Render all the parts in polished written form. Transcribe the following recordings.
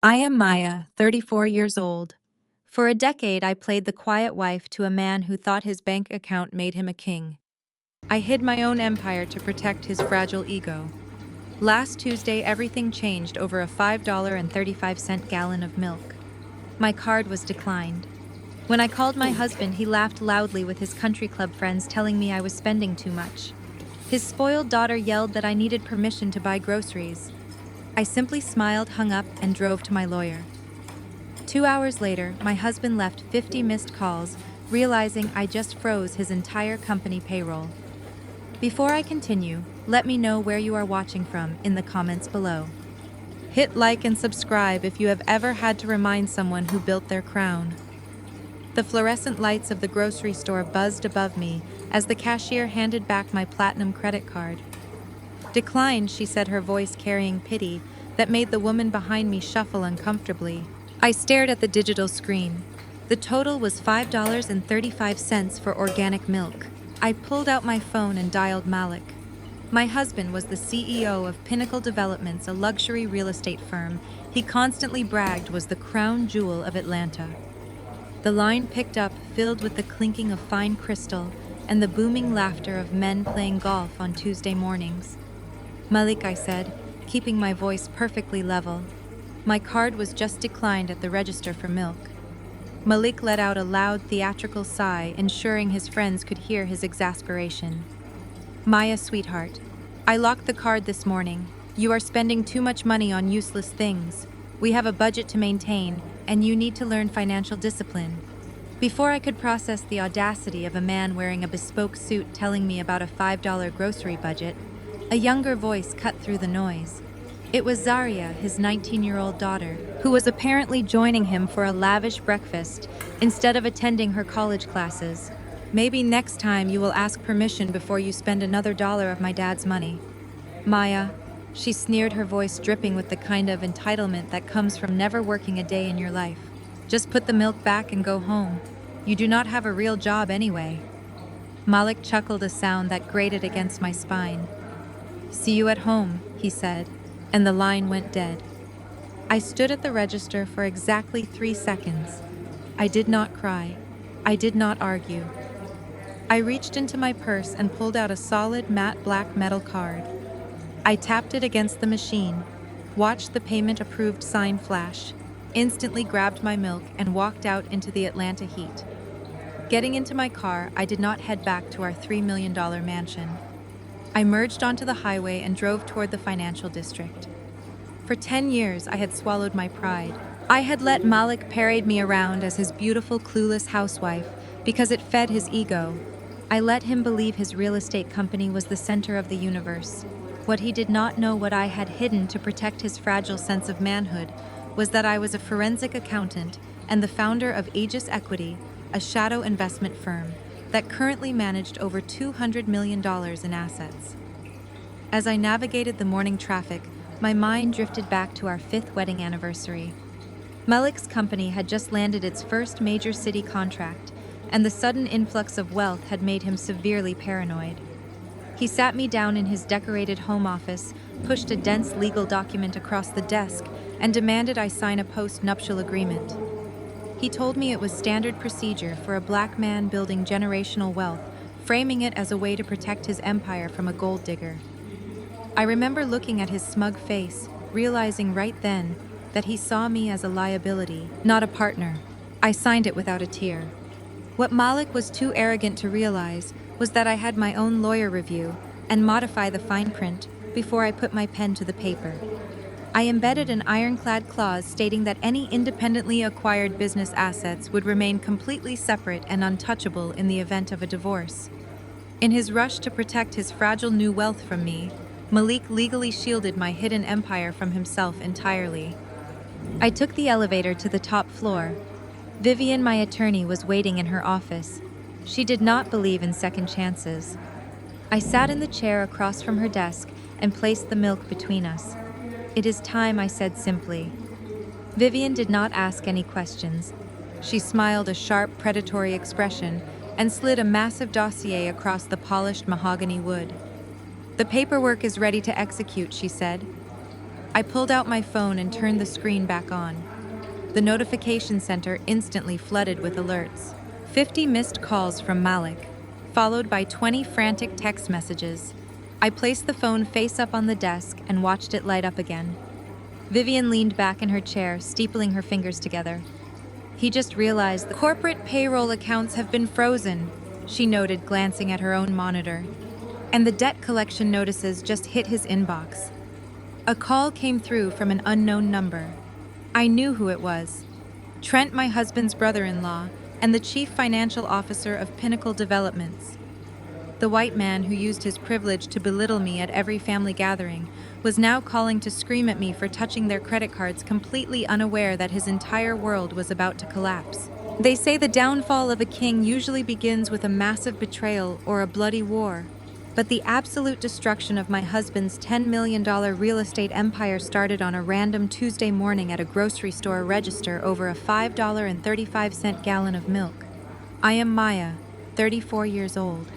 I am Maya, 34 years old. For a decade, I played the quiet wife to a man who thought his bank account made him a king. I hid my own empire to protect his fragile ego. Last Tuesday, everything changed over a $5.35 gallon of milk. My card was declined. When I called my husband, he laughed loudly with his country club friends, telling me I was spending too much. His spoiled daughter yelled that I needed permission to buy groceries. I simply smiled, hung up, and drove to my lawyer. 2 hours later, my husband left 50 missed calls, realizing I just froze his entire company payroll. Before I continue, let me know where you are watching from in the comments below. Hit like and subscribe if you have ever had to remind someone who built their crown. The fluorescent lights of the grocery store buzzed above me as the cashier handed back my platinum credit card. "Declined," she said, her voice carrying pity that made the woman behind me shuffle uncomfortably. I stared at the digital screen. The total was $5.35 for organic milk. I pulled out my phone and dialed Malik. My husband was the CEO of Pinnacle Developments, a luxury real estate firm he constantly bragged was the crown jewel of Atlanta. The line picked up, filled with the clinking of fine crystal and the booming laughter of men playing golf on Tuesday mornings. "Malik," I said, keeping my voice perfectly level. My card was just declined at the register for milk. Malik let out a loud theatrical sigh, ensuring his friends could hear his exasperation. "Maya, sweetheart, I locked the card this morning. You are spending too much money on useless things. We have a budget to maintain, and you need to learn financial discipline." Before I could process the audacity of a man wearing a bespoke suit telling me about a $5 grocery budget, a younger voice cut through the noise. It was Zaria, his 19-year-old daughter, who was apparently joining him for a lavish breakfast instead of attending her college classes. "Maybe next time you will ask permission before you spend another dollar of my dad's money." "Maya," she sneered, her voice dripping with the kind of entitlement that comes from never working a day in your life. "Just put the milk back and go home. You do not have a real job anyway." Malik chuckled, a sound that grated against my spine. "See you at home," he said, and the line went dead. I stood at the register for exactly 3 seconds. I did not cry. I did not argue. I reached into my purse and pulled out a solid matte black metal card. I tapped it against the machine, watched the payment approved sign flash, instantly grabbed my milk and walked out into the Atlanta heat. Getting into my car, I did not head back to our $3 million mansion. I merged onto the highway and drove toward the financial district. For 10 years, I had swallowed my pride. I had let Malik parade me around as his beautiful, clueless housewife because it fed his ego. I let him believe his real estate company was the center of the universe. What he did not know, what I had hidden to protect his fragile sense of manhood, was that I was a forensic accountant and the founder of Aegis Equity, a shadow investment firm that currently managed over $200 million in assets. As I navigated the morning traffic, my mind drifted back to our 5th wedding anniversary. Malik's company had just landed its first major city contract, and the sudden influx of wealth had made him severely paranoid. He sat me down in his decorated home office, pushed a dense legal document across the desk, and demanded I sign a post-nuptial agreement. He told me it was standard procedure for a black man building generational wealth, framing it as a way to protect his empire from a gold digger. I remember looking at his smug face, realizing right then that he saw me as a liability, not a partner. I signed it without a tear. What Malik was too arrogant to realize was that I had my own lawyer review and modify the fine print before I put my pen to the paper. I embedded an ironclad clause stating that any independently acquired business assets would remain completely separate and untouchable in the event of a divorce. In his rush to protect his fragile new wealth from me, Malik legally shielded my hidden empire from himself entirely. I took the elevator to the top floor. Vivian, my attorney, was waiting in her office. She did not believe in second chances. I sat in the chair across from her desk and placed the milk between us. "It is time," I said simply. Vivian did not ask any questions. She smiled a sharp, predatory expression and slid a massive dossier across the polished mahogany wood. "The paperwork is ready to execute," she said. I pulled out my phone and turned the screen back on. The notification center instantly flooded with alerts. 50 missed calls from Malik, followed by 20 frantic text messages. I placed the phone face up on the desk and watched it light up again. Vivian leaned back in her chair, steepling her fingers together. He just realized the corporate payroll accounts have been frozen, she noted, glancing at her own monitor. And the debt collection notices just hit his inbox. A call came through from an unknown number. I knew who it was. Trent, my husband's brother-in-law, and the chief financial officer of Pinnacle Developments. The white man who used his privilege to belittle me at every family gathering was now calling to scream at me for touching their credit cards, completely unaware that his entire world was about to collapse. They say the downfall of a king usually begins with a massive betrayal or a bloody war. But the absolute destruction of my husband's $10 million real estate empire started on a random Tuesday morning at a grocery store register over a $5.35 gallon of milk. I am Maya, 34 years old.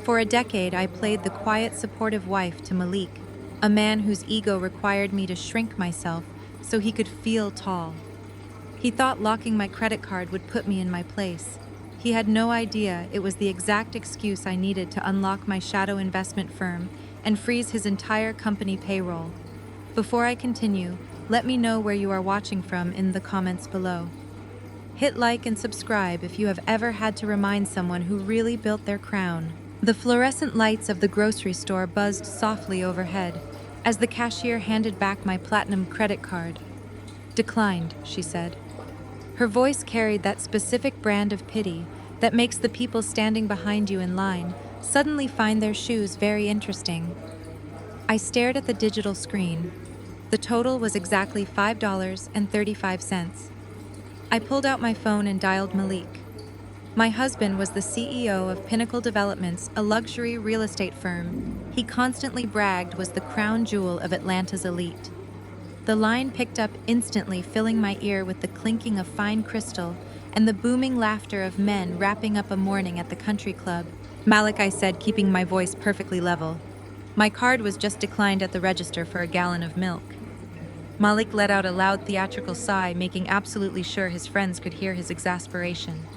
For a decade, I played the quiet, supportive wife to Malik, a man whose ego required me to shrink myself so he could feel tall. He thought locking my credit card would put me in my place. He had no idea it was the exact excuse I needed to unlock my shadow investment firm and freeze his entire company payroll. Before I continue, let me know where you are watching from in the comments below. Hit like and subscribe if you have ever had to remind someone who really built their crown. The fluorescent lights of the grocery store buzzed softly overhead as the cashier handed back my platinum credit card. "Declined," she said. Her voice carried that specific brand of pity that makes the people standing behind you in line suddenly find their shoes very interesting. I stared at the digital screen. The total was exactly $5.35. I pulled out my phone and dialed Malik. My husband was the CEO of Pinnacle Developments, a luxury real estate firm he constantly bragged was the crown jewel of Atlanta's elite. The line picked up instantly, filling my ear with the clinking of fine crystal and the booming laughter of men wrapping up a morning at the country club. "Malik," I said, keeping my voice perfectly level. "My card was just declined at the register for a gallon of milk." Malik let out a loud theatrical sigh, making absolutely sure his friends could hear his exasperation.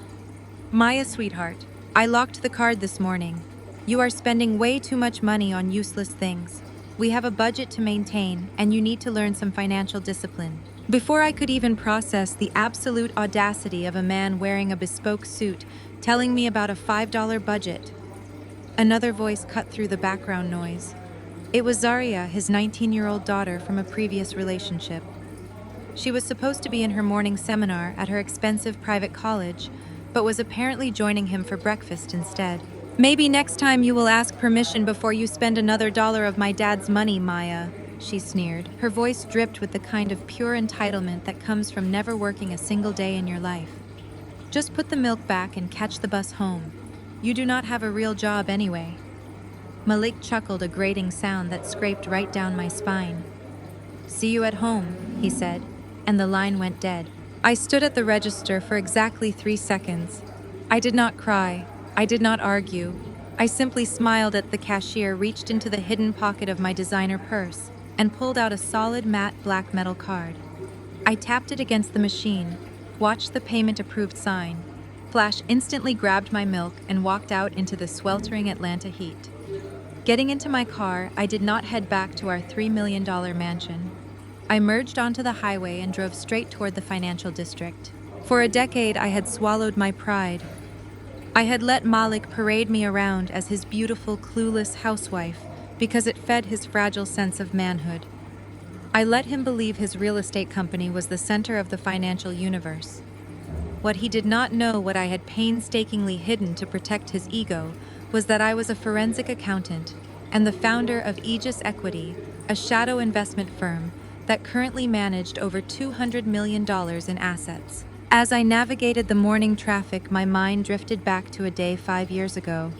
"Maya, sweetheart, I locked the card this morning. You are spending way too much money on useless things. We have a budget to maintain, and you need to learn some financial discipline." Before I could even process the absolute audacity of a man wearing a bespoke suit telling me about a $5 budget, another voice cut through the background noise. It was Zaria, his 19-year-old daughter from a previous relationship. She was supposed to be in her morning seminar at her expensive private college, but was apparently joining him for breakfast instead. "Maybe next time you will ask permission before you spend another dollar of my dad's money, Maya," she sneered. Her voice dripped with the kind of pure entitlement that comes from never working a single day in your life. "Just put the milk back and catch the bus home. You do not have a real job anyway." Malik chuckled, a grating sound that scraped right down my spine. "See you at home," he said, and the line went dead. I stood at the register for exactly 3 seconds. I did not cry. I did not argue. I simply smiled at the cashier, reached into the hidden pocket of my designer purse, and pulled out a solid matte black metal card. I tapped it against the machine, watched the payment approved sign, flash, instantly grabbed my milk, and walked out into the sweltering Atlanta heat. Getting into my car, I did not head back to our $3 million mansion. I merged onto the highway and drove straight toward the financial district. For a decade, I had swallowed my pride. I had let Malik parade me around as his beautiful, clueless housewife because it fed his fragile sense of manhood. I let him believe his real estate company was the center of the financial universe. What he did not know, what I had painstakingly hidden to protect his ego, was that I was a forensic accountant and the founder of Aegis Equity, a shadow investment firm that currently managed over $200 million in assets. As I navigated the morning traffic, my mind drifted back to a day 5 years ago.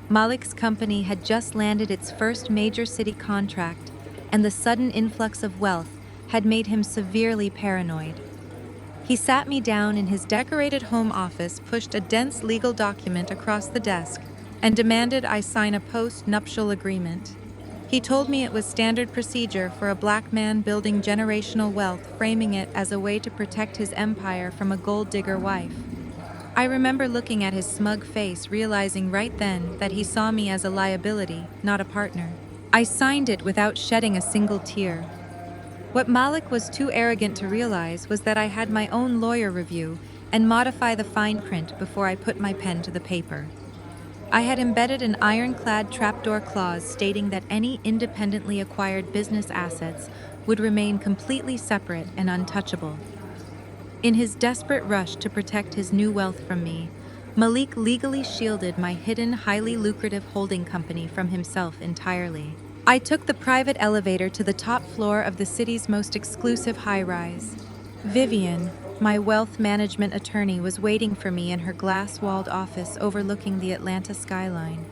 Malik's company had just landed its first major city contract, and the sudden influx of wealth had made him severely paranoid. He sat me down in his decorated home office, pushed a dense legal document across the desk, and demanded I sign a post-nuptial agreement. He told me it was standard procedure for a black man building generational wealth, framing it as a way to protect his empire from a gold digger wife. I remember looking at his smug face, realizing right then that he saw me as a liability, not a partner. I signed it without shedding a single tear. What Malik was too arrogant to realize was that I had my own lawyer review and modify the fine print before I put my pen to the paper. I had embedded an ironclad trapdoor clause stating that any independently acquired business assets would remain completely separate and untouchable. In his desperate rush to protect his new wealth from me, Malik legally shielded my hidden, highly lucrative holding company from himself entirely. I took the private elevator to the top floor of the city's most exclusive high-rise. Vivian, my wealth management attorney, was waiting for me in her glass-walled office overlooking the Atlanta skyline.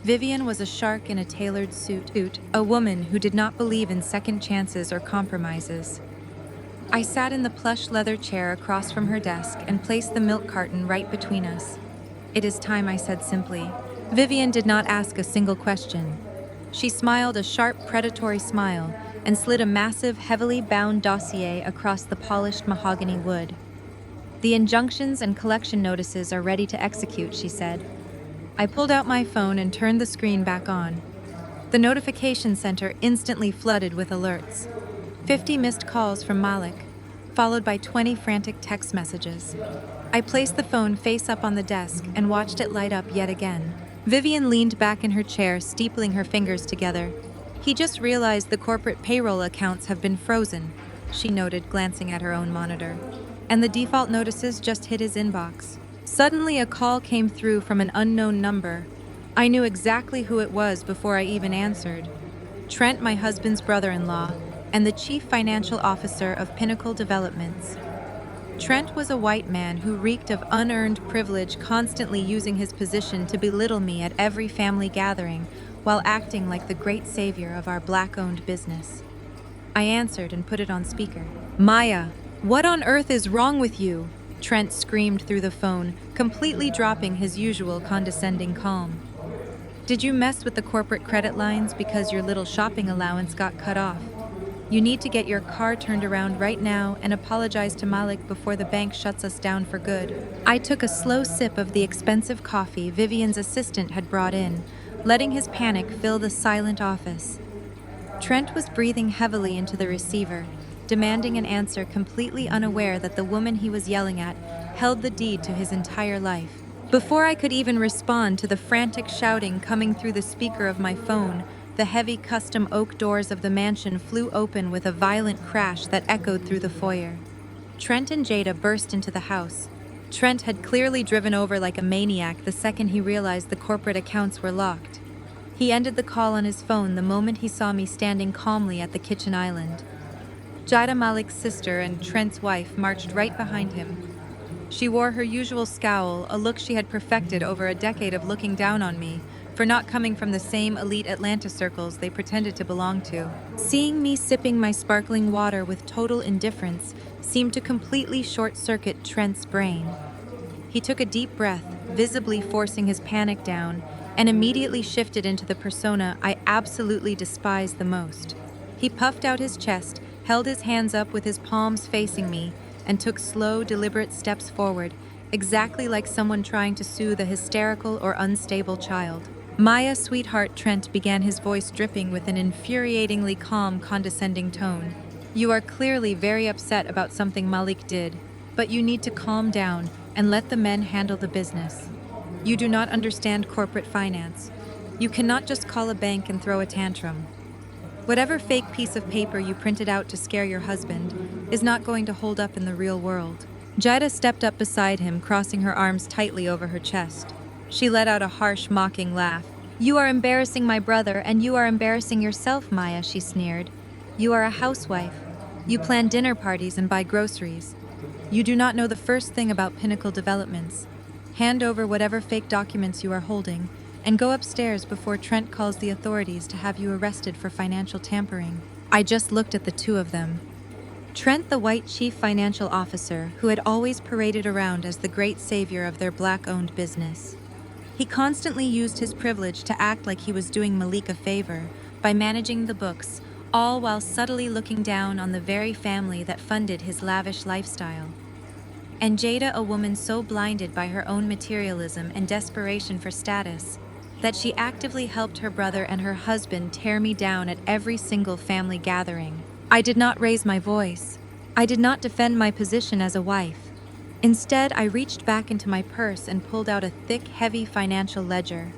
Vivian was a shark in a tailored suit, a woman who did not believe in second chances or compromises. I sat in the plush leather chair across from her desk and placed the milk carton right between us. "It is time," I said simply. Vivian did not ask a single question. She smiled a sharp, predatory smile and slid a massive, heavily bound dossier across the polished mahogany wood. "The injunctions and collection notices are ready to execute," she said. I pulled out my phone and turned the screen back on. The notification center instantly flooded with alerts. 50 missed calls from Malik, followed by 20 frantic text messages. I placed the phone face up on the desk and watched it light up yet again. Vivian leaned back in her chair, steepling her fingers together. "He just realized the corporate payroll accounts have been frozen," she noted, glancing at her own monitor. "And the default notices just hit his inbox." Suddenly, a call came through from an unknown number. I knew exactly who it was before I even answered. Trent, my husband's brother-in-law, and the chief financial officer of Pinnacle Developments. Trent was a white man who reeked of unearned privilege, constantly using his position to belittle me at every family gathering while acting like the great savior of our black-owned business. I answered and put it on speaker. "Maya, what on earth is wrong with you?" Trent screamed through the phone, completely dropping his usual condescending calm. "Did you mess with the corporate credit lines because your little shopping allowance got cut off? You need to get your car turned around right now and apologize to Malik before the bank shuts us down for good." I took a slow sip of the expensive coffee Vivian's assistant had brought in, letting his panic fill the silent office. Trent was breathing heavily into the receiver, demanding an answer, completely unaware that the woman he was yelling at held the deed to his entire life. Before I could even respond to the frantic shouting coming through the speaker of my phone, the heavy custom oak doors of the mansion flew open with a violent crash that echoed through the foyer. Trent and Jada burst into the house. Trent had clearly driven over like a maniac the second he realized the corporate accounts were locked. He ended the call on his phone the moment he saw me standing calmly at the kitchen island. Jada, Malik's sister and Trent's wife, marched right behind him. She wore her usual scowl, a look she had perfected over a decade of looking down on me for not coming from the same elite Atlanta circles they pretended to belong to. Seeing me sipping my sparkling water with total indifference seemed to completely short-circuit Trent's brain. He took a deep breath, visibly forcing his panic down, and immediately shifted into the persona I absolutely despised the most. He puffed out his chest, held his hands up with his palms facing me, and took slow, deliberate steps forward, exactly like someone trying to soothe a hysterical or unstable child. "Maya, sweetheart," Trent began, his voice dripping with an infuriatingly calm, condescending tone. "You are clearly very upset about something Malik did, but you need to calm down and let the men handle the business. You do not understand corporate finance. You cannot just call a bank and throw a tantrum. Whatever fake piece of paper you printed out to scare your husband is not going to hold up in the real world." Jada stepped up beside him, crossing her arms tightly over her chest. She let out a harsh, mocking laugh. "You are embarrassing my brother, and you are embarrassing yourself, Maya," she sneered. "You are a housewife. You plan dinner parties and buy groceries. You do not know the first thing about Pinnacle Developments. Hand over whatever fake documents you are holding, and go upstairs before Trent calls the authorities to have you arrested for financial tampering." I just looked at the two of them. Trent, the white chief financial officer, who had always paraded around as the great savior of their black-owned business. He constantly used his privilege to act like he was doing Malik a favor, by managing the books, all while subtly looking down on the very family that funded his lavish lifestyle. And Jada, a woman so blinded by her own materialism and desperation for status, that she actively helped her brother and her husband tear me down at every single family gathering. I did not raise my voice. I did not defend my position as a wife. Instead, I reached back into my purse and pulled out a thick, heavy financial ledger.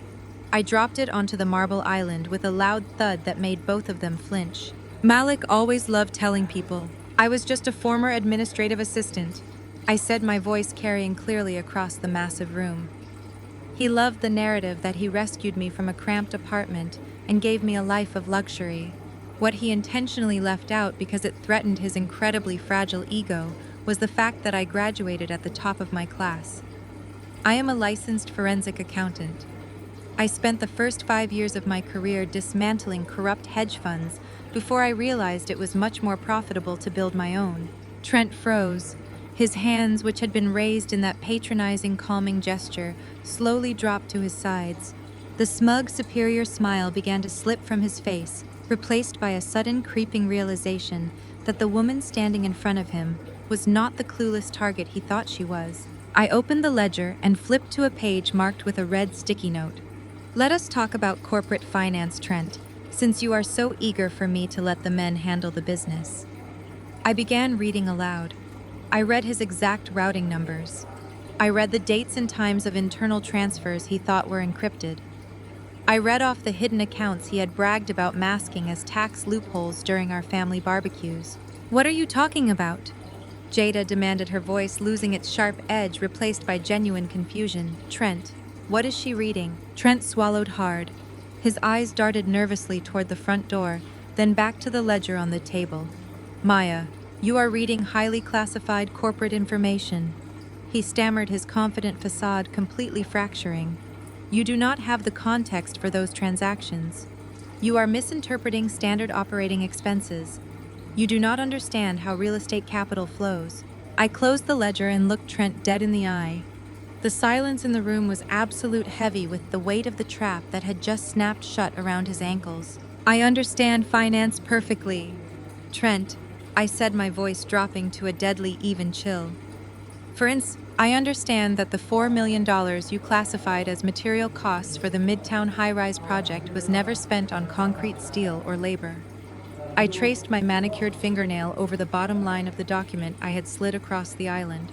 I dropped it onto the marble island with a loud thud that made both of them flinch. Malik always loved telling people, I was just a former administrative assistant. I said, my voice carrying clearly across the massive room. He loved the narrative that he rescued me from a cramped apartment and gave me a life of luxury. What he intentionally left out because it threatened his incredibly fragile ego was the fact that I graduated at the top of my class. I am a licensed forensic accountant. I spent the first 5 years of my career dismantling corrupt hedge funds before I realized it was much more profitable to build my own. Trent froze. His hands, which had been raised in that patronizing, calming gesture, slowly dropped to his sides. The smug, superior smile began to slip from his face, replaced by a sudden, creeping realization that the woman standing in front of him was not the clueless target he thought she was. I opened the ledger and flipped to a page marked with a red sticky note. Let us talk about corporate finance, Trent, since you are so eager for me to let the men handle the business. I began reading aloud. I read his exact routing numbers. I read the dates and times of internal transfers he thought were encrypted. I read off the hidden accounts he had bragged about masking as tax loopholes during our family barbecues. What are you talking about? Jada demanded, her voice losing its sharp edge, replaced by genuine confusion. Trent, what is she reading? Trent swallowed hard. His eyes darted nervously toward the front door, then back to the ledger on the table. Maya, you are reading highly classified corporate information. He stammered, his confident facade completely fracturing. You do not have the context for those transactions. You are misinterpreting standard operating expenses. You do not understand how real estate capital flows. I closed the ledger and looked Trent dead in the eye. The silence in the room was absolute, heavy with the weight of the trap that had just snapped shut around his ankles. I understand finance perfectly. Trent, I said, my voice dropping to a deadly even chill. For instance, I understand that the $4 million you classified as material costs for the Midtown high-rise project was never spent on concrete, steel, or labor. I traced my manicured fingernail over the bottom line of the document I had slid across the island.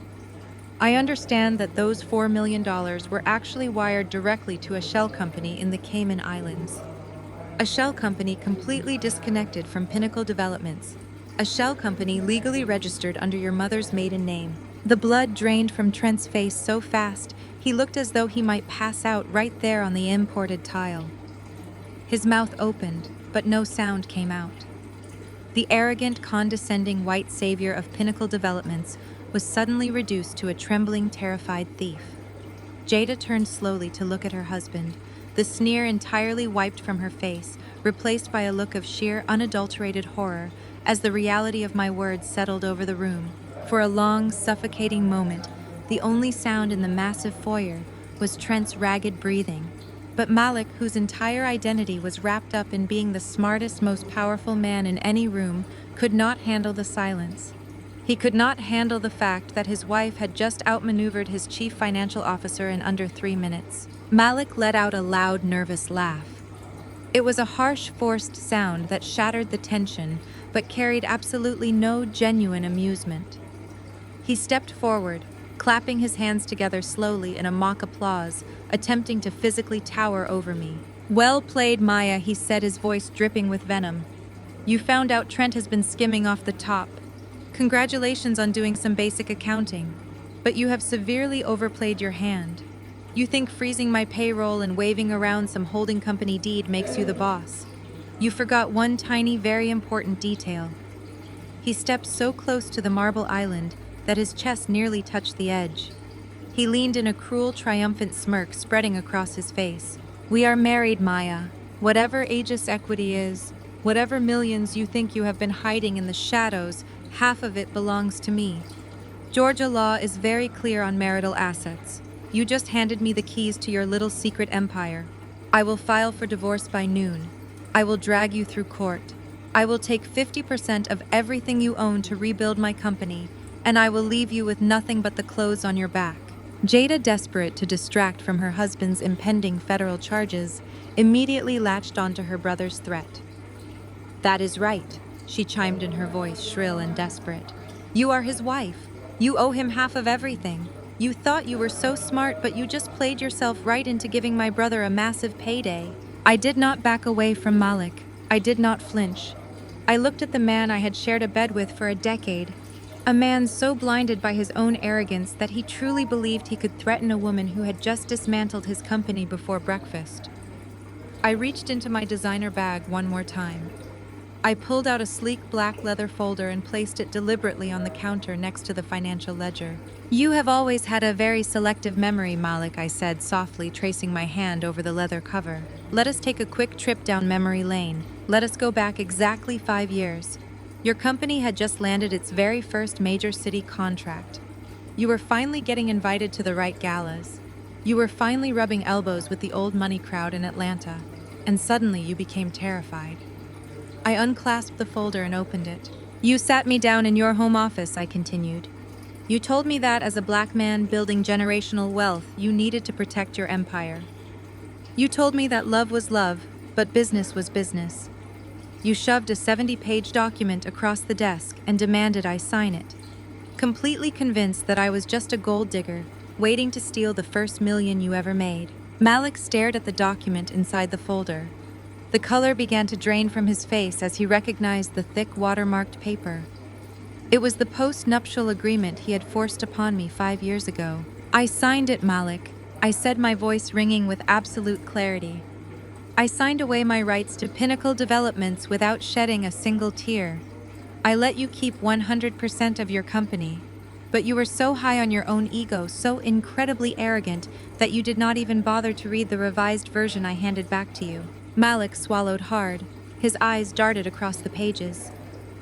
I understand that those $4 million were actually wired directly to a shell company in the Cayman Islands. A shell company completely disconnected from Pinnacle Developments. A shell company legally registered under your mother's maiden name. The blood drained from Trent's face so fast, he looked as though he might pass out right there on the imported tile. His mouth opened, but no sound came out. The arrogant, condescending white savior of Pinnacle Developments was suddenly reduced to a trembling, terrified thief. Jada turned slowly to look at her husband, the sneer entirely wiped from her face, replaced by a look of sheer, unadulterated horror as the reality of my words settled over the room. For a long, suffocating moment, the only sound in the massive foyer was Trent's ragged breathing. But Malik, whose entire identity was wrapped up in being the smartest, most powerful man in any room, could not handle the silence. He could not handle the fact that his wife had just outmaneuvered his chief financial officer in under 3 minutes. Malik let out a loud, nervous laugh. It was a harsh, forced sound that shattered the tension, but carried absolutely no genuine amusement. He stepped forward, clapping his hands together slowly in a mock applause, attempting to physically tower over me. Well played, Maya, he said, his voice dripping with venom. You found out Trent has been skimming off the top. Congratulations on doing some basic accounting, but you have severely overplayed your hand. You think freezing my payroll and waving around some holding company deed makes you the boss. You forgot one tiny, very important detail. He stepped so close to the marble island that his chest nearly touched the edge. He leaned in a cruel, triumphant smirk spreading across his face. We are married, Maya. Whatever Aegis equity is, whatever millions you think you have been hiding in the shadows, half of it belongs to me. Georgia law is very clear on marital assets. You just handed me the keys to your little secret empire. I will file for divorce by noon. I will drag you through court. I will take 50% of everything you own to rebuild my company, and I will leave you with nothing but the clothes on your back." Jada, desperate to distract from her husband's impending federal charges, immediately latched onto her brother's threat. "That is right," she chimed in, her voice shrill and desperate. "You are his wife. You owe him half of everything. You thought you were so smart, but you just played yourself right into giving my brother a massive payday." I did not back away from Malik. I did not flinch. I looked at the man I had shared a bed with for a decade, a man so blinded by his own arrogance that he truly believed he could threaten a woman who had just dismantled his company before breakfast. I reached into my designer bag one more time. I pulled out a sleek black leather folder and placed it deliberately on the counter next to the financial ledger. "You have always had a very selective memory, Malik," I said softly, tracing my hand over the leather cover. "Let us take a quick trip down memory lane. Let us go back exactly 5 years. Your company had just landed its very first major city contract. You were finally getting invited to the right galas. You were finally rubbing elbows with the old money crowd in Atlanta. And suddenly you became terrified." I unclasped the folder and opened it. "You sat me down in your home office," I continued. "You told me that as a black man building generational wealth, you needed to protect your empire. You told me that love was love, but business was business. You shoved a 70-page document across the desk and demanded I sign it, completely convinced that I was just a gold digger, waiting to steal the first million you ever made." Malik stared at the document inside the folder. The color began to drain from his face as he recognized the thick watermarked paper. It was the post-nuptial agreement he had forced upon me 5 years ago. "I signed it, Malik," I said, my voice ringing with absolute clarity. "I signed away my rights to Pinnacle Developments without shedding a single tear. I let you keep 100% of your company. But you were so high on your own ego, so incredibly arrogant, that you did not even bother to read the revised version I handed back to you." Malik swallowed hard. His eyes darted across the pages.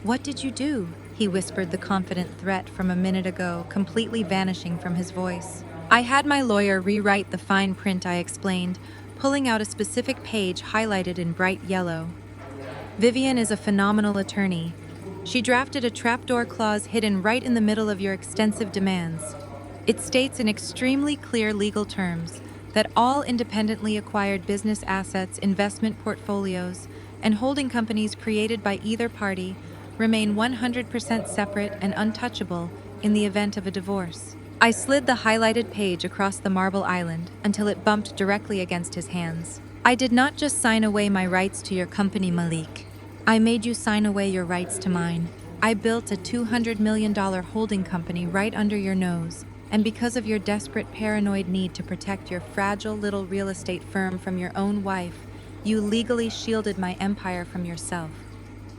"What did you do?" he whispered, the confident threat from a minute ago completely vanishing from his voice. "I had my lawyer rewrite the fine print," I explained, pulling out a specific page highlighted in bright yellow. "Vivian is a phenomenal attorney. She drafted a trapdoor clause hidden right in the middle of your extensive demands. It states in extremely clear legal terms that all independently acquired business assets, investment portfolios, and holding companies created by either party remain 100% separate and untouchable in the event of a divorce." I slid the highlighted page across the marble island until it bumped directly against his hands. "I did not just sign away my rights to your company, Malik. I made you sign away your rights to mine. I built a $200 million holding company right under your nose, and because of your desperate paranoid need to protect your fragile little real estate firm from your own wife, you legally shielded my empire from yourself.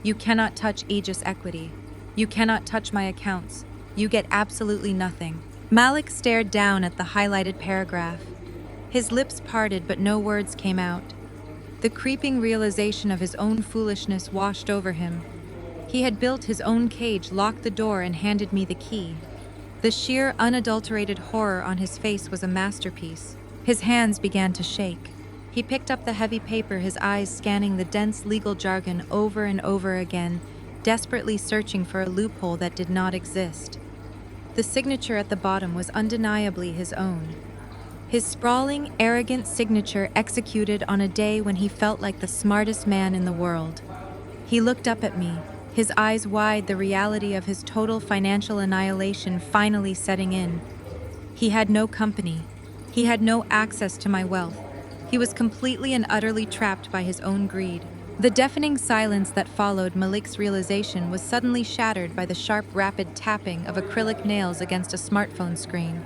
You cannot touch Aegis Equity. You cannot touch my accounts. You get absolutely nothing." Malik stared down at the highlighted paragraph. His lips parted, but no words came out. The creeping realization of his own foolishness washed over him. He had built his own cage, locked the door, and handed me the key. The sheer, unadulterated horror on his face was a masterpiece. His hands began to shake. He picked up the heavy paper, his eyes scanning the dense legal jargon over and over again, desperately searching for a loophole that did not exist. The signature at the bottom was undeniably his own. His sprawling, arrogant signature executed on a day when he felt like the smartest man in the world. He looked up at me, his eyes wide, the reality of his total financial annihilation finally setting in. He had no company. He had no access to my wealth. He was completely and utterly trapped by his own greed. The deafening silence that followed Malik's realization was suddenly shattered by the sharp, rapid tapping of acrylic nails against a smartphone screen.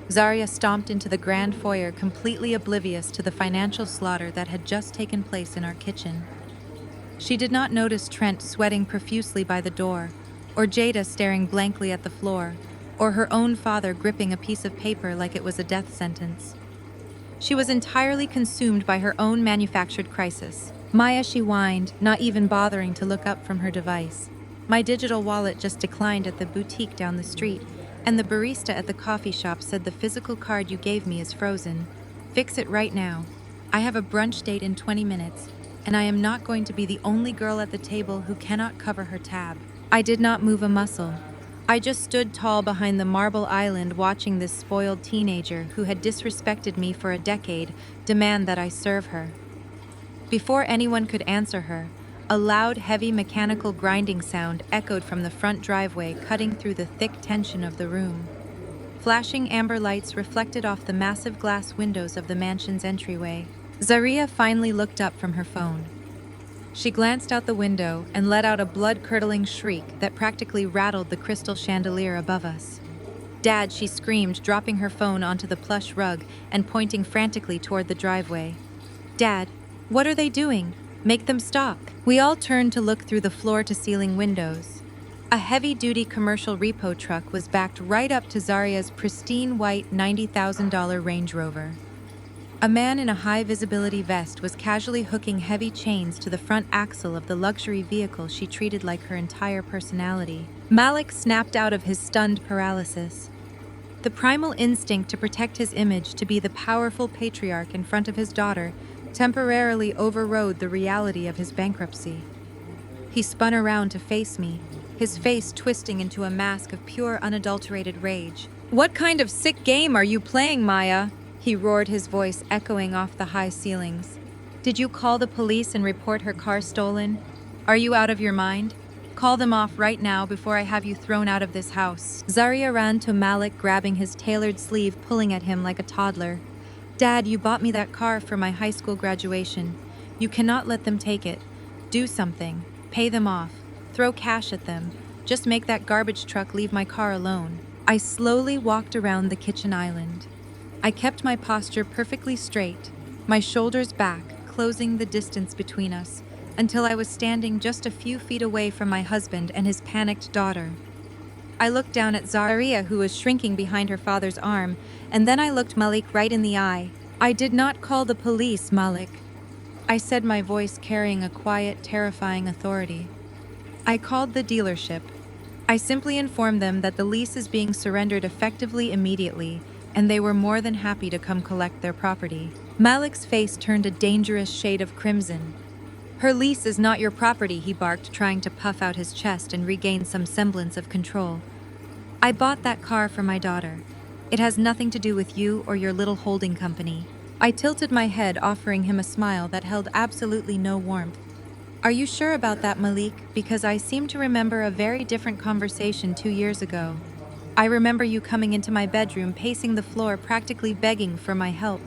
Zarya stomped into the grand foyer, completely oblivious to the financial slaughter that had just taken place in our kitchen. She did not notice Trent sweating profusely by the door, or Jada staring blankly at the floor, or her own father gripping a piece of paper like it was a death sentence. She was entirely consumed by her own manufactured crisis. "Maya," she whined, not even bothering to look up from her device. "My digital wallet just declined at the boutique down the street, and the barista at the coffee shop said the physical card you gave me is frozen. Fix it right now. I have a brunch date in 20 minutes. and I am not going to be the only girl at the table who cannot cover her tab. I did not move a muscle. I just stood tall behind the marble island watching this spoiled teenager who had disrespected me for a decade demand that I serve her. Before anyone could answer her, a loud, heavy mechanical grinding sound echoed from the front driveway, cutting through the thick tension of the room. Flashing amber lights reflected off the massive glass windows of the mansion's entryway. Zaria finally looked up from her phone. She glanced out the window and let out a blood-curdling shriek that practically rattled the crystal chandelier above us. "Dad," she screamed, dropping her phone onto the plush rug and pointing frantically toward the driveway. "Dad, what are they doing? Make them stop." We all turned to look through the floor-to-ceiling windows. A heavy-duty commercial repo truck was backed right up to Zaria's pristine white $90,000 Range Rover. A man in a high-visibility vest was casually hooking heavy chains to the front axle of the luxury vehicle she treated like her entire personality. Malik snapped out of his stunned paralysis. The primal instinct to protect his image, to be the powerful patriarch in front of his daughter, temporarily overrode the reality of his bankruptcy. He spun around to face me, his face twisting into a mask of pure, unadulterated rage. "What kind of sick game are you playing, Maya?" he roared, his voice echoing off the high ceilings. "Did you call the police and report her car stolen? Are you out of your mind? Call them off right now before I have you thrown out of this house." Zaria ran to Malik, grabbing his tailored sleeve, pulling at him like a toddler. "Dad, you bought me that car for my high school graduation. You cannot let them take it. Do something. Pay them off. Throw cash at them. Just make that garbage truck leave my car alone." I slowly walked around the kitchen island. I kept my posture perfectly straight, my shoulders back, closing the distance between us, until I was standing just a few feet away from my husband and his panicked daughter. I looked down at Zaria, who was shrinking behind her father's arm, and then I looked Malik right in the eye. "I did not call the police, Malik," I said, my voice carrying a quiet, terrifying authority. "I called the dealership. I simply informed them that the lease is being surrendered effectively immediately, and they were more than happy to come collect their property." Malik's face turned a dangerous shade of crimson. "Her lease is not your property," he barked, trying to puff out his chest and regain some semblance of control. "I bought that car for my daughter. It has nothing to do with you or your little holding company." I tilted my head, offering him a smile that held absolutely no warmth. "Are you sure about that, Malik? Because I seem to remember a very different conversation 2 years ago. I remember you coming into my bedroom, pacing the floor, practically begging for my help."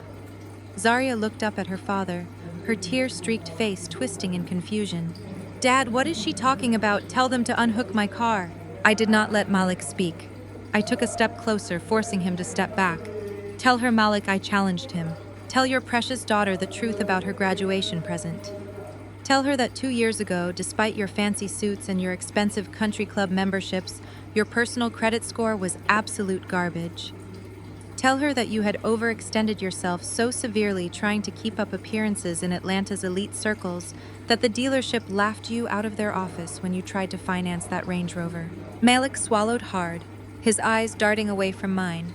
Zaria looked up at her father, her tear-streaked face twisting in confusion. "Dad, what is she talking about? Tell them to unhook my car." I did not let Malik speak. I took a step closer, forcing him to step back. "Tell her, Malik," I challenged him. "Tell your precious daughter the truth about her graduation present. Tell her that 2 years ago, despite your fancy suits and your expensive country club memberships, your personal credit score was absolute garbage. Tell her that you had overextended yourself so severely trying to keep up appearances in Atlanta's elite circles that the dealership laughed you out of their office when you tried to finance that Range Rover." Malik swallowed hard, his eyes darting away from mine.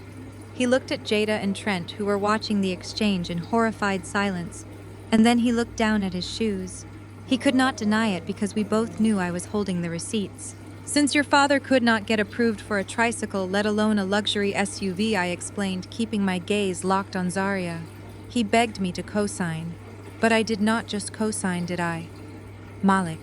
He looked at Jada and Trent, who were watching the exchange in horrified silence, and then he looked down at his shoes. He could not deny it because we both knew I was holding the receipts. "Since your father could not get approved for a tricycle, let alone a luxury SUV," I explained, keeping my gaze locked on Zaria. "He begged me to co-sign. But I did not just co-sign, did I? Malik,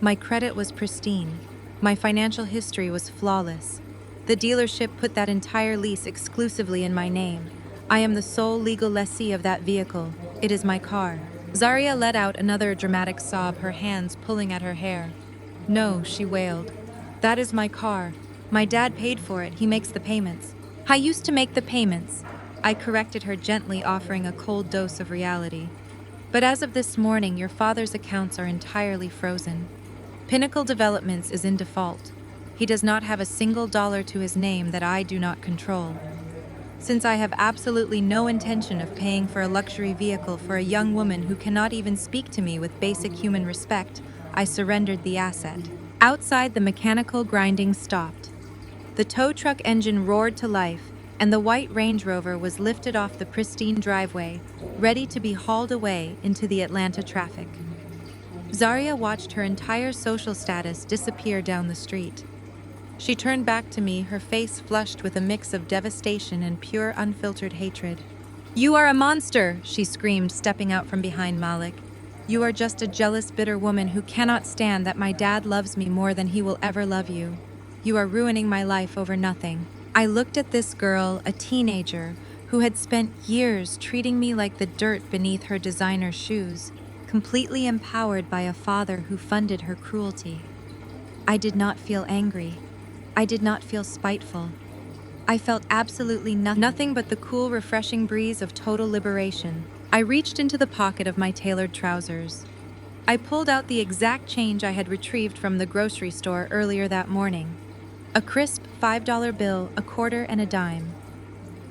my credit was pristine. My financial history was flawless. The dealership put that entire lease exclusively in my name. I am the sole legal lessee of that vehicle. It is my car." Zaria let out another dramatic sob, her hands pulling at her hair. "No," she wailed. "That is my car. My dad paid for it. He makes the payments." "I used to make the payments," I corrected her gently, offering a cold dose of reality. "But as of this morning, your father's accounts are entirely frozen. Pinnacle Developments is in default. He does not have a single dollar to his name that I do not control. Since I have absolutely no intention of paying for a luxury vehicle for a young woman who cannot even speak to me with basic human respect, I surrendered the asset." Outside, the mechanical grinding stopped. The tow truck engine roared to life, and the white Range Rover was lifted off the pristine driveway, ready to be hauled away into the Atlanta traffic. Zarya watched her entire social status disappear down the street. She turned back to me, her face flushed with a mix of devastation and pure unfiltered hatred. "You are a monster!" she screamed, stepping out from behind Malik. "You are just a jealous, bitter woman who cannot stand that my dad loves me more than he will ever love you. You are ruining my life over nothing." I looked at this girl, a teenager, who had spent years treating me like the dirt beneath her designer shoes, completely empowered by a father who funded her cruelty. I did not feel angry. I did not feel spiteful. I felt absolutely nothing but the cool, refreshing breeze of total liberation. I reached into the pocket of my tailored trousers. I pulled out the exact change I had retrieved from the grocery store earlier that morning. A crisp $5 bill, a quarter and a dime.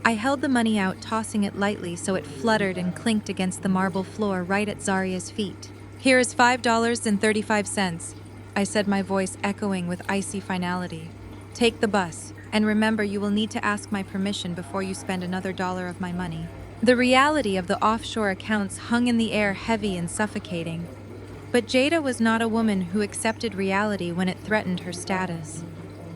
I held the money out, tossing it lightly so it fluttered and clinked against the marble floor right at Zarya's feet. "Here is $5.35, I said, my voice echoing with icy finality. "Take the bus, and remember you will need to ask my permission before you spend another dollar of my money." The reality of the offshore accounts hung in the air, heavy and suffocating. But Jada was not a woman who accepted reality when it threatened her status.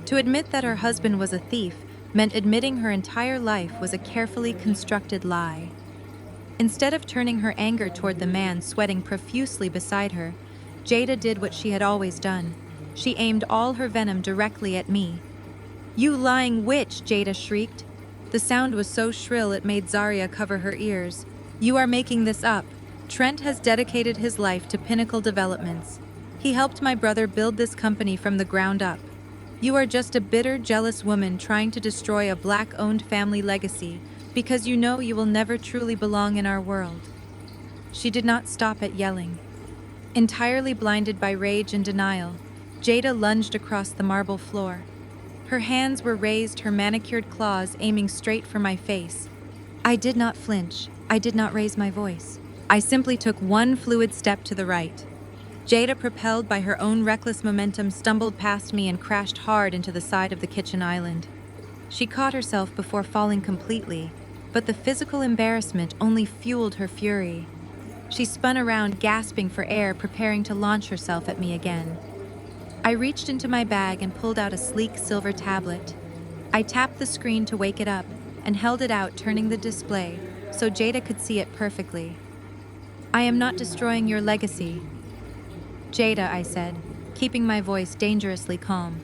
To admit that her husband was a thief meant admitting her entire life was a carefully constructed lie. Instead of turning her anger toward the man sweating profusely beside her, Jada did what she had always done. She aimed all her venom directly at me. "You lying witch!" Jada shrieked. The sound was so shrill it made Zarya cover her ears. "You are making this up. Trent has dedicated his life to Pinnacle Developments. He helped my brother build this company from the ground up. You are just a bitter, jealous woman trying to destroy a Black-owned family legacy because you know you will never truly belong in our world." She did not stop at yelling. Entirely blinded by rage and denial, Jada lunged across the marble floor. Her hands were raised, her manicured claws aiming straight for my face. I did not flinch. I did not raise my voice. I simply took one fluid step to the right. Jada, propelled by her own reckless momentum, stumbled past me and crashed hard into the side of the kitchen island. She caught herself before falling completely, but the physical embarrassment only fueled her fury. She spun around, gasping for air, preparing to launch herself at me again. I reached into my bag and pulled out a sleek silver tablet. I tapped the screen to wake it up and held it out, turning the display so Jada could see it perfectly. "I am not destroying your legacy." "Jada," I said, keeping my voice dangerously calm.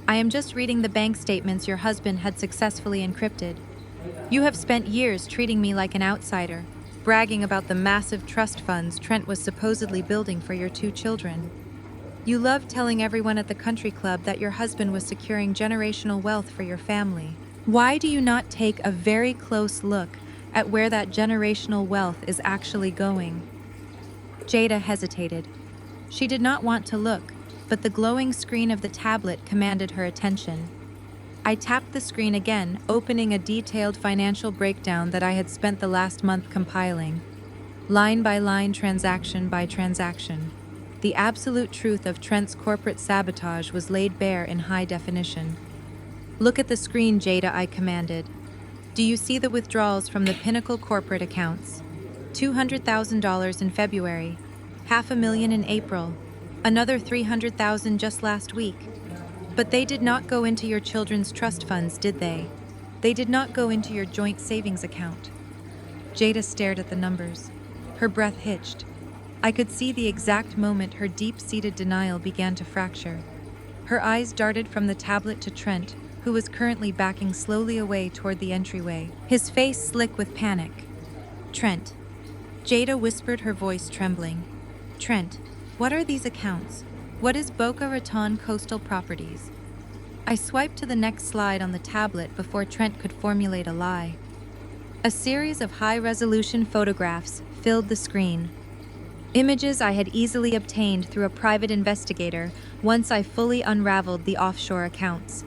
"I am just reading the bank statements your husband had successfully encrypted. You have spent years treating me like an outsider, bragging about the massive trust funds Trent was supposedly building for your 2 children. You loved telling everyone at the country club that your husband was securing generational wealth for your family. Why do you not take a very close look at where that generational wealth is actually going?" Jada hesitated. She did not want to look, but the glowing screen of the tablet commanded her attention. I tapped the screen again, opening a detailed financial breakdown that I had spent the last month compiling. Line by line, transaction by transaction. The absolute truth of Trent's corporate sabotage was laid bare in high definition. "Look at the screen, Jada," I commanded. "Do you see the withdrawals from the Pinnacle corporate accounts? $200,000 in February, $500,000 in April, another $300,000 just last week. But they did not go into your children's trust funds, did they? They did not go into your joint savings account." Jada stared at the numbers. Her breath hitched. I could see the exact moment her deep-seated denial began to fracture. Her eyes darted from the tablet to Trent, who was currently backing slowly away toward the entryway, his face slick with panic. "Trent," Jada whispered, her voice trembling. "Trent, what are these accounts? What is Boca Raton Coastal Properties?" I swiped to the next slide on the tablet before Trent could formulate a lie. A series of high-resolution photographs filled the screen. Images I had easily obtained through a private investigator once I fully unraveled the offshore accounts.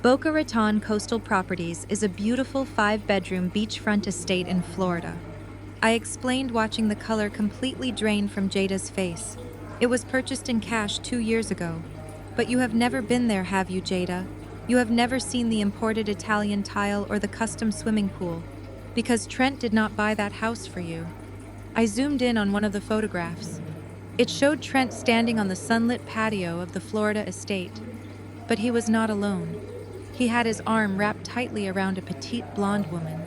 Boca Raton Coastal Properties is a beautiful 5-bedroom beachfront estate in Florida. I explained, watching the color completely drain from Jada's face. "It was purchased in cash 2 years ago. But you have never been there, have you, Jada? You have never seen the imported Italian tile or the custom swimming pool, because Trent did not buy that house for you." I zoomed in on one of the photographs. It showed Trent standing on the sunlit patio of the Florida estate. But he was not alone. He had his arm wrapped tightly around a petite blonde woman.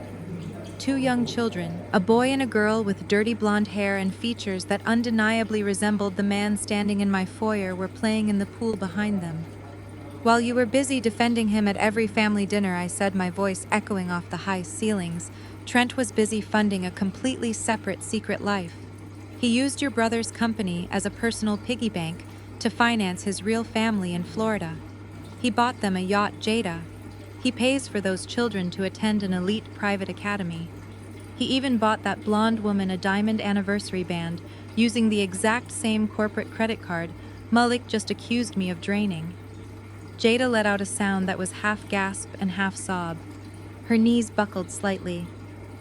Two young children, a boy and a girl with dirty blonde hair and features that undeniably resembled the man standing in my foyer, were playing in the pool behind them. "While you were busy defending him at every family dinner," I said, my voice echoing off the high ceilings, "Trent was busy funding a completely separate secret life. He used your brother's company as a personal piggy bank to finance his real family in Florida. He bought them a yacht, Jada. He pays for those children to attend an elite private academy. He even bought that blonde woman a diamond anniversary band using the exact same corporate credit card Malik just accused me of draining." Jada let out a sound that was half gasp and half sob. Her knees buckled slightly.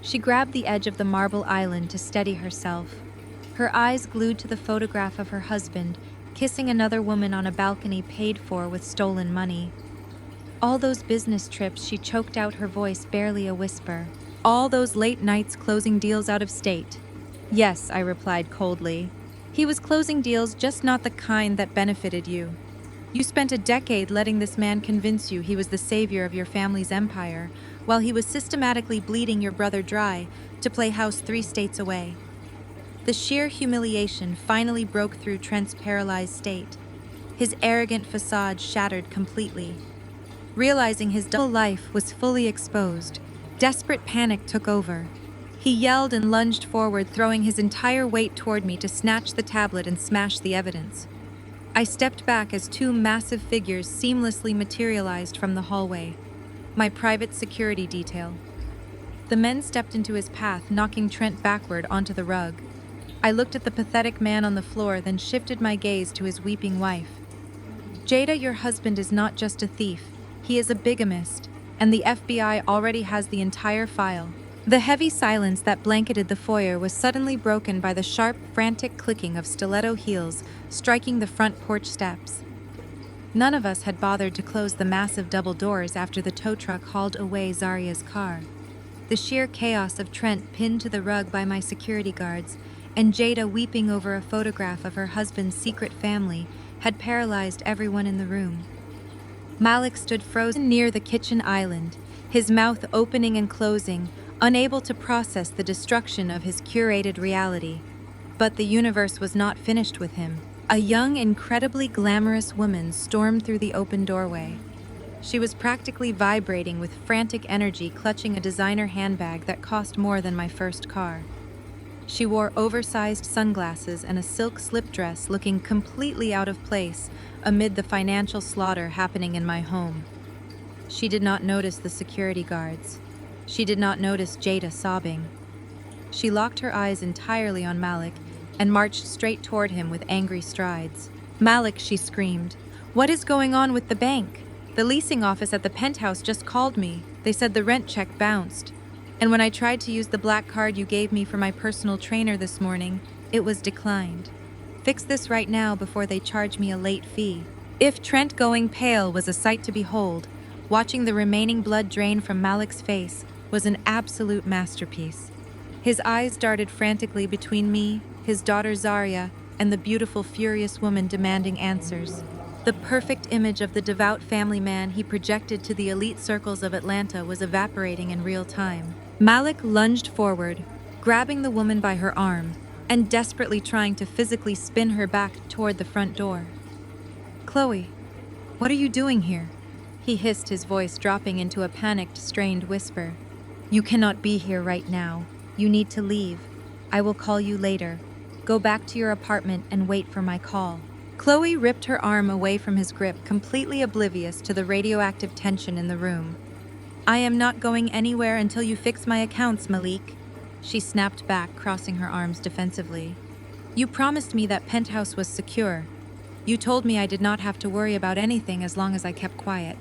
She grabbed the edge of the marble island to steady herself, her eyes glued to the photograph of her husband, kissing another woman on a balcony paid for with stolen money. "All those business trips," she choked out, her voice barely a whisper. "All those late nights closing deals out of state." "Yes," I replied coldly. "He was closing deals, just not the kind that benefited you. You spent a decade letting this man convince you he was the savior of your family's empire, while he was systematically bleeding your brother dry to play house 3 states away." The sheer humiliation finally broke through Trent's paralyzed state. His arrogant facade shattered completely. Realizing his double life was fully exposed, desperate panic took over. He yelled and lunged forward, throwing his entire weight toward me to snatch the tablet and smash the evidence. I stepped back as 2 massive figures seamlessly materialized from the hallway. My private security detail. The men stepped into his path, knocking Trent backward onto the rug. I looked at the pathetic man on the floor, then shifted my gaze to his weeping wife. "Jada, your husband is not just a thief. He is a bigamist, and the FBI already has the entire file." The heavy silence that blanketed the foyer was suddenly broken by the sharp, frantic clicking of stiletto heels striking the front porch steps. None of us had bothered to close the massive double doors after the tow truck hauled away Zaria's car. The sheer chaos of Trent pinned to the rug by my security guards, and Jada weeping over a photograph of her husband's secret family, had paralyzed everyone in the room. Malik stood frozen near the kitchen island, his mouth opening and closing, unable to process the destruction of his curated reality. But the universe was not finished with him. A young, incredibly glamorous woman stormed through the open doorway. She was practically vibrating with frantic energy, clutching a designer handbag that cost more than my first car. She wore oversized sunglasses and a silk slip dress, looking completely out of place amid the financial slaughter happening in my home. She did not notice the security guards. She did not notice Jada sobbing. She locked her eyes entirely on Malik and marched straight toward him with angry strides. "Malik," she screamed, "what is going on with the bank? The leasing office at the penthouse just called me. They said the rent check bounced. And when I tried to use the black card you gave me for my personal trainer this morning, it was declined. Fix this right now before they charge me a late fee." If Trent going pale was a sight to behold, watching the remaining blood drain from Malik's face was an absolute masterpiece. His eyes darted frantically between me, his daughter Zaria, and the beautiful, furious woman demanding answers. The perfect image of the devout family man he projected to the elite circles of Atlanta was evaporating in real time. Malik lunged forward, grabbing the woman by her arm, and desperately trying to physically spin her back toward the front door. "Chloe, what are you doing here?" he hissed, his voice dropping into a panicked, strained whisper. "You cannot be here right now. You need to leave. I will call you later. Go back to your apartment and wait for my call." Chloe ripped her arm away from his grip, completely oblivious to the radioactive tension in the room. "I am not going anywhere until you fix my accounts, Malik," she snapped back, crossing her arms defensively. "You promised me that penthouse was secure. You told me I did not have to worry about anything as long as I kept quiet.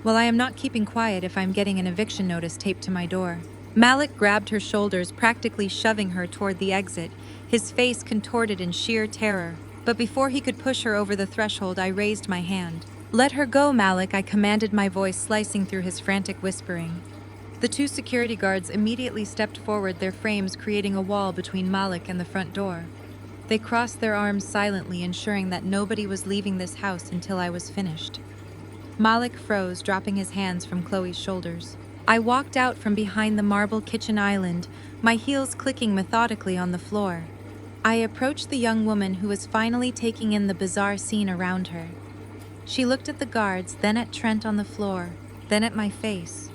Well, I am not keeping quiet if I'm getting an eviction notice taped to my door." Malik grabbed her shoulders, practically shoving her toward the exit, his face contorted in sheer terror. But before he could push her over the threshold, I raised my hand. "Let her go, Malik," I commanded, my voice slicing through his frantic whispering. The 2 security guards immediately stepped forward, their frames creating a wall between Malik and the front door. They crossed their arms silently, ensuring that nobody was leaving this house until I was finished. Malik froze, dropping his hands from Chloe's shoulders. I walked out from behind the marble kitchen island, my heels clicking methodically on the floor. I approached the young woman who was finally taking in the bizarre scene around her. She looked at the guards, then at Trent on the floor, then at my face.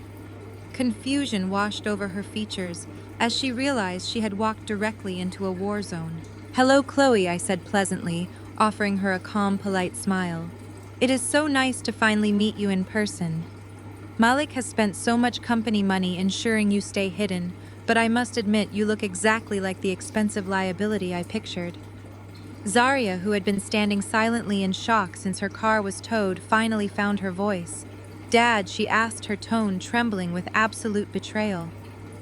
Confusion washed over her features as she realized she had walked directly into a war zone. "Hello, Chloe," I said pleasantly, offering her a calm, polite smile. "It is so nice to finally meet you in person. Malik has spent so much company money ensuring you stay hidden, but I must admit you look exactly like the expensive liability I pictured." Zarya, who had been standing silently in shock since her car was towed, finally found her voice. "Dad," she asked, her tone trembling with absolute betrayal.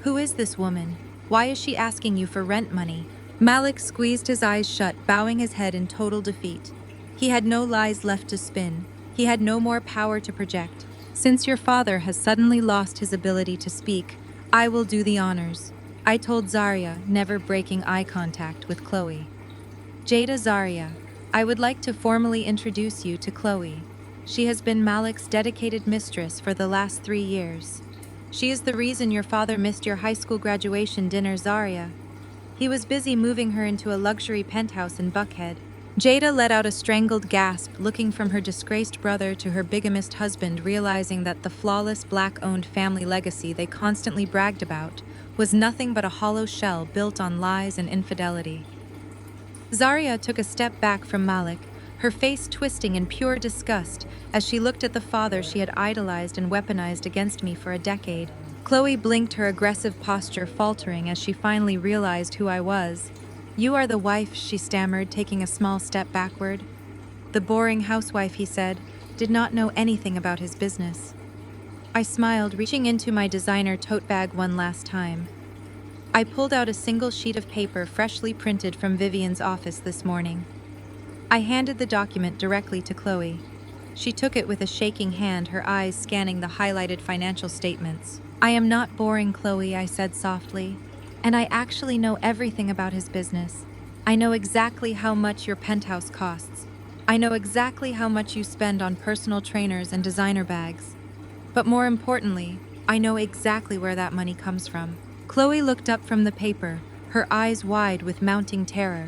"Who is this woman? Why is she asking you for rent money?" Malik squeezed his eyes shut, bowing his head in total defeat. He had no lies left to spin. He had no more power to project. "Since your father has suddenly lost his ability to speak, I will do the honors," I told Zarya, never breaking eye contact with Chloe. "Jada Zarya, I would like to formally introduce you to Chloe. She has been Malik's dedicated mistress for the last 3 years. She is the reason your father missed your high school graduation dinner, Zarya. He was busy moving her into a luxury penthouse in Buckhead." Jada let out a strangled gasp, looking from her disgraced brother to her bigamist husband, realizing that the flawless Black-owned family legacy they constantly bragged about was nothing but a hollow shell built on lies and infidelity. Zarya took a step back from Malik, her face twisting in pure disgust as she looked at the father she had idolized and weaponized against me for a decade. Chloe blinked, her aggressive posture faltering as she finally realized who I was. "You are the wife," she stammered, taking a small step backward. "The boring housewife," he said, did not know anything about his business. I smiled, reaching into my designer tote bag one last time. I pulled out a single sheet of paper freshly printed from Vivian's office this morning. I handed the document directly to Chloe. She took it with a shaking hand, her eyes scanning the highlighted financial statements. "I am not boring, Chloe," I said softly. "And I actually know everything about his business. I know exactly how much your penthouse costs. I know exactly how much you spend on personal trainers and designer bags. But more importantly, I know exactly where that money comes from." Chloe looked up from the paper, her eyes wide with mounting terror.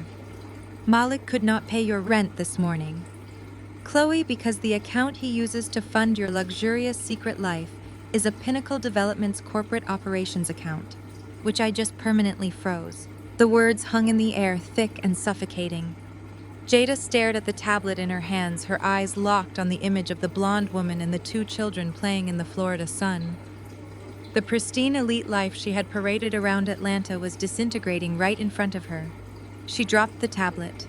"Malik could not pay your rent this morning, Chloe, because the account he uses to fund your luxurious secret life is a Pinnacle Development's corporate operations account," which I just permanently froze. The words hung in the air, thick and suffocating. Jada stared at the tablet in her hands, her eyes locked on the image of the blonde woman and the 2 children playing in the Florida sun. The pristine elite life she had paraded around Atlanta was disintegrating right in front of her. She dropped the tablet.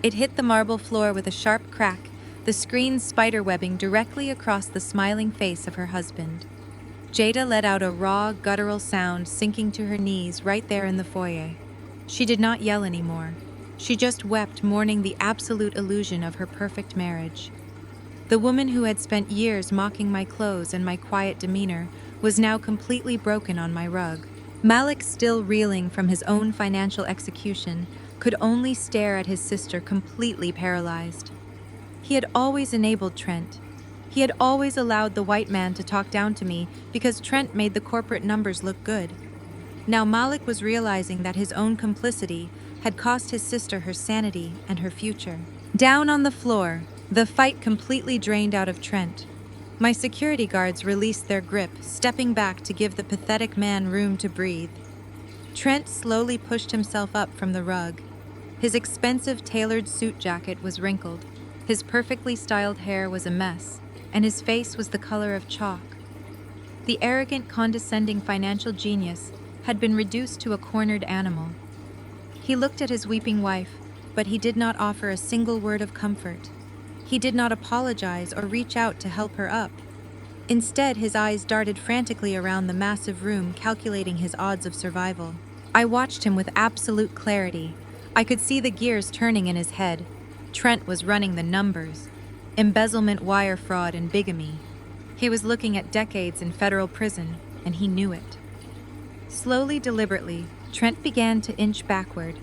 It hit the marble floor with a sharp crack, the screen spiderwebbing directly across the smiling face of her husband. Jada let out a raw, guttural sound, sinking to her knees right there in the foyer. She did not yell anymore. She just wept, mourning the absolute illusion of her perfect marriage. The woman who had spent years mocking my clothes and my quiet demeanor was now completely broken on my rug. Malik, still reeling from his own financial execution, could only stare at his sister, completely paralyzed. He had always enabled Trent. He had always allowed the white man to talk down to me because Trent made the corporate numbers look good. Now Malik was realizing that his own complicity had cost his sister her sanity and her future. Down on the floor, the fight completely drained out of Trent. My security guards released their grip, stepping back to give the pathetic man room to breathe. Trent slowly pushed himself up from the rug. His expensive tailored suit jacket was wrinkled, his perfectly styled hair was a mess, and his face was the color of chalk. The arrogant, condescending financial genius had been reduced to a cornered animal. He looked at his weeping wife, but he did not offer a single word of comfort. He did not apologize or reach out to help her up. Instead, his eyes darted frantically around the massive room, calculating his odds of survival. I watched him with absolute clarity. I could see the gears turning in his head. Trent was running the numbers. Embezzlement, wire fraud, and bigamy. He was looking at decades in federal prison, and he knew it. Slowly, deliberately, Trent began to inch backward.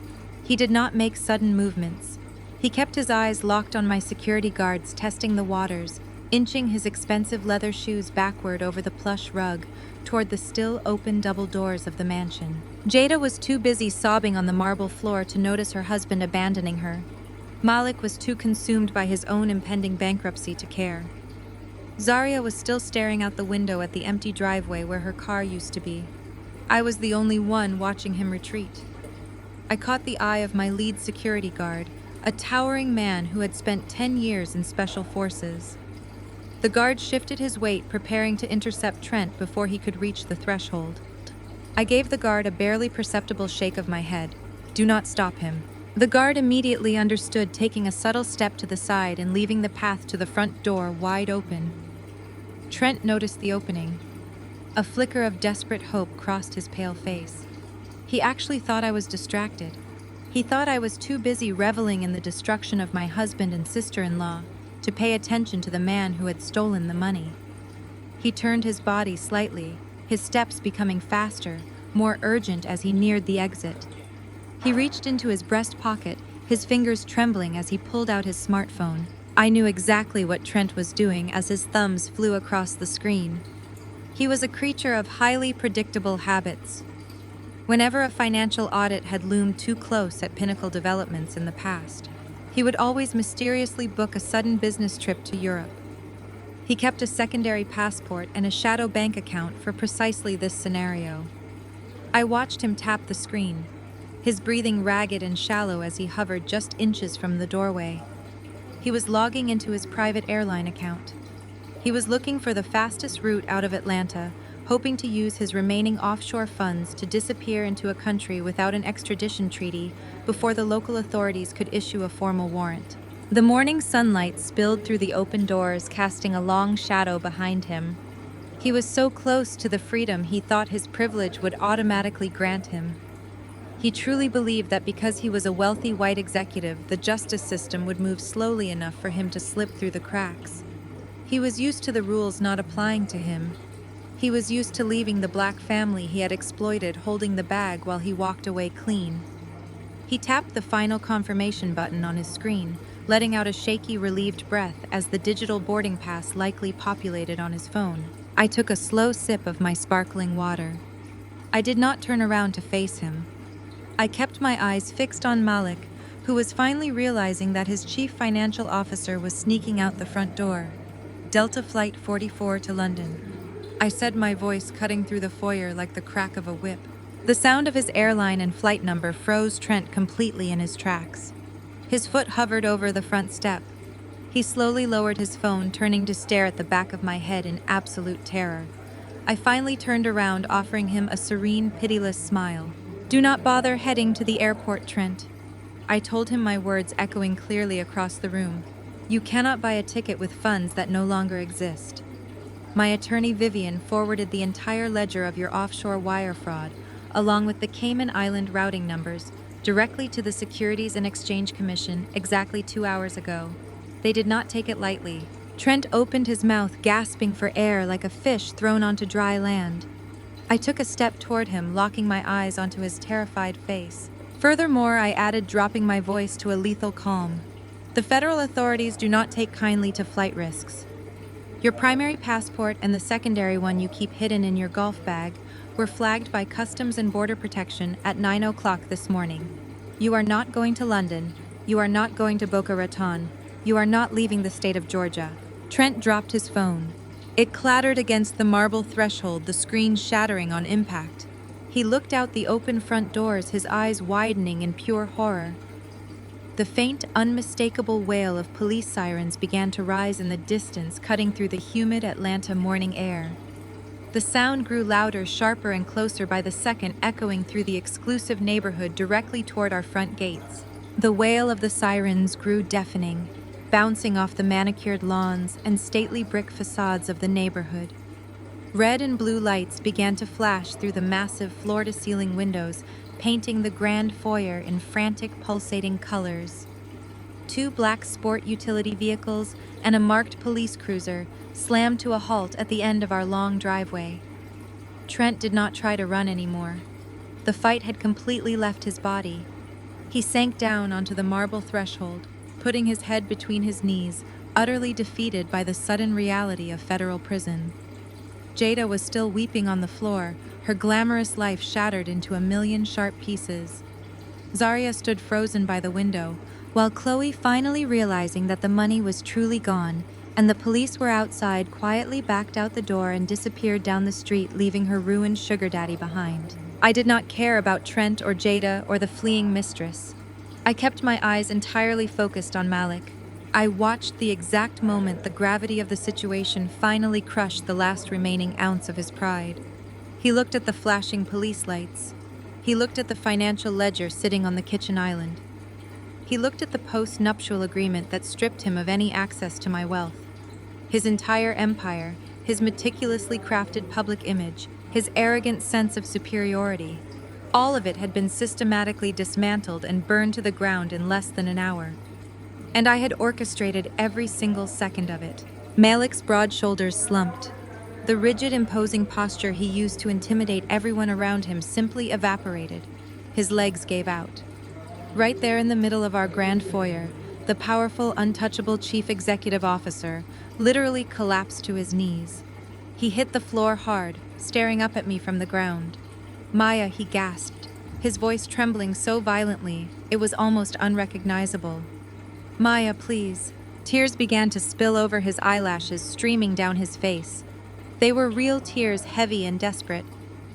He did not make sudden movements. He kept his eyes locked on my security guards, testing the waters, inching his expensive leather shoes backward over the plush rug toward the still open double doors of the mansion. Jada was too busy sobbing on the marble floor to notice her husband abandoning her. Malik was too consumed by his own impending bankruptcy to care. Zaria was still staring out the window at the empty driveway where her car used to be. I was the only one watching him retreat. I caught the eye of my lead security guard, a towering man who had spent 10 years in special forces. The guard shifted his weight, preparing to intercept Trent before he could reach the threshold. I gave the guard a barely perceptible shake of my head. Do not stop him. The guard immediately understood, taking a subtle step to the side and leaving the path to the front door wide open. Trent noticed the opening. A flicker of desperate hope crossed his pale face. He actually thought I was distracted. He thought I was too busy reveling in the destruction of my husband and sister-in-law to pay attention to the man who had stolen the money. He turned his body slightly, his steps becoming faster, more urgent as he neared the exit. He reached into his breast pocket, his fingers trembling as he pulled out his smartphone. I knew exactly what Trent was doing as his thumbs flew across the screen. He was a creature of highly predictable habits. Whenever a financial audit had loomed too close at Pinnacle Developments in the past, he would always mysteriously book a sudden business trip to Europe. He kept a secondary passport and a shadow bank account for precisely this scenario. I watched him tap the screen, his breathing ragged and shallow as he hovered just inches from the doorway. He was logging into his private airline account. He was looking for the fastest route out of Atlanta, hoping to use his remaining offshore funds to disappear into a country without an extradition treaty before the local authorities could issue a formal warrant. The morning sunlight spilled through the open doors, casting a long shadow behind him. He was so close to the freedom he thought his privilege would automatically grant him. He truly believed that because he was a wealthy white executive, the justice system would move slowly enough for him to slip through the cracks. He was used to the rules not applying to him. He was used to leaving the black family he had exploited holding the bag while he walked away clean. He tapped the final confirmation button on his screen, letting out a shaky, relieved breath as the digital boarding pass likely populated on his phone. I took a slow sip of my sparkling water. I did not turn around to face him. I kept my eyes fixed on Malik, who was finally realizing that his chief financial officer was sneaking out the front door. Delta Flight 44 to London. I said, my voice cutting through the foyer like the crack of a whip. The sound of his airline and flight number froze Trent completely in his tracks. His foot hovered over the front step. He slowly lowered his phone, turning to stare at the back of my head in absolute terror. I finally turned around, offering him a serene, pitiless smile. Do not bother heading to the airport, Trent. I told him, my words echoing clearly across the room. You cannot buy a ticket with funds that no longer exist. My attorney Vivian forwarded the entire ledger of your offshore wire fraud, along with the Cayman Island routing numbers, directly to the Securities and Exchange Commission exactly 2 hours ago. They did not take it lightly. Trent opened his mouth, gasping for air like a fish thrown onto dry land. I took a step toward him, locking my eyes onto his terrified face. Furthermore, I added, dropping my voice to a lethal calm. The federal authorities do not take kindly to flight risks. Your primary passport and the secondary one you keep hidden in your golf bag were flagged by Customs and Border Protection at 9 o'clock this morning. You are not going to London. You are not going to Boca Raton. You are not leaving the state of Georgia. Trent dropped his phone. It clattered against the marble threshold, the screen shattering on impact. He looked out the open front doors, his eyes widening in pure horror. The faint, unmistakable wail of police sirens began to rise in the distance, cutting through the humid Atlanta morning air. The sound grew louder, sharper, and closer by the second, echoing through the exclusive neighborhood directly toward our front gates. The wail of the sirens grew deafening, bouncing off the manicured lawns and stately brick facades of the neighborhood. Red and blue lights began to flash through the massive floor-to-ceiling windows, painting the grand foyer in frantic, pulsating colors. 2 black sport utility vehicles and a marked police cruiser slammed to a halt at the end of our long driveway. Trent did not try to run anymore. The fight had completely left his body. He sank down onto the marble threshold, putting his head between his knees, utterly defeated by the sudden reality of federal prison. Jada was still weeping on the floor, her glamorous life shattered into a million sharp pieces. Zaria stood frozen by the window, while Chloe, finally realizing that the money was truly gone, and the police were outside, quietly backed out the door and disappeared down the street, leaving her ruined sugar daddy behind. I did not care about Trent or Jada or the fleeing mistress. I kept my eyes entirely focused on Malik. I watched the exact moment the gravity of the situation finally crushed the last remaining ounce of his pride. He looked at the flashing police lights. He looked at the financial ledger sitting on the kitchen island. He looked at the post-nuptial agreement that stripped him of any access to my wealth. His entire empire, his meticulously crafted public image, his arrogant sense of superiority, all of it had been systematically dismantled and burned to the ground in less than an hour. And I had orchestrated every single second of it. Malik's broad shoulders slumped. The rigid, imposing posture he used to intimidate everyone around him simply evaporated. His legs gave out. Right there in the middle of our grand foyer, the powerful, untouchable chief executive officer literally collapsed to his knees. He hit the floor hard, staring up at me from the ground. "Maya," he gasped, his voice trembling so violently it was almost unrecognizable. "Maya, please." Tears began to spill over his eyelashes, streaming down his face. They were real tears, heavy and desperate,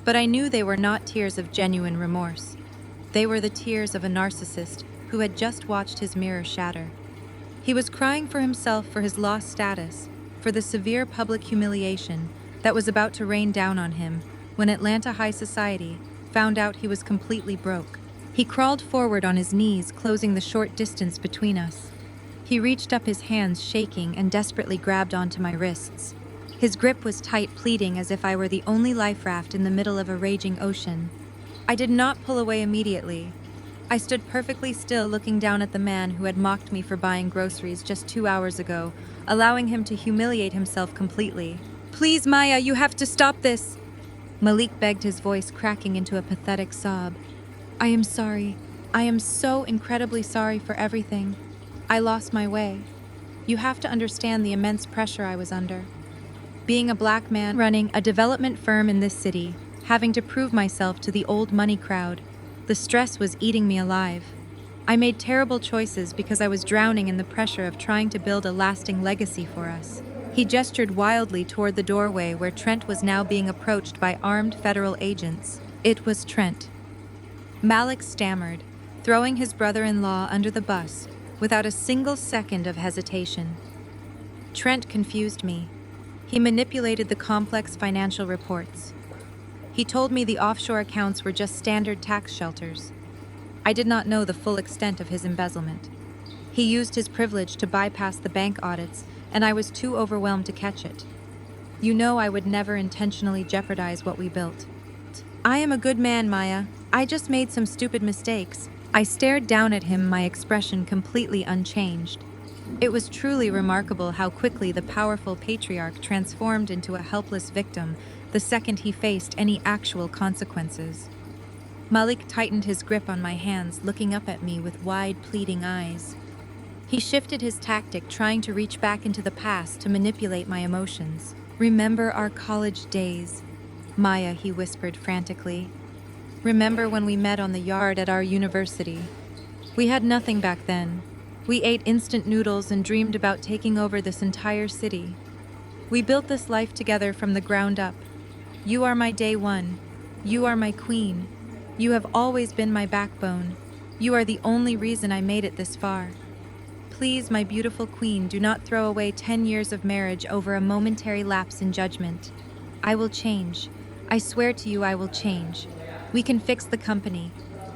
but I knew they were not tears of genuine remorse. They were the tears of a narcissist who had just watched his mirror shatter. He was crying for himself, for his lost status, for the severe public humiliation that was about to rain down on him when Atlanta high society found out he was completely broke. He crawled forward on his knees, closing the short distance between us. He reached up, his hands shaking, and desperately grabbed onto my wrists. His grip was tight, pleading as if I were the only life raft in the middle of a raging ocean. I did not pull away immediately. I stood perfectly still, looking down at the man who had mocked me for buying groceries just 2 hours ago, allowing him to humiliate himself completely. "Please, Maya, you have to stop this," Malik begged, his voice cracking into a pathetic sob. "I am sorry. I am so incredibly sorry for everything. I lost my way. You have to understand the immense pressure I was under. Being a black man running a development firm in this city, having to prove myself to the old money crowd, the stress was eating me alive. I made terrible choices because I was drowning in the pressure of trying to build a lasting legacy for us." He gestured wildly toward the doorway where Trent was now being approached by armed federal agents. It was Trent. Malik stammered, throwing his brother-in-law under the bus without a single second of hesitation. Trent confused me. He manipulated the complex financial reports. He told me the offshore accounts were just standard tax shelters. I did not know the full extent of his embezzlement. He used his privilege to bypass the bank audits, and I was too overwhelmed to catch it. You know I would never intentionally jeopardize what we built. "I am a good man, Maya. I just made some stupid mistakes." I stared down at him, my expression completely unchanged. It was truly remarkable how quickly the powerful patriarch transformed into a helpless victim the second he faced any actual consequences. Malik tightened his grip on my hands, looking up at me with wide, pleading eyes. He shifted his tactic, trying to reach back into the past to manipulate my emotions. "Remember our college days, Maya," he whispered frantically. "Remember when we met on the yard at our university? We had nothing back then. We ate instant noodles and dreamed about taking over this entire city. We built this life together from the ground up. You are my day one. You are my queen. You have always been my backbone. You are the only reason I made it this far. Please, my beautiful queen, do not throw away 10 years of marriage over a momentary lapse in judgment. I will change. I swear to you I will change. We can fix the company.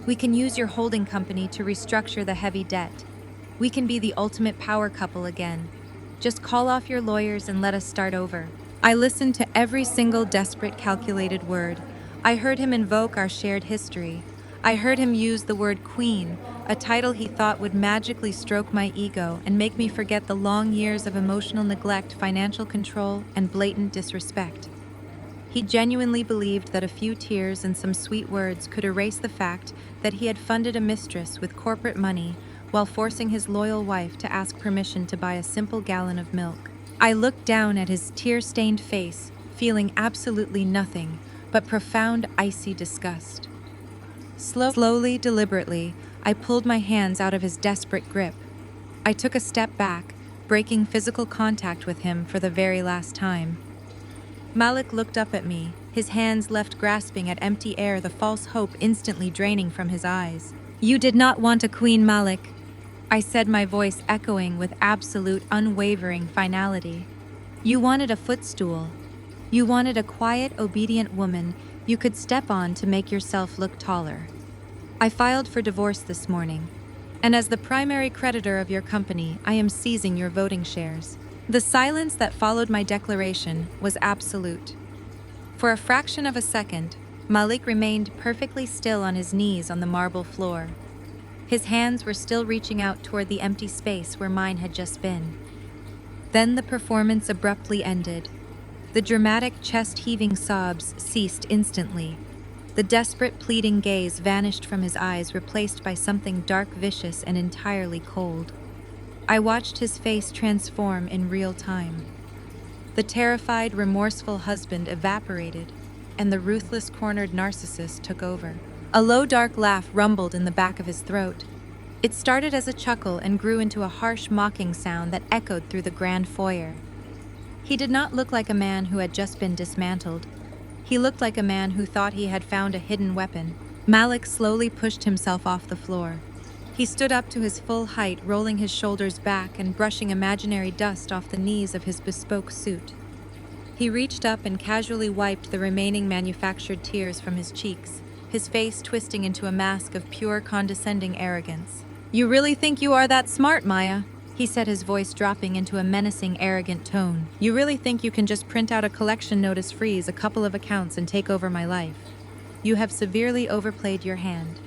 We can use your holding company to restructure the heavy debt. We can be the ultimate power couple again. Just call off your lawyers and let us start over." I listened to every single desperate, calculated word. I heard him invoke our shared history. I heard him use the word queen, a title he thought would magically stroke my ego and make me forget the long years of emotional neglect, financial control, and blatant disrespect. He genuinely believed that a few tears and some sweet words could erase the fact that he had funded a mistress with corporate money while forcing his loyal wife to ask permission to buy a simple gallon of milk. I looked down at his tear-stained face, feeling absolutely nothing but profound, icy disgust. Slowly, deliberately, I pulled my hands out of his desperate grip. I took a step back, breaking physical contact with him for the very last time. Malik looked up at me, his hands left grasping at empty air, the false hope instantly draining from his eyes. "You did not want a queen, Malik," I said, my voice echoing with absolute, unwavering finality. "You wanted a footstool. You wanted a quiet, obedient woman you could step on to make yourself look taller. I filed for divorce this morning, and as the primary creditor of your company, I am seizing your voting shares." The silence that followed my declaration was absolute. For a fraction of a second, Malik remained perfectly still on his knees on the marble floor. His hands were still reaching out toward the empty space where mine had just been. Then the performance abruptly ended. The dramatic chest-heaving sobs ceased instantly. The desperate, pleading gaze vanished from his eyes, replaced by something dark, vicious, and entirely cold. I watched his face transform in real time. The terrified, remorseful husband evaporated, and the ruthless, cornered narcissist took over. A low, dark laugh rumbled in the back of his throat. It started as a chuckle and grew into a harsh, mocking sound that echoed through the grand foyer. He did not look like a man who had just been dismantled. He looked like a man who thought he had found a hidden weapon. Malik slowly pushed himself off the floor. He stood up to his full height, rolling his shoulders back and brushing imaginary dust off the knees of his bespoke suit. He reached up and casually wiped the remaining manufactured tears from his cheeks, his face twisting into a mask of pure condescending arrogance. "You really think you are that smart, Maya?" he said, his voice dropping into a menacing, arrogant tone. "You really think you can just print out a collection notice, freeze a couple of accounts, and take over my life? You have severely overplayed your hand.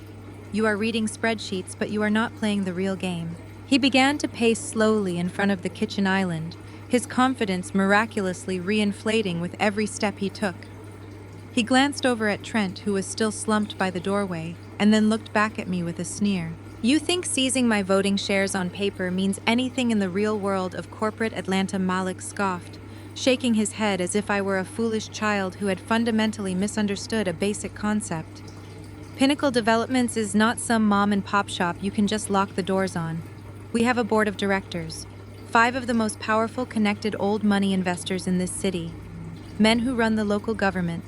You are reading spreadsheets, but you are not playing the real game." He began to pace slowly in front of the kitchen island, his confidence miraculously reinflating with every step he took. He glanced over at Trent, who was still slumped by the doorway, and then looked back at me with a sneer. "You think seizing my voting shares on paper means anything in the real world of corporate Atlanta?" Malik scoffed, shaking his head as if I were a foolish child who had fundamentally misunderstood a basic concept. "Pinnacle Developments is not some mom-and-pop shop you can just lock the doors on. We have a board of directors, 5 of the most powerful, connected old money investors in this city. Men who run the local government,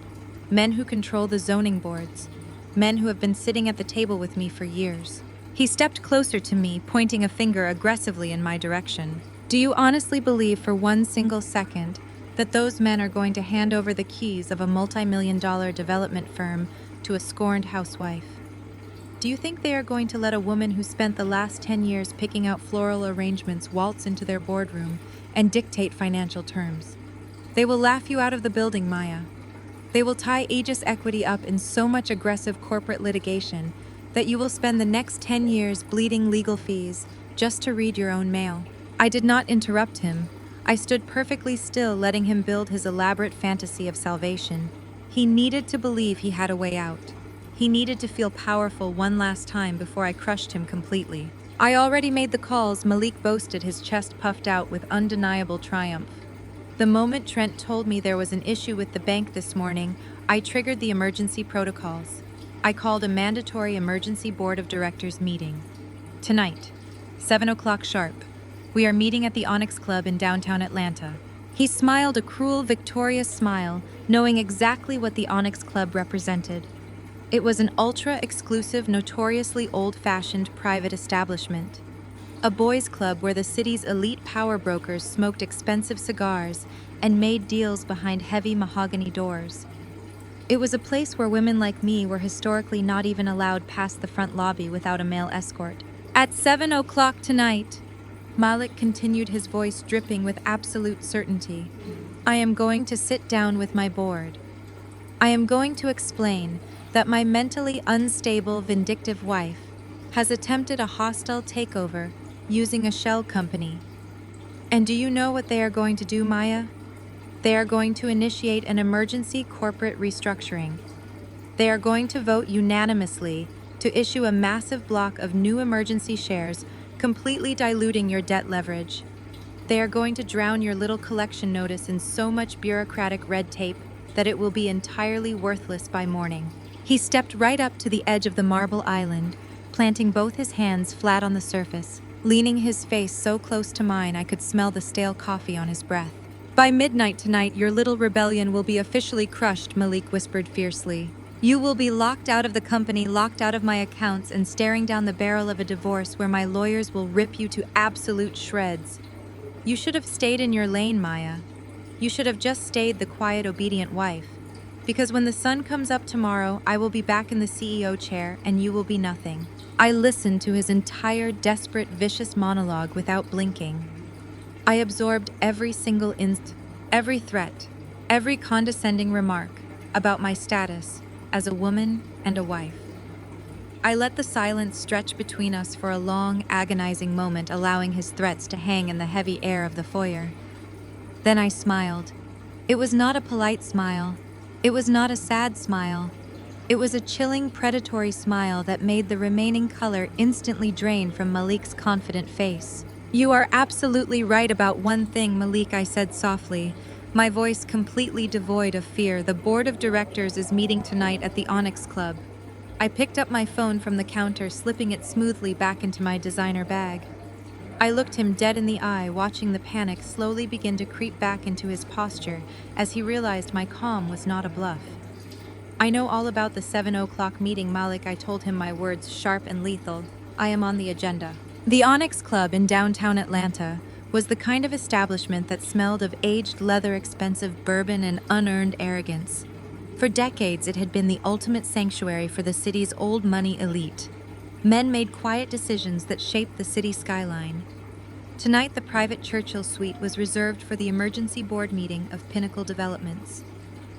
men who control the zoning boards, men who have been sitting at the table with me for years." He stepped closer to me, pointing a finger aggressively in my direction. "Do you honestly believe for one single second that those men are going to hand over the keys of a multi-million-dollar development firm to a scorned housewife? Do you think they are going to let a woman who spent the last 10 years picking out floral arrangements waltz into their boardroom and dictate financial terms? They will laugh you out of the building, Maya. They will tie Aegis Equity up in so much aggressive corporate litigation that you will spend the next 10 years bleeding legal fees just to read your own mail." I did not interrupt him. I stood perfectly still, letting him build his elaborate fantasy of salvation. He needed to believe he had a way out. He needed to feel powerful one last time before I crushed him completely. "I already made the calls," Malik boasted, his chest puffed out with undeniable triumph. "The moment Trent told me there was an issue with the bank this morning, I triggered the emergency protocols. I called a mandatory emergency board of directors meeting. Tonight, 7 o'clock sharp. We are meeting at the Onyx Club in downtown Atlanta." He smiled a cruel, victorious smile, knowing exactly what the Onyx Club represented. It was an ultra-exclusive, notoriously old-fashioned private establishment. A boys' club where the city's elite power brokers smoked expensive cigars and made deals behind heavy mahogany doors. It was a place where women like me were historically not even allowed past the front lobby without a male escort. "At 7 o'clock tonight," Malik continued, his voice dripping with absolute certainty, "I am going to sit down with my board. I am going to explain that my mentally unstable, vindictive wife has attempted a hostile takeover using a shell company. And do you know what they are going to do, Maya? They are going to initiate an emergency corporate restructuring. They are going to vote unanimously to issue a massive block of new emergency shares, completely diluting your debt leverage. They are going to drown your little collection notice in so much bureaucratic red tape that it will be entirely worthless by morning. He stepped right up to the edge of the marble island, planting both his hands flat on the surface, leaning his face so close to mine I could smell the stale coffee on his breath. By midnight tonight, your little rebellion will be officially crushed, Malik whispered fiercely. You will be locked out of the company, locked out of my accounts, and staring down the barrel of a divorce where my lawyers will rip you to absolute shreds. You should have stayed in your lane, Maya. You should have just stayed the quiet, obedient wife. Because when the sun comes up tomorrow, I will be back in the CEO chair and you will be nothing. I listened to his entire desperate, vicious monologue without blinking. I absorbed every single every threat, every condescending remark about my status as a woman and a wife. I let the silence stretch between us for a long, agonizing moment, allowing his threats to hang in the heavy air of the foyer. Then I smiled. It was not a polite smile. It was not a sad smile. It was a chilling, predatory smile that made the remaining color instantly drain from Malik's confident face. You are absolutely right about one thing, Malik, I said softly, my voice completely devoid of fear. The board of directors is meeting tonight at the Onyx Club. I picked up my phone from the counter, slipping it smoothly back into my designer bag. I looked him dead in the eye, watching the panic slowly begin to creep back into his posture as he realized my calm was not a bluff. I know all about the 7 o'clock meeting, Malik, I told him, my words sharp and lethal. I am on the agenda. The Onyx Club in downtown Atlanta was the kind of establishment that smelled of aged leather, expensive bourbon, and unearned arrogance. For decades, it had been the ultimate sanctuary for the city's old money elite. Men made quiet decisions that shaped the city skyline. Tonight, the private Churchill suite was reserved for the emergency board meeting of Pinnacle Developments.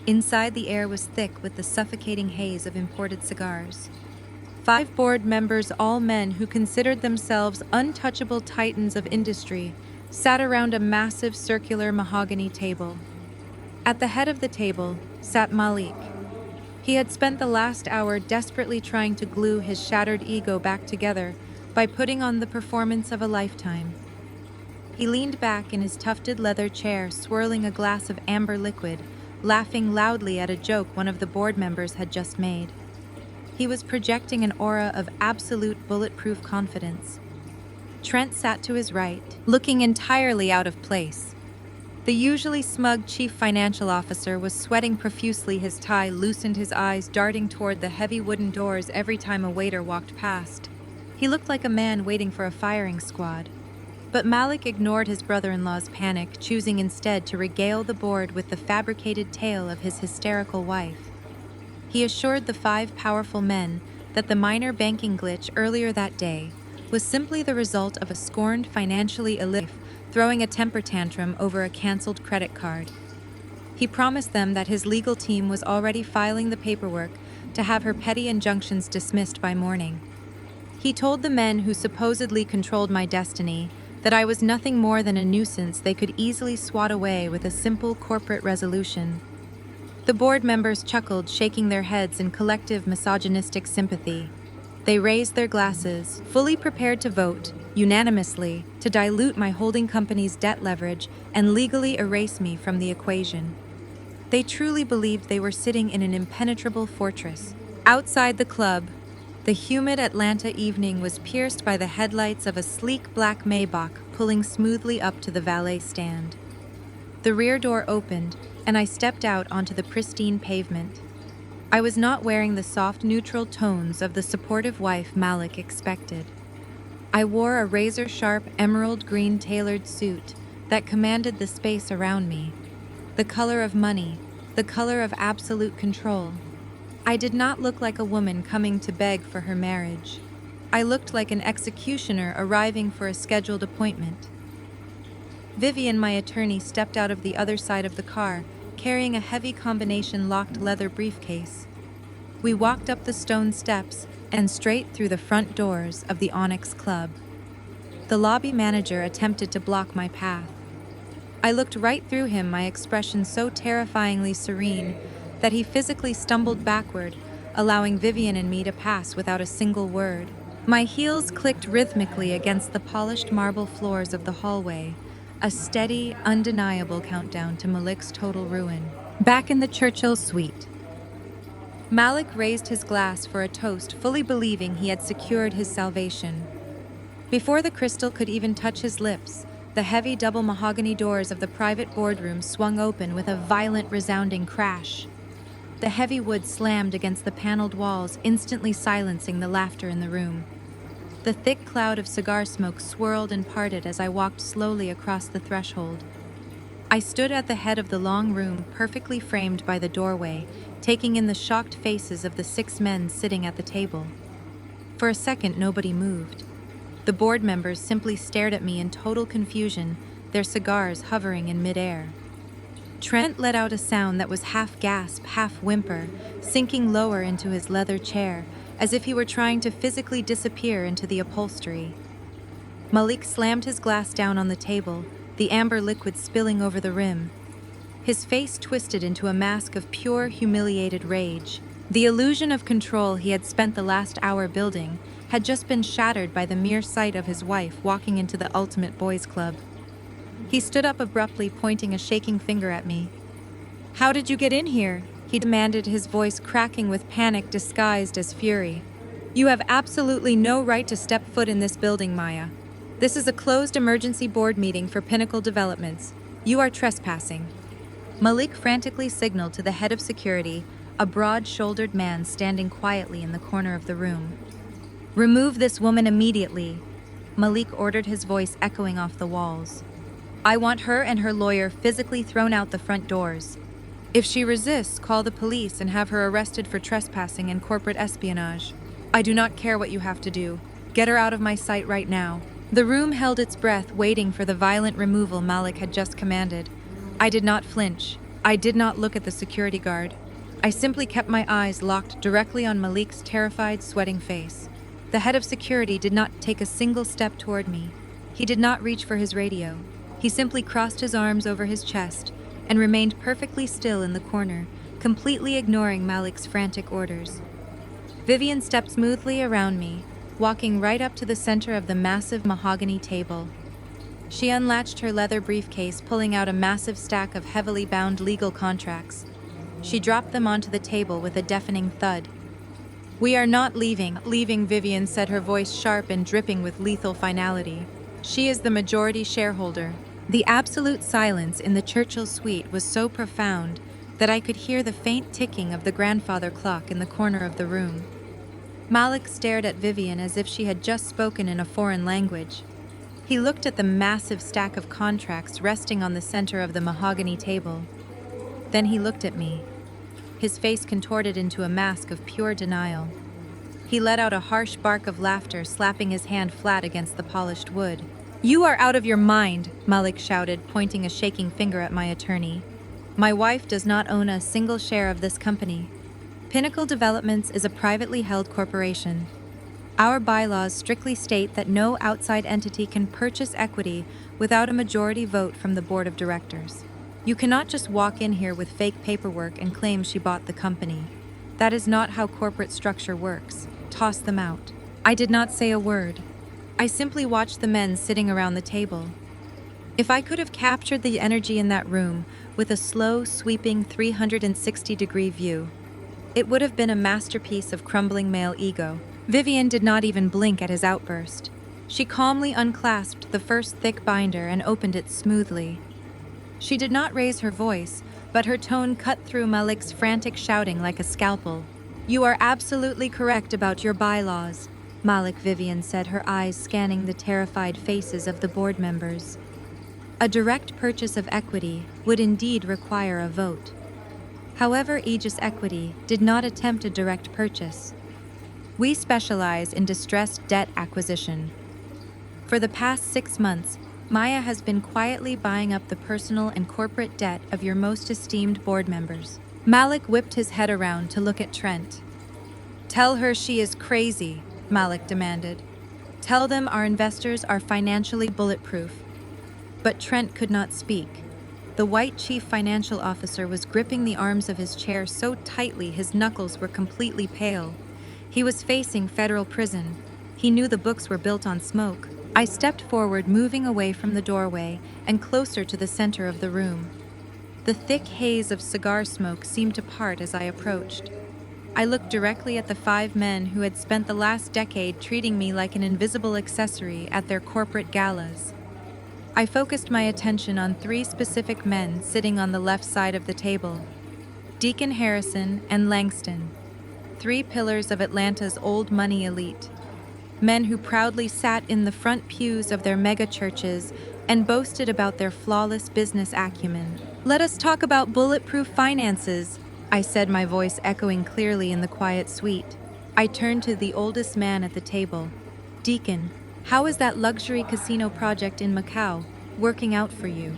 Inside, the air was thick with the suffocating haze of imported cigars. 5 board members, all men who considered themselves untouchable titans of industry, sat around a massive circular mahogany table. At the head of the table sat Malik. He had spent the last hour desperately trying to glue his shattered ego back together by putting on the performance of a lifetime. He leaned back in his tufted leather chair, swirling a glass of amber liquid, laughing loudly at a joke one of the board members had just made. He was projecting an aura of absolute bulletproof confidence. Trent sat to his right, looking entirely out of place. The usually smug chief financial officer was sweating profusely, his tie loosened, his eyes darting toward the heavy wooden doors every time a waiter walked past. He looked like a man waiting for a firing squad. But Malik ignored his brother-in-law's panic, choosing instead to regale the board with the fabricated tale of his hysterical wife. He assured the 5 powerful men that the minor banking glitch earlier that day was simply the result of a scorned, financially illiterate wife throwing a temper tantrum over a canceled credit card. He promised them that his legal team was already filing the paperwork to have her petty injunctions dismissed by morning. He told the men who supposedly controlled my destiny that I was nothing more than a nuisance they could easily swat away with a simple corporate resolution. The board members chuckled, shaking their heads in collective misogynistic sympathy. They raised their glasses, fully prepared to vote, unanimously, to dilute my holding company's debt leverage and legally erase me from the equation. They truly believed they were sitting in an impenetrable fortress. Outside the club, the humid Atlanta evening was pierced by the headlights of a sleek black Maybach pulling smoothly up to the valet stand. The rear door opened, and I stepped out onto the pristine pavement. I was not wearing the soft, neutral tones of the supportive wife Malik expected. I wore a razor-sharp emerald green tailored suit that commanded the space around me. The color of money, the color of absolute control. I did not look like a woman coming to beg for her marriage. I looked like an executioner arriving for a scheduled appointment. Vivian, my attorney, stepped out of the other side of the car, carrying a heavy combination-locked leather briefcase. We walked up the stone steps and straight through the front doors of the Onyx Club. The lobby manager attempted to block my path. I looked right through him, my expression so terrifyingly serene that he physically stumbled backward, allowing Vivian and me to pass without a single word. My heels clicked rhythmically against the polished marble floors of the hallway, a steady, undeniable countdown to Malik's total ruin. Back in the Churchill suite, Malik raised his glass for a toast, fully believing he had secured his salvation. Before the crystal could even touch his lips, the heavy double mahogany doors of the private boardroom swung open with a violent, resounding crash. The heavy wood slammed against the paneled walls, instantly silencing the laughter in the room. The thick cloud of cigar smoke swirled and parted as I walked slowly across the threshold. I stood at the head of the long room, perfectly framed by the doorway, taking in the shocked faces of the 6 men sitting at the table. For a second, nobody moved. The board members simply stared at me in total confusion, their cigars hovering in midair. Trent let out a sound that was half gasp, half whimper, sinking lower into his leather chair, as if he were trying to physically disappear into the upholstery. Malik slammed his glass down on the table, the amber liquid spilling over the rim. His face twisted into a mask of pure, humiliated rage. The illusion of control he had spent the last hour building had just been shattered by the mere sight of his wife walking into the ultimate boys' club. He stood up abruptly, pointing a shaking finger at me. "How did you get in here?" he demanded, his voice cracking with panic disguised as fury. "You have absolutely no right to step foot in this building, Maya. This is a closed emergency board meeting for Pinnacle Developments. You are trespassing." Malik frantically signaled to the head of security, a broad-shouldered man standing quietly in the corner of the room. "Remove this woman immediately," Malik ordered, his voice echoing off the walls. "I want her and her lawyer physically thrown out the front doors. If she resists, call the police and have her arrested for trespassing and corporate espionage. I do not care what you have to do. Get her out of my sight right now." The room held its breath, waiting for the violent removal Malik had just commanded. I did not flinch. I did not look at the security guard. I simply kept my eyes locked directly on Malik's terrified, sweating face. The head of security did not take a single step toward me. He did not reach for his radio. He simply crossed his arms over his chest and remained perfectly still in the corner, completely ignoring Malik's frantic orders. Vivian stepped smoothly around me, walking right up to the center of the massive mahogany table. She unlatched her leather briefcase, pulling out a massive stack of heavily bound legal contracts. She dropped them onto the table with a deafening thud. "We are not leaving," Vivian said, her voice sharp and dripping with lethal finality. "She is the majority shareholder." The absolute silence in the Churchill suite was so profound that I could hear the faint ticking of the grandfather clock in the corner of the room. Malik stared at Vivian as if she had just spoken in a foreign language. He looked at the massive stack of contracts resting on the center of the mahogany table. Then he looked at me, his face contorted into a mask of pure denial. He let out a harsh bark of laughter, slapping his hand flat against the polished wood. "You are out of your mind," Malik shouted, pointing a shaking finger at my attorney. "My wife does not own a single share of this company. Pinnacle Developments is a privately held corporation. Our bylaws strictly state that no outside entity can purchase equity without a majority vote from the board of directors. You cannot just walk in here with fake paperwork and claim she bought the company. That is not how corporate structure works. Toss them out." I did not say a word. I simply watched the men sitting around the table. If I could have captured the energy in that room with a slow, sweeping 360-degree view, it would have been a masterpiece of crumbling male ego. Vivian did not even blink at his outburst. She calmly unclasped the first thick binder and opened it smoothly. She did not raise her voice, but her tone cut through Malik's frantic shouting like a scalpel. "You are absolutely correct about your bylaws," Malik, Vivian said, her eyes scanning the terrified faces of the board members. "A direct purchase of equity would indeed require a vote. However, Aegis Equity did not attempt a direct purchase. We specialize in distressed debt acquisition. For the past 6 months, Maya has been quietly buying up the personal and corporate debt of your most esteemed board members." Malik whipped his head around to look at Trent. "Tell her she is crazy," Malik demanded. "Tell them our investors are financially bulletproof." But Trent could not speak. The white chief financial officer was gripping the arms of his chair so tightly his knuckles were completely pale. He was facing federal prison. He knew the books were built on smoke. I stepped forward, moving away from the doorway and closer to the center of the room. The thick haze of cigar smoke seemed to part as I approached. I looked directly at the 5 men who had spent the last decade treating me like an invisible accessory at their corporate galas. I focused my attention on 3 specific men sitting on the left side of the table: Deacon Harrison and Langston, 3 pillars of Atlanta's old money elite. Men who proudly sat in the front pews of their mega churches and boasted about their flawless business acumen. "Let us talk about bulletproof finances," I said, my voice echoing clearly in the quiet suite. I turned to the oldest man at the table. "Deacon, how is that luxury casino project in Macau working out for you?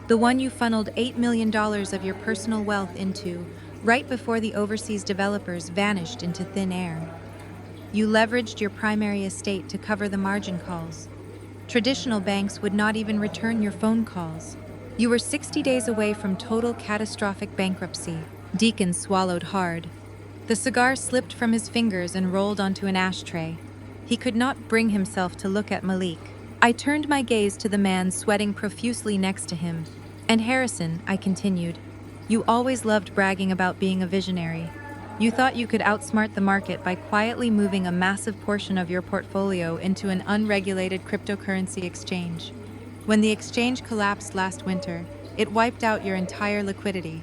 The one you funneled $8 million of your personal wealth into right before the overseas developers vanished into thin air. You leveraged your primary estate to cover the margin calls. Traditional banks would not even return your phone calls. You were 60 days away from total catastrophic bankruptcy." Deacon swallowed hard. The cigar slipped from his fingers and rolled onto an ashtray. He could not bring himself to look at Malik. I turned my gaze to the man sweating profusely next to him. "And Harrison," I continued, "you always loved bragging about being a visionary. You thought you could outsmart the market by quietly moving a massive portion of your portfolio into an unregulated cryptocurrency exchange. When the exchange collapsed last winter, it wiped out your entire liquidity.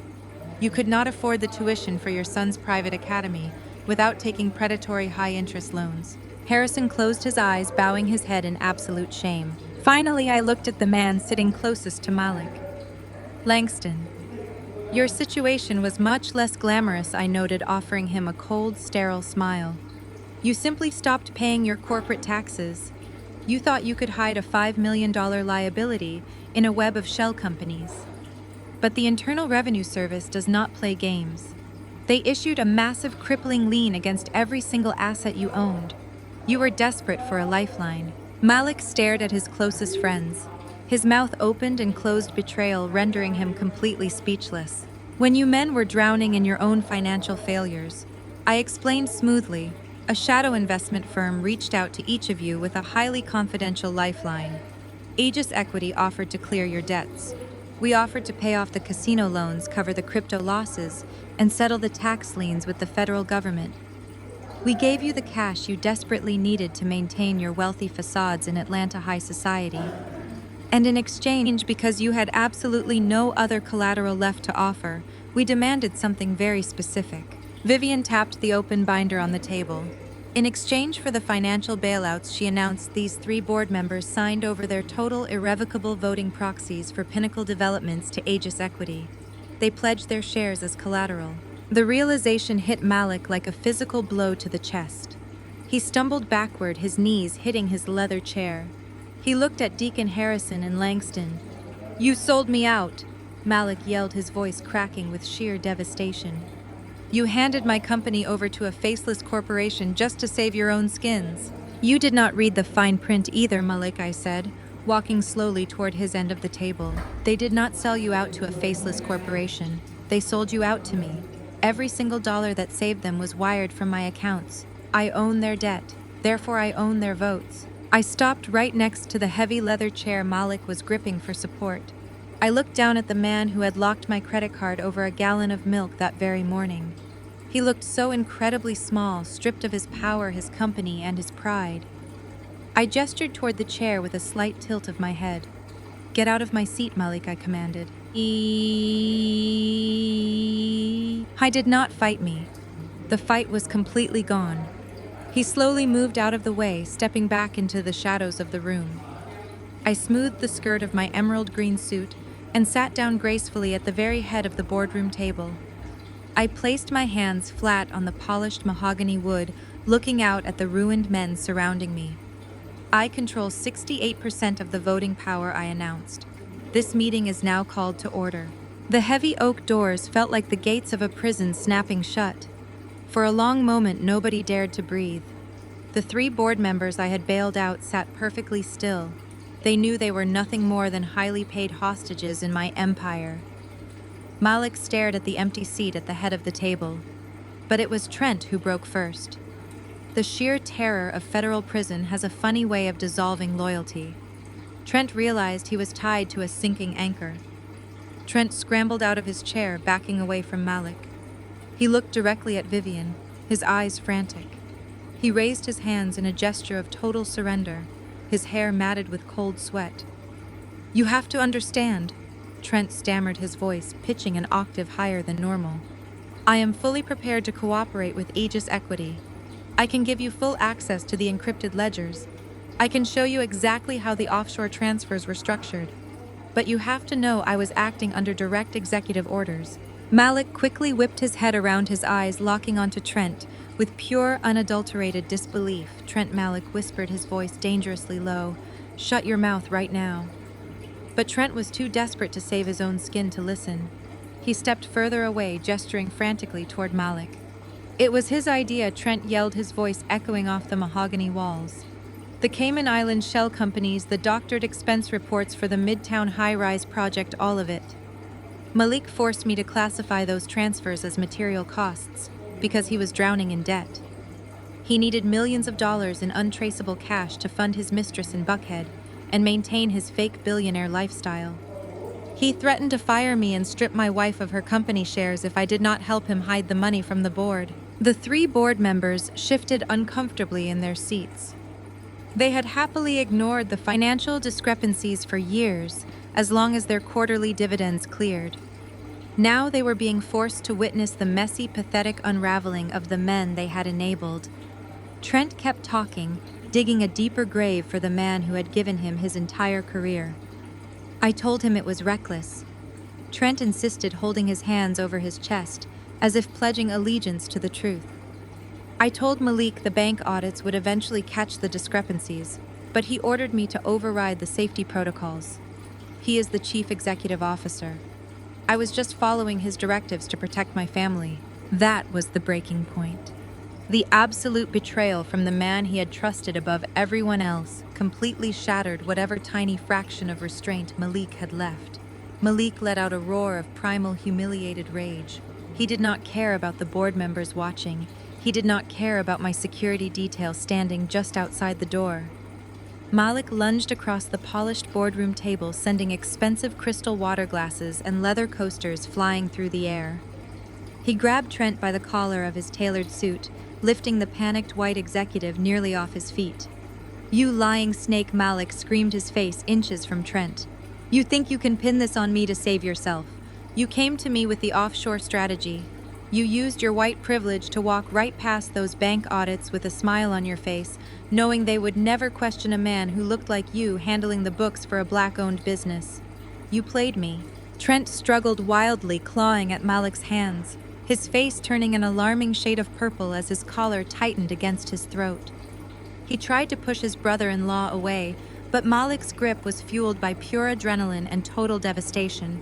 You could not afford the tuition for your son's private academy without taking predatory high-interest loans." Harrison closed his eyes, bowing his head in absolute shame. Finally, I looked at the man sitting closest to Malik. "Langston, your situation was much less glamorous," I noted, offering him a cold, sterile smile. "You simply stopped paying your corporate taxes. You thought you could hide a $5 million liability in a web of shell companies. But the Internal Revenue Service does not play games. They issued a massive, crippling lien against every single asset you owned. You were desperate for a lifeline." Malik stared at his closest friends. His mouth opened and closed, betrayal rendering him completely speechless. "When you men were drowning in your own financial failures," I explained smoothly, "a shadow investment firm reached out to each of you with a highly confidential lifeline. Aegis Equity offered to clear your debts. We offered to pay off the casino loans, cover the crypto losses, and settle the tax liens with the federal government. We gave you the cash you desperately needed to maintain your wealthy facades in Atlanta high society. And in exchange, because you had absolutely no other collateral left to offer, we demanded something very specific." Vivian tapped the open binder on the table. "In exchange for the financial bailouts," she announced, "these 3 board members signed over their total irrevocable voting proxies for Pinnacle Developments to Aegis Equity. They pledged their shares as collateral." The realization hit Malik like a physical blow to the chest. He stumbled backward, his knees hitting his leather chair. He looked at Deacon Harrison and Langston. "You sold me out," Malik yelled, his voice cracking with sheer devastation. "You handed my company over to a faceless corporation just to save your own skins." "You did not read the fine print either, Malik," I said, walking slowly toward his end of the table. "They did not sell you out to a faceless corporation. They sold you out to me. Every single dollar that saved them was wired from my accounts. I own their debt, therefore I own their votes." I stopped right next to the heavy leather chair Malik was gripping for support. I looked down at the man who had locked my credit card over a gallon of milk that very morning. He looked so incredibly small, stripped of his power, his company, and his pride. I gestured toward the chair with a slight tilt of my head. "Get out of my seat, Malik," I commanded. He did not fight me. The fight was completely gone. He slowly moved out of the way, stepping back into the shadows of the room. I smoothed the skirt of my emerald green suit and sat down gracefully at the very head of the boardroom table. I placed my hands flat on the polished mahogany wood, looking out at the ruined men surrounding me. "I control 68% of the voting power," I announced. "This meeting is now called to order." The heavy oak doors felt like the gates of a prison snapping shut. For a long moment, nobody dared to breathe. The 3 board members I had bailed out sat perfectly still. They knew they were nothing more than highly paid hostages in my empire. Malik stared at the empty seat at the head of the table. But it was Trent who broke first. The sheer terror of federal prison has a funny way of dissolving loyalty. Trent realized he was tied to a sinking anchor. Trent scrambled out of his chair, backing away from Malik. He looked directly at Vivian, his eyes frantic. He raised his hands in a gesture of total surrender, his hair matted with cold sweat. "You have to understand," Trent stammered, his voice pitching an octave higher than normal. "I am fully prepared to cooperate with Aegis Equity. I can give you full access to the encrypted ledgers. I can show you exactly how the offshore transfers were structured. But you have to know I was acting under direct executive orders." Malik quickly whipped his head around, his eyes locking onto Trent. With pure, unadulterated disbelief, Trent Malik whispered, his voice dangerously low, "Shut your mouth right now." But Trent was too desperate to save his own skin to listen. He stepped further away, gesturing frantically toward Malik. "It was his idea," Trent yelled, his voice echoing off the mahogany walls. "The Cayman Islands shell companies, the doctored expense reports for the Midtown high-rise project, all of it. Malik forced me to classify those transfers as material costs because he was drowning in debt. He needed millions of dollars in untraceable cash to fund his mistress in Buckhead and maintain his fake billionaire lifestyle. He threatened to fire me and strip my wife of her company shares if I did not help him hide the money from the board." The three board members shifted uncomfortably in their seats. They had happily ignored the financial discrepancies for years, as long as their quarterly dividends cleared. Now they were being forced to witness the messy, pathetic unraveling of the men they had enabled. Trent kept talking, digging a deeper grave for the man who had given him his entire career. "I told him it was reckless." Trent insisted, holding his hands over his chest, as if pledging allegiance to the truth. "I told Malik the bank audits would eventually catch the discrepancies, but he ordered me to override the safety protocols. He is the chief executive officer. I was just following his directives to protect my family." That was the breaking point. The absolute betrayal from the man he had trusted above everyone else completely shattered whatever tiny fraction of restraint Malik had left. Malik let out a roar of primal, humiliated rage. He did not care about the board members watching. He did not care about my security detail standing just outside the door. Malik lunged across the polished boardroom table, sending expensive crystal water glasses and leather coasters flying through the air. He grabbed Trent by the collar of his tailored suit, lifting the panicked white executive nearly off his feet. "You lying snake," Malik screamed, his face inches from Trent. "You think you can pin this on me to save yourself? You came to me with the offshore strategy. You used your white privilege to walk right past those bank audits with a smile on your face, knowing they would never question a man who looked like you handling the books for a black-owned business. You played me." Trent struggled wildly, clawing at Malik's hands, his face turning an alarming shade of purple as his collar tightened against his throat. He tried to push his brother-in-law away, but Malik's grip was fueled by pure adrenaline and total devastation.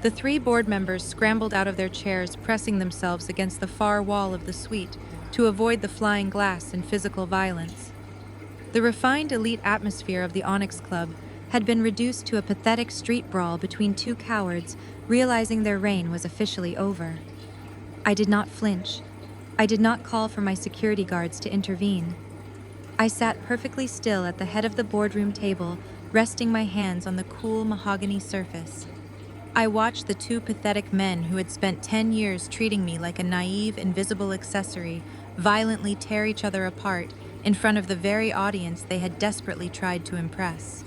The three board members scrambled out of their chairs, pressing themselves against the far wall of the suite to avoid the flying glass and physical violence. The refined elite atmosphere of the Onyx Club had been reduced to a pathetic street brawl between two cowards, realizing their reign was officially over. I did not flinch. I did not call for my security guards to intervene. I sat perfectly still at the head of the boardroom table, resting my hands on the cool mahogany surface. I watched the two pathetic men who had spent 10 years treating me like a naive, invisible accessory violently tear each other apart in front of the very audience they had desperately tried to impress.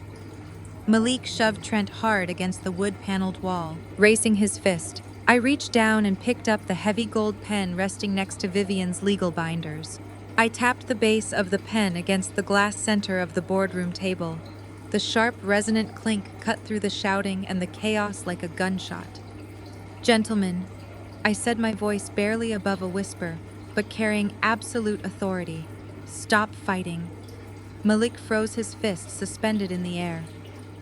Malik shoved Trent hard against the wood-paneled wall, raising his fist. I reached down and picked up the heavy gold pen resting next to Vivian's legal binders. I tapped the base of the pen against the glass center of the boardroom table. The sharp, resonant clink cut through the shouting and the chaos like a gunshot. "Gentlemen," I said, my voice barely above a whisper, but carrying absolute authority, "stop fighting." Malik froze, his fist suspended in the air.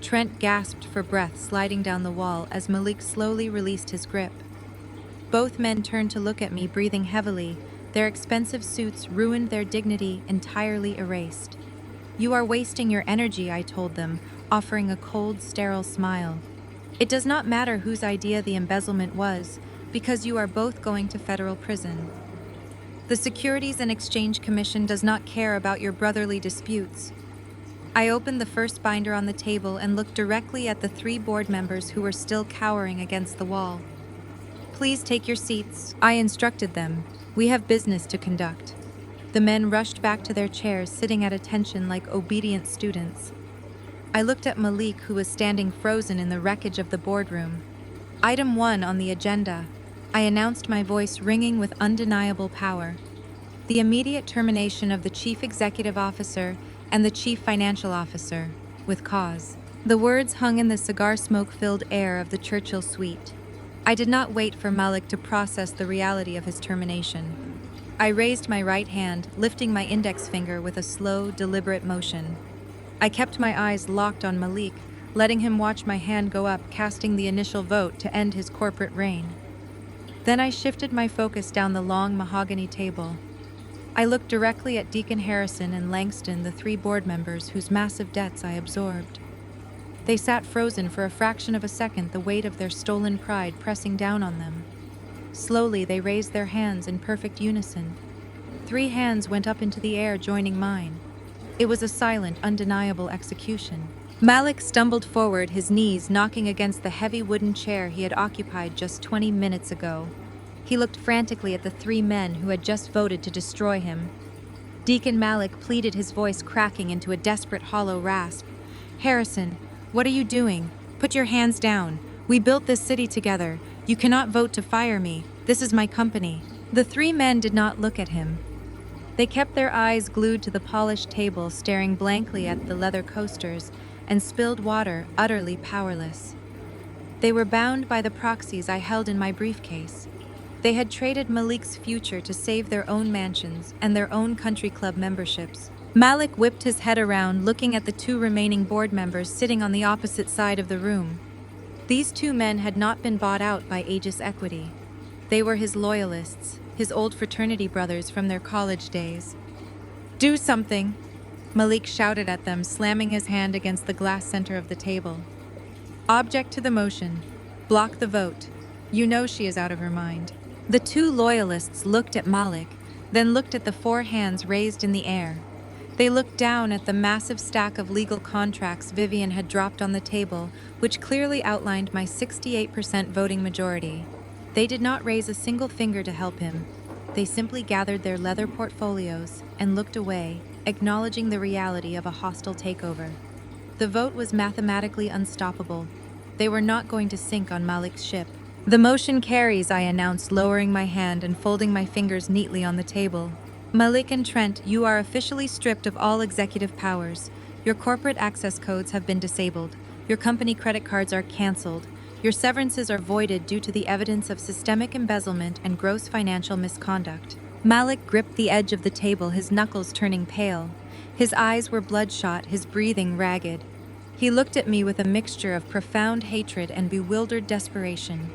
Trent gasped for breath, sliding down the wall as Malik slowly released his grip. Both men turned to look at me, breathing heavily, their expensive suits ruined, their dignity entirely erased. "You are wasting your energy," I told them, offering a cold, sterile smile. It does not matter whose idea the embezzlement was, because you are both going to federal prison. The Securities and Exchange Commission does not care about your brotherly disputes. I opened the first binder on the table and looked directly at the 3 board members who were still cowering against the wall. Please take your seats, I instructed them. We have business to conduct. The men rushed back to their chairs, sitting at attention like obedient students. I looked at Malik, who was standing frozen in the wreckage of the boardroom. Item 1 on the agenda. I announced, my voice ringing with undeniable power. The immediate termination of the Chief Executive Officer and the Chief Financial Officer, with cause. The words hung in the cigar smoke-filled air of the Churchill suite. I did not wait for Malik to process the reality of his termination. I raised my right hand, lifting my index finger with a slow, deliberate motion. I kept my eyes locked on Malik, letting him watch my hand go up, casting the initial vote to end his corporate reign. Then I shifted my focus down the long mahogany table. I looked directly at Deacon Harrison and Langston, the 3 board members whose massive debts I absorbed. They sat frozen for a fraction of a second, the weight of their stolen pride pressing down on them. Slowly, they raised their hands in perfect unison. 3 hands went up into the air, joining mine. It was a silent, undeniable execution. Malik stumbled forward, his knees knocking against the heavy wooden chair he had occupied just 20 minutes ago. He looked frantically at the 3 men who had just voted to destroy him. Deacon Malik pleaded, his voice cracking into a desperate, hollow rasp. Harrison, what are you doing? Put your hands down. We built this city together. You cannot vote to fire me. This is my company. The 3 men did not look at him. They kept their eyes glued to the polished table, staring blankly at the leather coasters and spilled water, utterly powerless. They were bound by the proxies I held in my briefcase. They had traded Malik's future to save their own mansions and their own country club memberships. Malik whipped his head around, looking at the 2 remaining board members sitting on the opposite side of the room. These 2 men had not been bought out by Aegis Equity. They were his loyalists, his old fraternity brothers from their college days. Do something, Malik shouted at them, slamming his hand against the glass center of the table. Object to the motion. Block the vote. You know she is out of her mind. The 2 loyalists looked at Malik, then looked at the 4 hands raised in the air. They looked down at the massive stack of legal contracts Vivian had dropped on the table, which clearly outlined my 68% voting majority. They did not raise a single finger to help him. They simply gathered their leather portfolios and looked away, acknowledging the reality of a hostile takeover. The vote was mathematically unstoppable. They were not going to sink on Malik's ship. The motion carries, I announced, lowering my hand and folding my fingers neatly on the table. Malik and Trent, you are officially stripped of all executive powers. Your corporate access codes have been disabled. Your company credit cards are canceled. Your severances are voided due to the evidence of systemic embezzlement and gross financial misconduct. Malik gripped the edge of the table, his knuckles turning pale. His eyes were bloodshot, his breathing ragged. He looked at me with a mixture of profound hatred and bewildered desperation.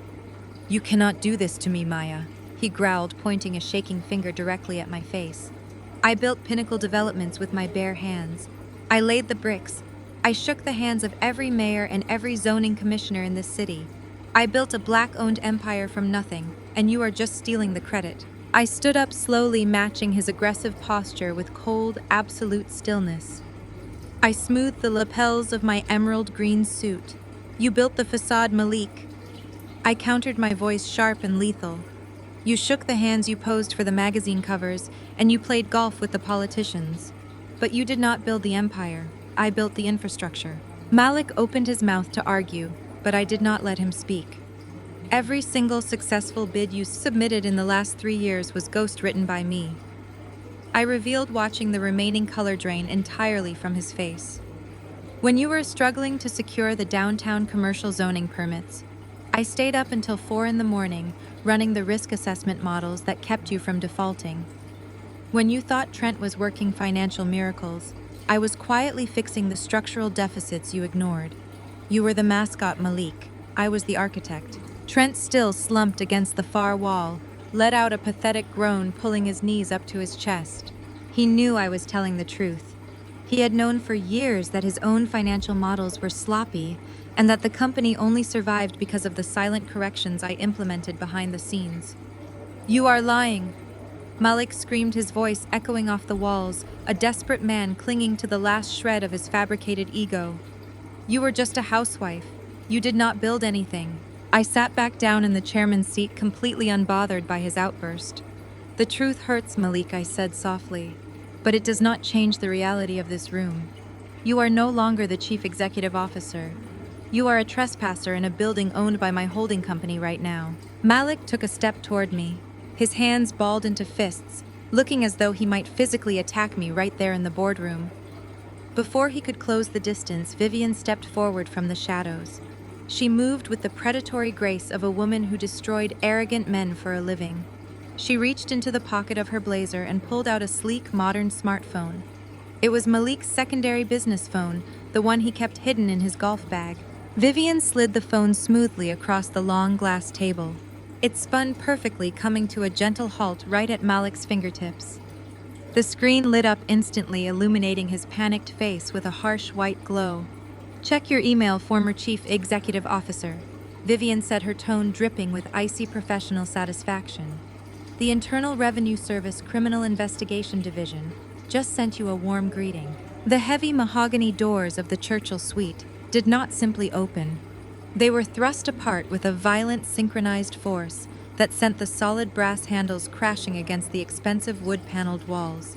You cannot do this to me, Maya, he growled, pointing a shaking finger directly at my face. I built Pinnacle Developments with my bare hands. I laid the bricks. I shook the hands of every mayor and every zoning commissioner in this city. I built a black-owned empire from nothing, and you are just stealing the credit. I stood up slowly, matching his aggressive posture with cold, absolute stillness. I smoothed the lapels of my emerald green suit. You built the facade, Malik. I countered, my voice sharp and lethal. You shook the hands you posed for the magazine covers, and you played golf with the politicians. But you did not build the empire. I built the infrastructure. Malik opened his mouth to argue, but I did not let him speak. Every single successful bid you submitted in the last 3 years was ghostwritten by me. I revealed, watching the remaining color drain entirely from his face. When you were struggling to secure the downtown commercial zoning permits, I stayed up until 4 in the morning, running the risk assessment models that kept you from defaulting. When you thought Trent was working financial miracles, I was quietly fixing the structural deficits you ignored. You were the mascot, Malik. I was the architect. Trent still slumped against the far wall, let out a pathetic groan, pulling his knees up to his chest. He knew I was telling the truth. He had known for years that his own financial models were sloppy and that the company only survived because of the silent corrections I implemented behind the scenes. "You are lying!" Malik screamed, his voice echoing off the walls, a desperate man clinging to the last shred of his fabricated ego. "You were just a housewife. You did not build anything." I sat back down in the chairman's seat, completely unbothered by his outburst. "The truth hurts, Malik," I said softly, "but it does not change the reality of this room. You are no longer the chief executive officer. You are a trespasser in a building owned by my holding company right now." Malik took a step toward me, his hands balled into fists, looking as though he might physically attack me right there in the boardroom. Before he could close the distance, Vivian stepped forward from the shadows. She moved with the predatory grace of a woman who destroyed arrogant men for a living. She reached into the pocket of her blazer and pulled out a sleek, modern smartphone. It was Malik's secondary business phone, the one he kept hidden in his golf bag. Vivian slid the phone smoothly across the long glass table. It spun perfectly, coming to a gentle halt right at Malik's fingertips. The screen lit up instantly, illuminating his panicked face with a harsh white glow. "Check your email, former chief executive officer," Vivian said, her tone dripping with icy professional satisfaction. "The Internal Revenue Service Criminal Investigation Division just sent you a warm greeting." The heavy mahogany doors of the Churchill suite did not simply open. They were thrust apart with a violent, synchronized force that sent the solid brass handles crashing against the expensive wood-paneled walls.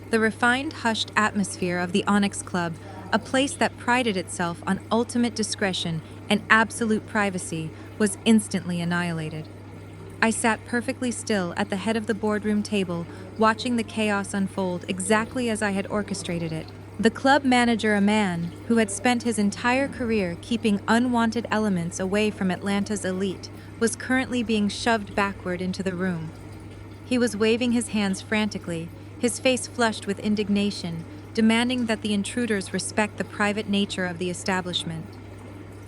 The refined, hushed atmosphere of the Onyx Club, a place that prided itself on ultimate discretion and absolute privacy, was instantly annihilated. I sat perfectly still at the head of the boardroom table, watching the chaos unfold exactly as I had orchestrated it. The club manager, a man who had spent his entire career keeping unwanted elements away from Atlanta's elite, was currently being shoved backward into the room. He was waving his hands frantically, his face flushed with indignation, demanding that the intruders respect the private nature of the establishment.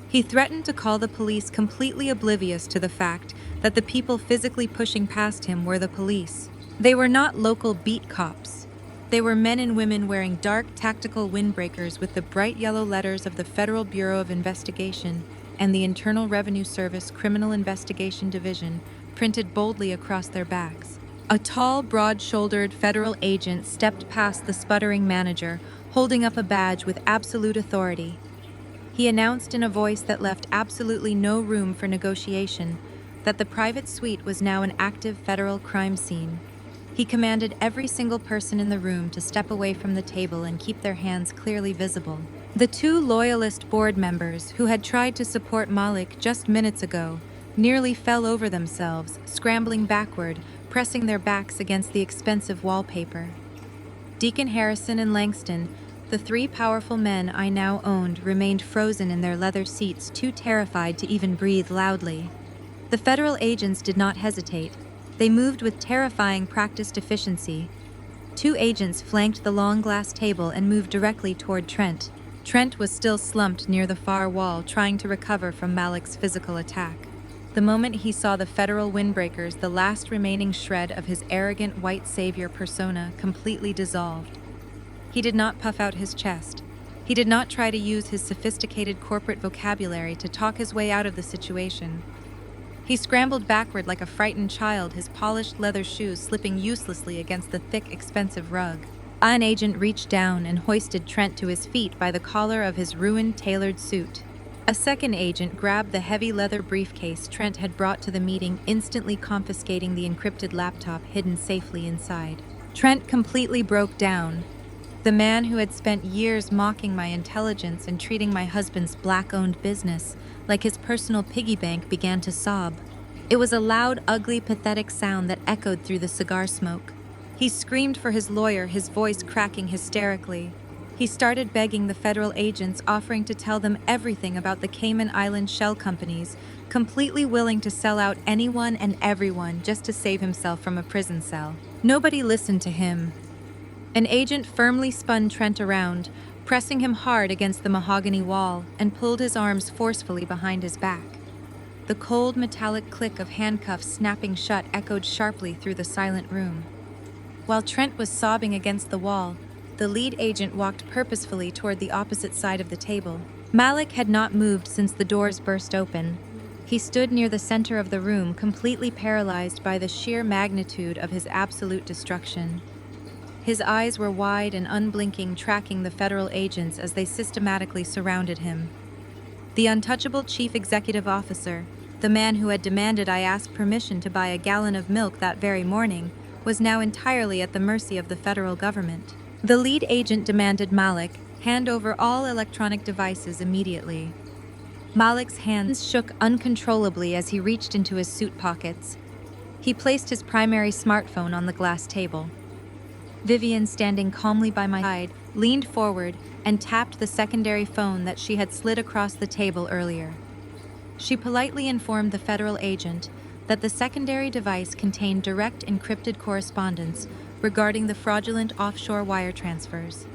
He threatened to call the police, completely oblivious to the fact that the people physically pushing past him were the police. They were not local beat cops. They were men and women wearing dark, tactical windbreakers with the bright yellow letters of the Federal Bureau of Investigation and the Internal Revenue Service Criminal Investigation Division printed boldly across their backs. A tall, broad-shouldered federal agent stepped past the sputtering manager, holding up a badge with absolute authority. He announced in a voice that left absolutely no room for negotiation that the private suite was now an active federal crime scene. He commanded every single person in the room to step away from the table and keep their hands clearly visible. The two loyalist board members who had tried to support Malik just minutes ago nearly fell over themselves, scrambling backward, pressing their backs against the expensive wallpaper. Deacon Harrison and Langston, the three powerful men I now owned, remained frozen in their leather seats, too terrified to even breathe loudly. The federal agents did not hesitate. They moved with terrifying practiced efficiency. Two agents flanked the long glass table and moved directly toward Trent. Trent was still slumped near the far wall, trying to recover from Malik's physical attack. The moment he saw the federal windbreakers, the last remaining shred of his arrogant white savior persona completely dissolved. He did not puff out his chest. He did not try to use his sophisticated corporate vocabulary to talk his way out of the situation. He scrambled backward like a frightened child, his polished leather shoes slipping uselessly against the thick, expensive rug. An agent reached down and hoisted Trent to his feet by the collar of his ruined, tailored suit. A second agent grabbed the heavy leather briefcase Trent had brought to the meeting, instantly confiscating the encrypted laptop hidden safely inside. Trent completely broke down. The man who had spent years mocking my intelligence and treating my husband's black-owned business like his personal piggy bank began to sob. It was a loud, ugly, pathetic sound that echoed through the cigar smoke. He screamed for his lawyer, his voice cracking hysterically. He started begging the federal agents, offering to tell them everything about the Cayman Island shell companies, completely willing to sell out anyone and everyone just to save himself from a prison cell. Nobody listened to him. An agent firmly spun Trent around, pressing him hard against the mahogany wall, and pulled his arms forcefully behind his back. The cold, metallic click of handcuffs snapping shut echoed sharply through the silent room. While Trent was sobbing against the wall, The lead agent walked purposefully toward the opposite side of the table. Malik had not moved since the doors burst open. He stood near the center of the room, completely paralyzed by the sheer magnitude of his absolute destruction. His eyes were wide and unblinking, tracking the federal agents as they systematically surrounded him. The untouchable chief executive officer, the man who had demanded I ask permission to buy a gallon of milk that very morning, was now entirely at the mercy of the federal government. The lead agent demanded Malik hand over all electronic devices immediately. Malik's hands shook uncontrollably as he reached into his suit pockets. He placed his primary smartphone on the glass table. Vivian, standing calmly by my side, leaned forward and tapped the secondary phone that she had slid across the table earlier. She politely informed the federal agent that the secondary device contained direct encrypted correspondence regarding the fraudulent offshore wire transfers.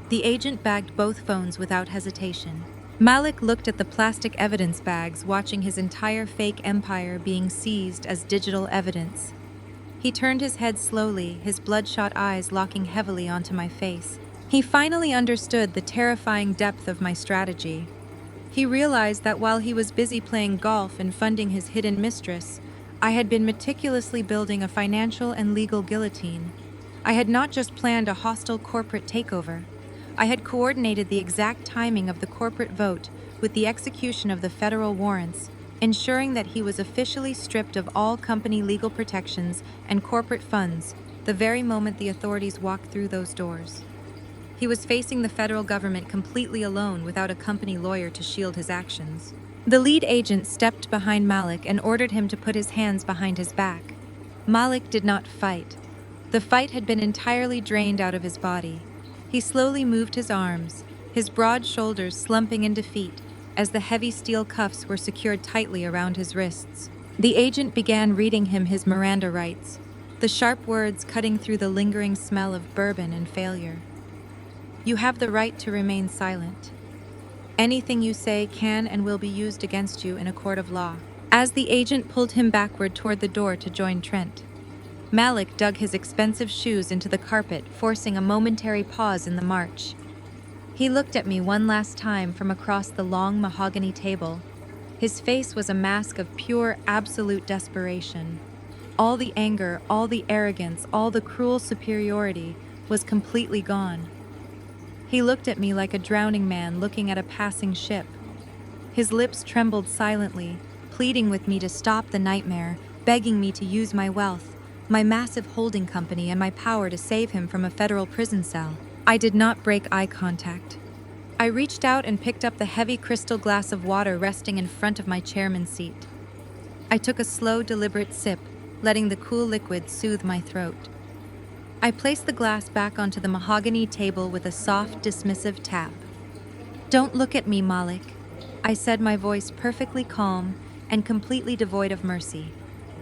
The agent bagged both phones without hesitation. Malik looked at the plastic evidence bags, watching his entire fake empire being seized as digital evidence. He turned his head slowly, his bloodshot eyes locking heavily onto my face. He finally understood the terrifying depth of my strategy. He realized that while he was busy playing golf and funding his hidden mistress, I had been meticulously building a financial and legal guillotine. I had not just planned a hostile corporate takeover. I had coordinated the exact timing of the corporate vote with the execution of the federal warrants, ensuring that he was officially stripped of all company legal protections and corporate funds the very moment the authorities walked through those doors. He was facing the federal government completely alone without a company lawyer to shield his actions. The lead agent stepped behind Malik and ordered him to put his hands behind his back. Malik did not fight. The fight had been entirely drained out of his body. He slowly moved his arms, his broad shoulders slumping in defeat as the heavy steel cuffs were secured tightly around his wrists. The agent began reading him his Miranda rights, the sharp words cutting through the lingering smell of bourbon and failure. You have the right to remain silent. Anything you say can and will be used against you in a court of law. As the agent pulled him backward toward the door to join Trent, Malik dug his expensive shoes into the carpet, forcing a momentary pause in the march. He looked at me one last time from across the long mahogany table. His face was a mask of pure, absolute desperation. All the anger, all the arrogance, all the cruel superiority was completely gone. He looked at me like a drowning man looking at a passing ship. His lips trembled silently, pleading with me to stop the nightmare, begging me to use my wealth, my massive holding company, and my power to save him from a federal prison cell. I did not break eye contact. I reached out and picked up the heavy crystal glass of water resting in front of my chairman's seat. I took a slow, deliberate sip, letting the cool liquid soothe my throat. I placed the glass back onto the mahogany table with a soft, dismissive tap. Don't look at me, Malik, I said, my voice perfectly calm and completely devoid of mercy.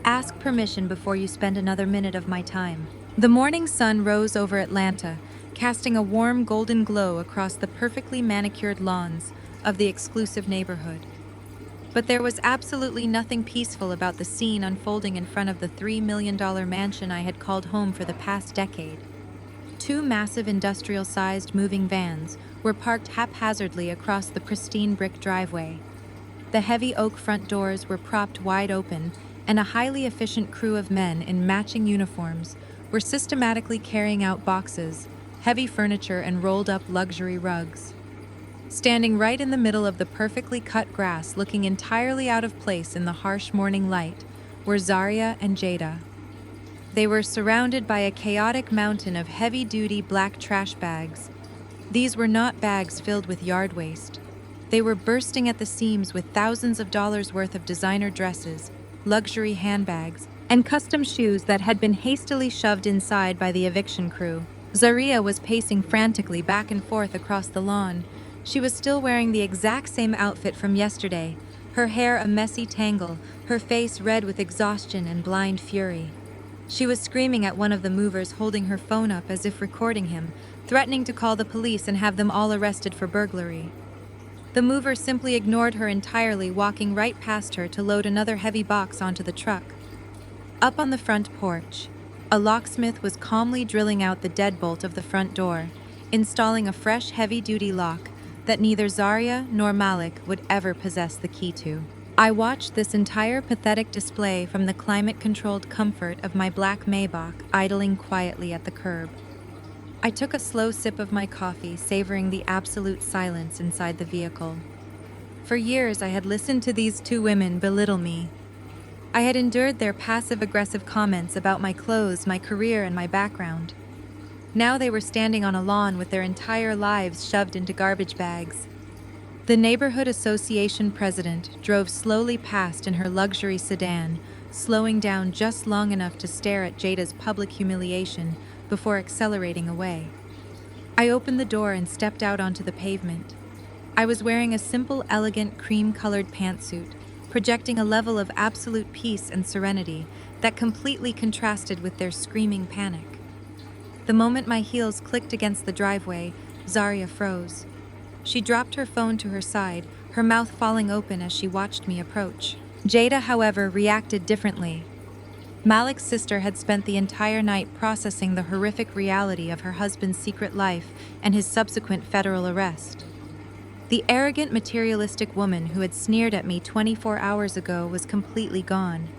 Ask permission before you spend another minute of my time. The morning sun rose over Atlanta, casting a warm golden glow across the perfectly manicured lawns of the exclusive neighborhood. But there was absolutely nothing peaceful about the scene unfolding in front of the $3 million mansion I had called home for the past decade. Two massive industrial-sized moving vans were parked haphazardly across the pristine brick driveway. The heavy oak front doors were propped wide open, and a highly efficient crew of men in matching uniforms were systematically carrying out boxes, heavy furniture, and rolled-up luxury rugs. Standing right in the middle of the perfectly cut grass, looking entirely out of place in the harsh morning light, were Zarya and Jada. They were surrounded by a chaotic mountain of heavy-duty black trash bags. These were not bags filled with yard waste. They were bursting at the seams with thousands of dollars worth of designer dresses, luxury handbags, and custom shoes that had been hastily shoved inside by the eviction crew. Zarya was pacing frantically back and forth across the lawn. She was still wearing the exact same outfit from yesterday, her hair a messy tangle, her face red with exhaustion and blind fury. She was screaming at one of the movers, holding her phone up as if recording him, threatening to call the police and have them all arrested for burglary. The mover simply ignored her entirely, walking right past her to load another heavy box onto the truck. Up on the front porch, a locksmith was calmly drilling out the deadbolt of the front door, installing a fresh heavy-duty lock that neither Zarya nor Malik would ever possess the key to. I watched this entire pathetic display from the climate-controlled comfort of my black Maybach idling quietly at the curb. I took a slow sip of my coffee, savoring the absolute silence inside the vehicle. For years, I had listened to these two women belittle me. I had endured their passive-aggressive comments about my clothes, my career, and my background. Now they were standing on a lawn with their entire lives shoved into garbage bags. The neighborhood association president drove slowly past in her luxury sedan, slowing down just long enough to stare at Jada's public humiliation before accelerating away. I opened the door and stepped out onto the pavement. I was wearing a simple, elegant, cream-colored pantsuit, projecting a level of absolute peace and serenity that completely contrasted with their screaming panic. The moment my heels clicked against the driveway, Zarya froze. She dropped her phone to her side, her mouth falling open as she watched me approach. Jada, however, reacted differently. Malik's sister had spent the entire night processing the horrific reality of her husband's secret life and his subsequent federal arrest. The arrogant, materialistic woman who had sneered at me 24 hours ago was completely gone.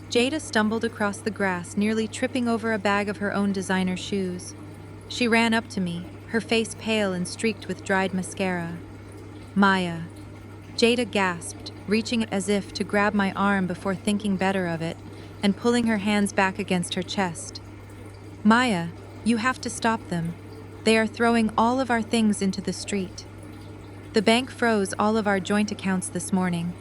Jada stumbled across the grass, nearly tripping over a bag of her own designer shoes. She ran up to me, her face pale and streaked with dried mascara. "Maya." Jada gasped, reaching as if to grab my arm before thinking better of it, and pulling her hands back against her chest. "Maya, you have to stop them. They are throwing all of our things into the street. The bank froze all of our joint accounts this morning.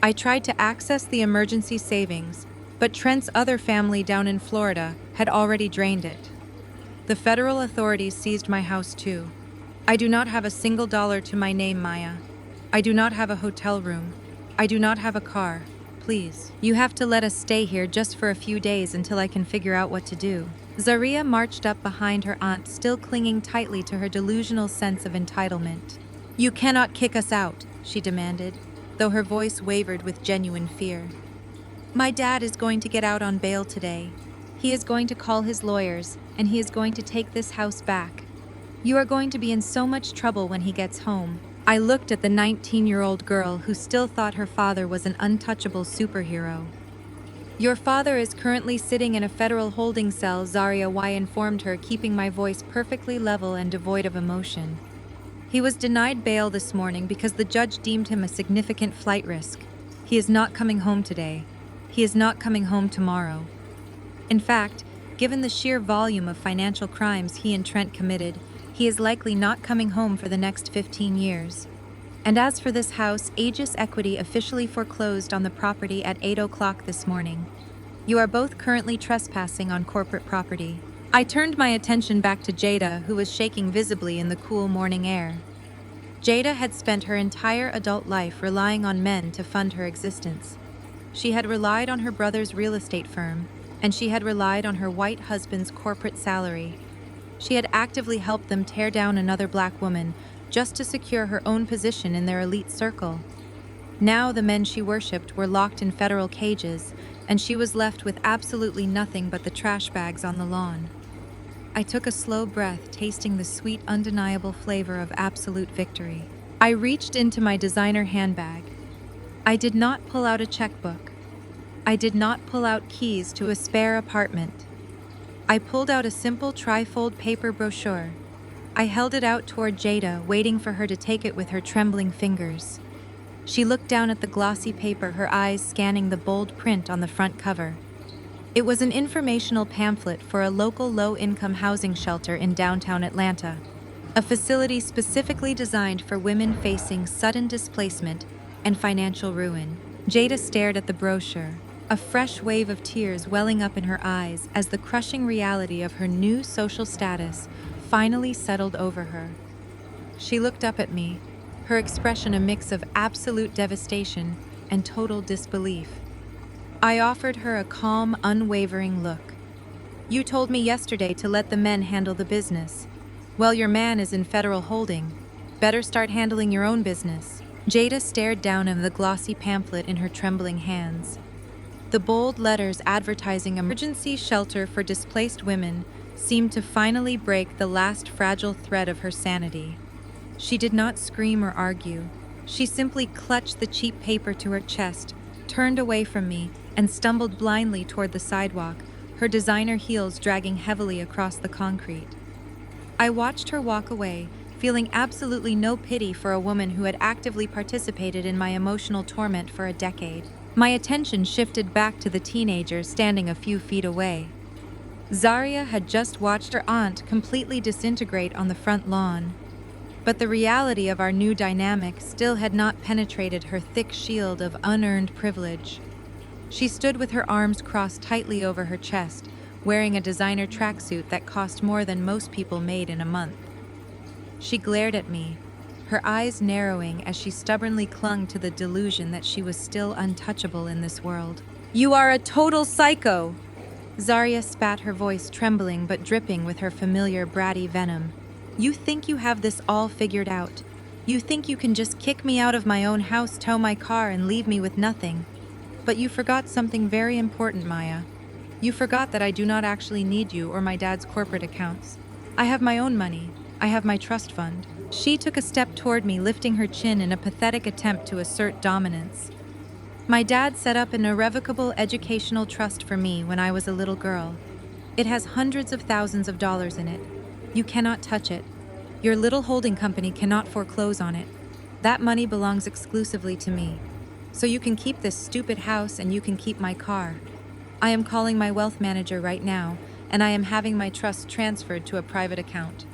I tried to access the emergency savings, but Trent's other family down in Florida had already drained it. The federal authorities seized my house too. I do not have a single dollar to my name, Maya. I do not have a hotel room. I do not have a car. Please, you have to let us stay here just for a few days until I can figure out what to do." Zarya marched up behind her aunt, still clinging tightly to her delusional sense of entitlement. "You cannot kick us out," she demanded, though her voice wavered with genuine fear. "My dad is going to get out on bail today. He is going to call his lawyers, and he is going to take this house back. You are going to be in so much trouble when he gets home." I looked at the 19-year-old girl who still thought her father was an untouchable superhero. "Your father is currently sitting in a federal holding cell," Zarya Y informed her, keeping my voice perfectly level and devoid of emotion. "He was denied bail this morning because the judge deemed him a significant flight risk. He is not coming home today. He is not coming home tomorrow. In fact, given the sheer volume of financial crimes he and Trent committed, he is likely not coming home for the next 15 years. And as for this house, Aegis Equity officially foreclosed on the property at 8 o'clock this morning. You are both currently trespassing on corporate property." I turned my attention back to Jada, who was shaking visibly in the cool morning air. Jada had spent her entire adult life relying on men to fund her existence. She had relied on her brother's real estate firm, and she had relied on her white husband's corporate salary. She had actively helped them tear down another black woman just to secure her own position in their elite circle. Now the men she worshipped were locked in federal cages, and she was left with absolutely nothing but the trash bags on the lawn. I took a slow breath, tasting the sweet, undeniable flavor of absolute victory. I reached into my designer handbag. I did not pull out a checkbook. I did not pull out keys to a spare apartment. I pulled out a simple trifold paper brochure. I held it out toward Jada, waiting for her to take it with her trembling fingers. She looked down at the glossy paper, her eyes scanning the bold print on the front cover. It was an informational pamphlet for a local low-income housing shelter in downtown Atlanta, a facility specifically designed for women facing sudden displacement and financial ruin. Jada stared at the brochure, a fresh wave of tears welling up in her eyes as the crushing reality of her new social status finally settled over her. She looked up at me, her expression a mix of absolute devastation and total disbelief. I offered her a calm, unwavering look. "You told me yesterday to let the men handle the business. Well, your man is in federal holding. Better start handling your own business." Jada stared down at the glossy pamphlet in her trembling hands. The bold letters advertising emergency shelter for displaced women seemed to finally break the last fragile thread of her sanity. She did not scream or argue. She simply clutched the cheap paper to her chest, turned away from me, and stumbled blindly toward the sidewalk, her designer heels dragging heavily across the concrete. I watched her walk away, feeling absolutely no pity for a woman who had actively participated in my emotional torment for a decade. My attention shifted back to the teenager standing a few feet away. Zaria had just watched her aunt completely disintegrate on the front lawn. But the reality of our new dynamic still had not penetrated her thick shield of unearned privilege. She stood with her arms crossed tightly over her chest, wearing a designer tracksuit that cost more than most people made in a month. She glared at me, her eyes narrowing as she stubbornly clung to the delusion that she was still untouchable in this world. "You are a total psycho!" Zaria spat, her voice trembling but dripping with her familiar bratty venom. "You think you have this all figured out. You think you can just kick me out of my own house, tow my car, and leave me with nothing. But you forgot something very important, Maya. You forgot that I do not actually need you or my dad's corporate accounts. I have my own money. I have my trust fund." She took a step toward me, lifting her chin in a pathetic attempt to assert dominance. "My dad set up an irrevocable educational trust for me when I was a little girl. It has hundreds of thousands of dollars in it. You cannot touch it. Your little holding company cannot foreclose on it. That money belongs exclusively to me. So you can keep this stupid house and you can keep my car. I am calling my wealth manager right now, and I am having my trust transferred to a private account.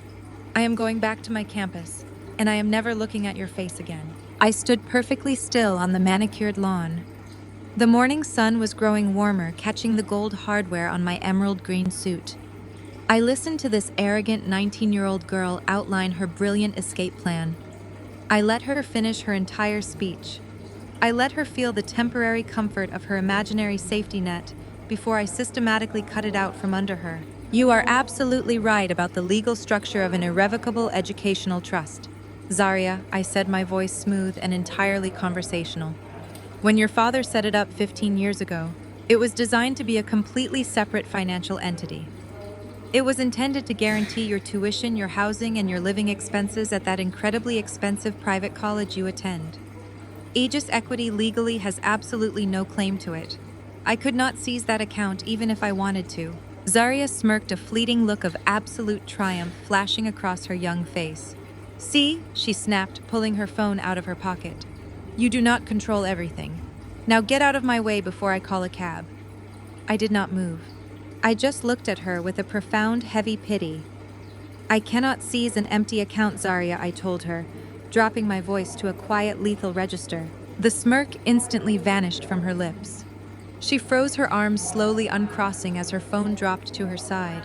I am going back to my campus, and I am never looking at your face again." I stood perfectly still on the manicured lawn. The morning sun was growing warmer, catching the gold hardware on my emerald green suit. I listened to this arrogant 19-year-old girl outline her brilliant escape plan. I let her finish her entire speech. I let her feel the temporary comfort of her imaginary safety net before I systematically cut it out from under her. "You are absolutely right about the legal structure of an irrevocable educational trust, Zaria," I said, my voice smooth and entirely conversational. "When your father set it up 15 years ago, it was designed to be a completely separate financial entity. It was intended to guarantee your tuition, your housing, and your living expenses at that incredibly expensive private college you attend. Aegis Equity legally has absolutely no claim to it. I could not seize that account even if I wanted to." Zaria smirked, a fleeting look of absolute triumph flashing across her young face. "See," she snapped, pulling her phone out of her pocket. "You do not control everything. Now get out of my way before I call a cab." I did not move. I just looked at her with a profound, heavy pity. "I cannot seize an empty account, Zaria," I told her, dropping my voice to a quiet, lethal register. The smirk instantly vanished from her lips. She froze, her arms slowly uncrossing as her phone dropped to her side.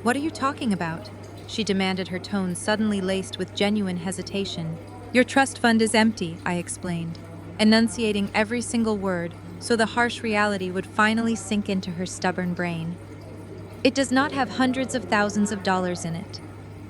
"What are you talking about?" she demanded, her tone suddenly laced with genuine hesitation. "Your trust fund is empty," I explained, enunciating every single word so the harsh reality would finally sink into her stubborn brain. "It does not have hundreds of thousands of dollars in it.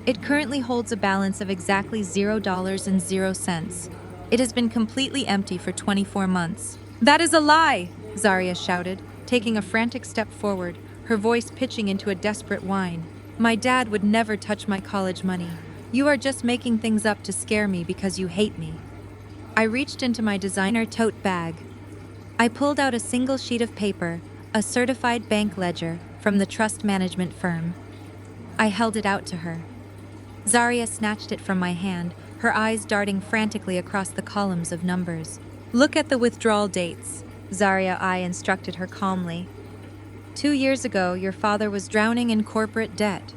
It currently holds a balance of exactly $0.00. It has been completely empty for 24 months. "That is a lie!" Zaria shouted, taking a frantic step forward, her voice pitching into a desperate whine. "My dad would never touch my college money. You are just making things up to scare me because you hate me." I reached into my designer tote bag. I pulled out a single sheet of paper, a certified bank ledger from the trust management firm. I held it out to her. Zaria snatched it from my hand, her eyes darting frantically across the columns of numbers. "Look at the withdrawal dates," Zaria, I instructed her calmly. 2 years ago, your father was drowning in corporate debt.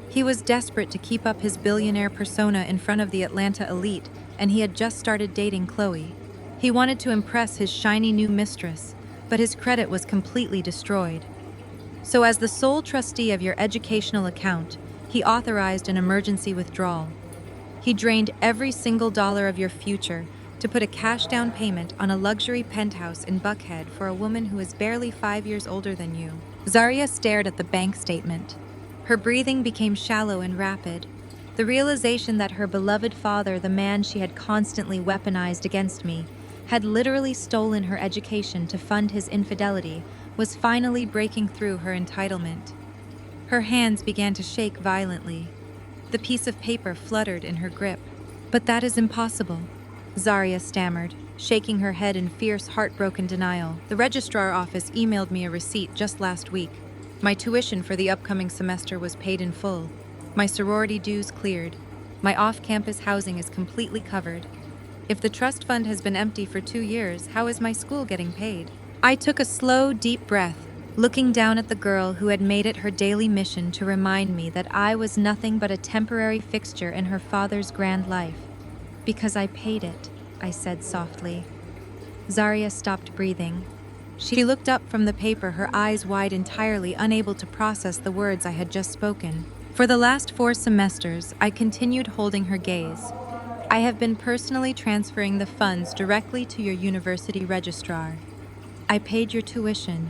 He was desperate to keep up his billionaire persona in front of the Atlanta elite, and he had just started dating Chloe. He wanted to impress his shiny new mistress, but his credit was completely destroyed. So as the sole trustee of your educational account, he authorized an emergency withdrawal. He drained every single dollar of your future to put a cash down payment on a luxury penthouse in Buckhead for a woman who is barely 5 years older than you. Zaria stared at the bank statement. Her breathing became shallow and rapid. The realization that her beloved father, the man she had constantly weaponized against me, had literally stolen her education to fund his infidelity, was finally breaking through her entitlement. Her hands began to shake violently. The piece of paper fluttered in her grip. "But that is impossible," Zaria stammered, shaking her head in fierce, heartbroken denial. "The registrar office emailed me a receipt just last week. My tuition for the upcoming semester was paid in full. My sorority dues cleared. My off-campus housing is completely covered. If the trust fund has been empty for 2 years, how is my school getting paid?" I took a slow, deep breath, looking down at the girl who had made it her daily mission to remind me that I was nothing but a temporary fixture in her father's grand life. "Because I paid it," I said softly. Zaria stopped breathing. She looked up from the paper, her eyes wide, entirely unable to process the words I had just spoken. For the last 4 semesters, I continued holding her gaze. "I have been personally transferring the funds directly to your university registrar. I paid your tuition.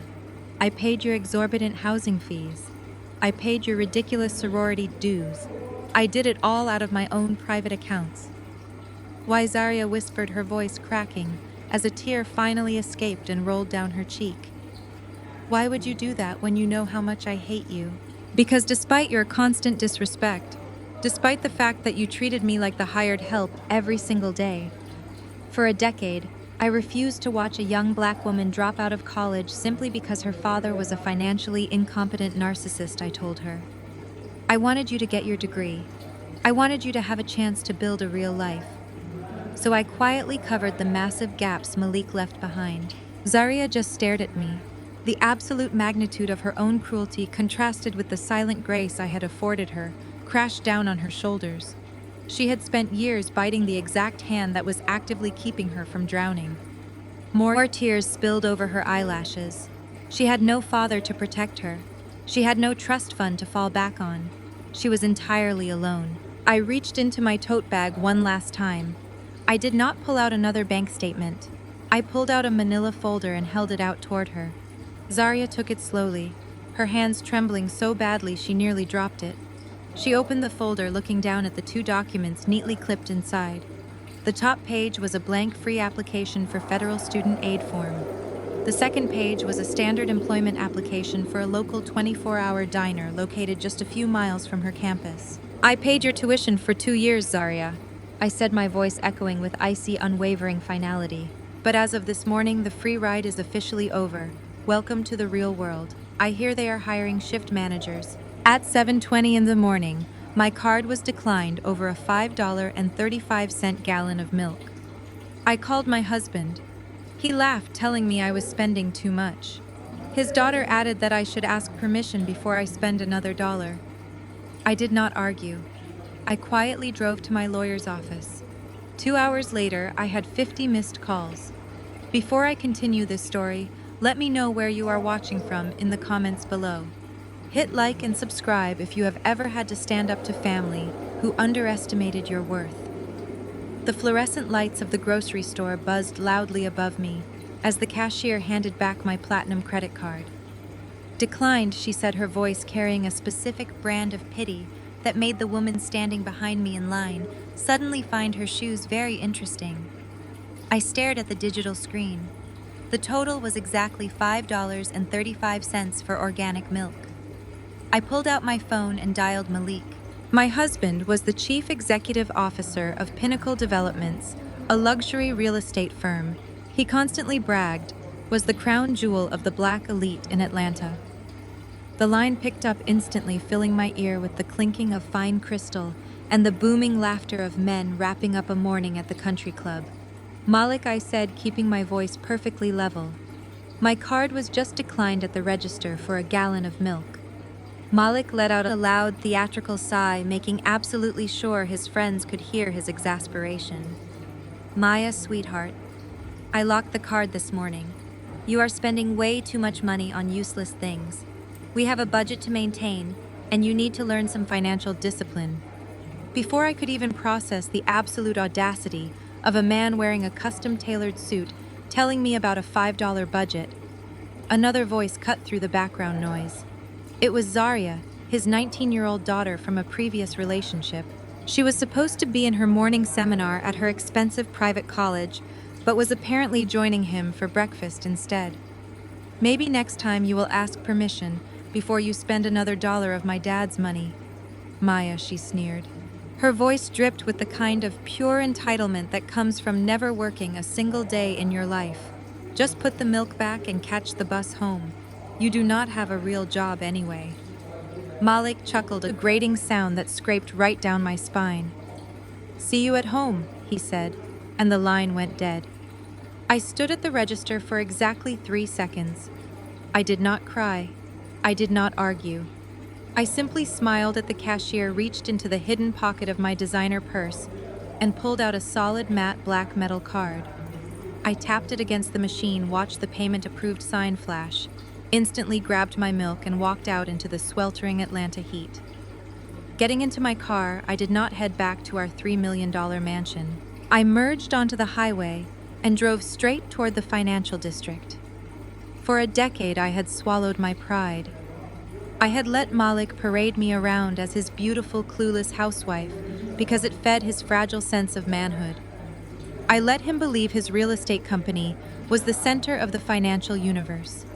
I paid your exorbitant housing fees. I paid your ridiculous sorority dues. I did it all out of my own private accounts." "Why?" Zaria whispered, her voice cracking, as a tear finally escaped and rolled down her cheek. "Why would you do that when you know how much I hate you?" "Because despite your constant disrespect, despite the fact that you treated me like the hired help every single day, for a decade, I refused to watch a young black woman drop out of college simply because her father was a financially incompetent narcissist," I told her. "I wanted you to get your degree. I wanted you to have a chance to build a real life. So I quietly covered the massive gaps Malik left behind." Zaria just stared at me. The absolute magnitude of her own cruelty contrasted with the silent grace I had afforded her, crashed down on her shoulders. She had spent years biting the exact hand that was actively keeping her from drowning. More tears spilled over her eyelashes. She had no father to protect her. She had no trust fund to fall back on. She was entirely alone. I reached into my tote bag one last time. I did not pull out another bank statement. I pulled out a manila folder and held it out toward her. Zaria took it slowly, her hands trembling so badly she nearly dropped it. She opened the folder, looking down at the 2 documents neatly clipped inside. The top page was a blank free application for federal student aid form. The second page was a standard employment application for a local 24-hour diner located just a few miles from her campus. "I paid your tuition for 2 years, Zaria," I said, my voice echoing with icy, unwavering finality. "But as of this morning, the free ride is officially over. Welcome to the real world. I hear they are hiring shift managers." At 7:20 in the morning, my card was declined over a $5.35 gallon of milk. I called my husband. He laughed, telling me I was spending too much. His daughter added that I should ask permission before I spend another dollar. I did not argue. I quietly drove to my lawyer's office. 2 hours later, I had 50 missed calls. Before I continue this story, let me know where you are watching from in the comments below. Hit like and subscribe if you have ever had to stand up to family who underestimated your worth. The fluorescent lights of the grocery store buzzed loudly above me as the cashier handed back my platinum credit card. "Declined," she said, her voice carrying a specific brand of pity that made the woman standing behind me in line suddenly find her shoes very interesting. I stared at the digital screen. The total was exactly $5.35 for organic milk. I pulled out my phone and dialed Malik. My husband was the chief executive officer of Pinnacle Developments, a luxury real estate firm. He constantly bragged, was the crown jewel of the black elite in Atlanta. The line picked up instantly, filling my ear with the clinking of fine crystal and the booming laughter of men wrapping up a morning at the country club. "Malik," I said, keeping my voice perfectly level. My card was just declined at the register for a gallon of milk. Malik let out a loud, theatrical sigh, making absolutely sure his friends could hear his exasperation. "Maya, sweetheart, I locked the card this morning. You are spending way too much money on useless things. We have a budget to maintain, and you need to learn some financial discipline." Before I could even process the absolute audacity of a man wearing a custom-tailored suit telling me about a $5 budget, another voice cut through the background noise. It was Zaria, his 19-year-old daughter from a previous relationship. She was supposed to be in her morning seminar at her expensive private college, but was apparently joining him for breakfast instead. "Maybe next time you will ask permission before you spend another dollar of my dad's money. Maya, she sneered. Her voice dripped with the kind of pure entitlement that comes from never working a single day in your life. Just put the milk back and catch the bus home. You do not have a real job anyway. Malik chuckled, a grating sound that scraped right down my spine. See you at home, he said, and the line went dead. I stood at the register for exactly 3 seconds. I did not cry. I did not argue. I simply smiled at the cashier, reached into the hidden pocket of my designer purse, and pulled out a solid matte black metal card. I tapped it against the machine, watched the payment approved sign flash, instantly grabbed my milk and walked out into the sweltering Atlanta heat. Getting into my car, I did not head back to our $3 million mansion. I merged onto the highway and drove straight toward the financial district. For a decade, I had swallowed my pride. I had let Malik parade me around as his beautiful, clueless housewife because it fed his fragile sense of manhood. I let him believe his real estate company was the center of the financial universe.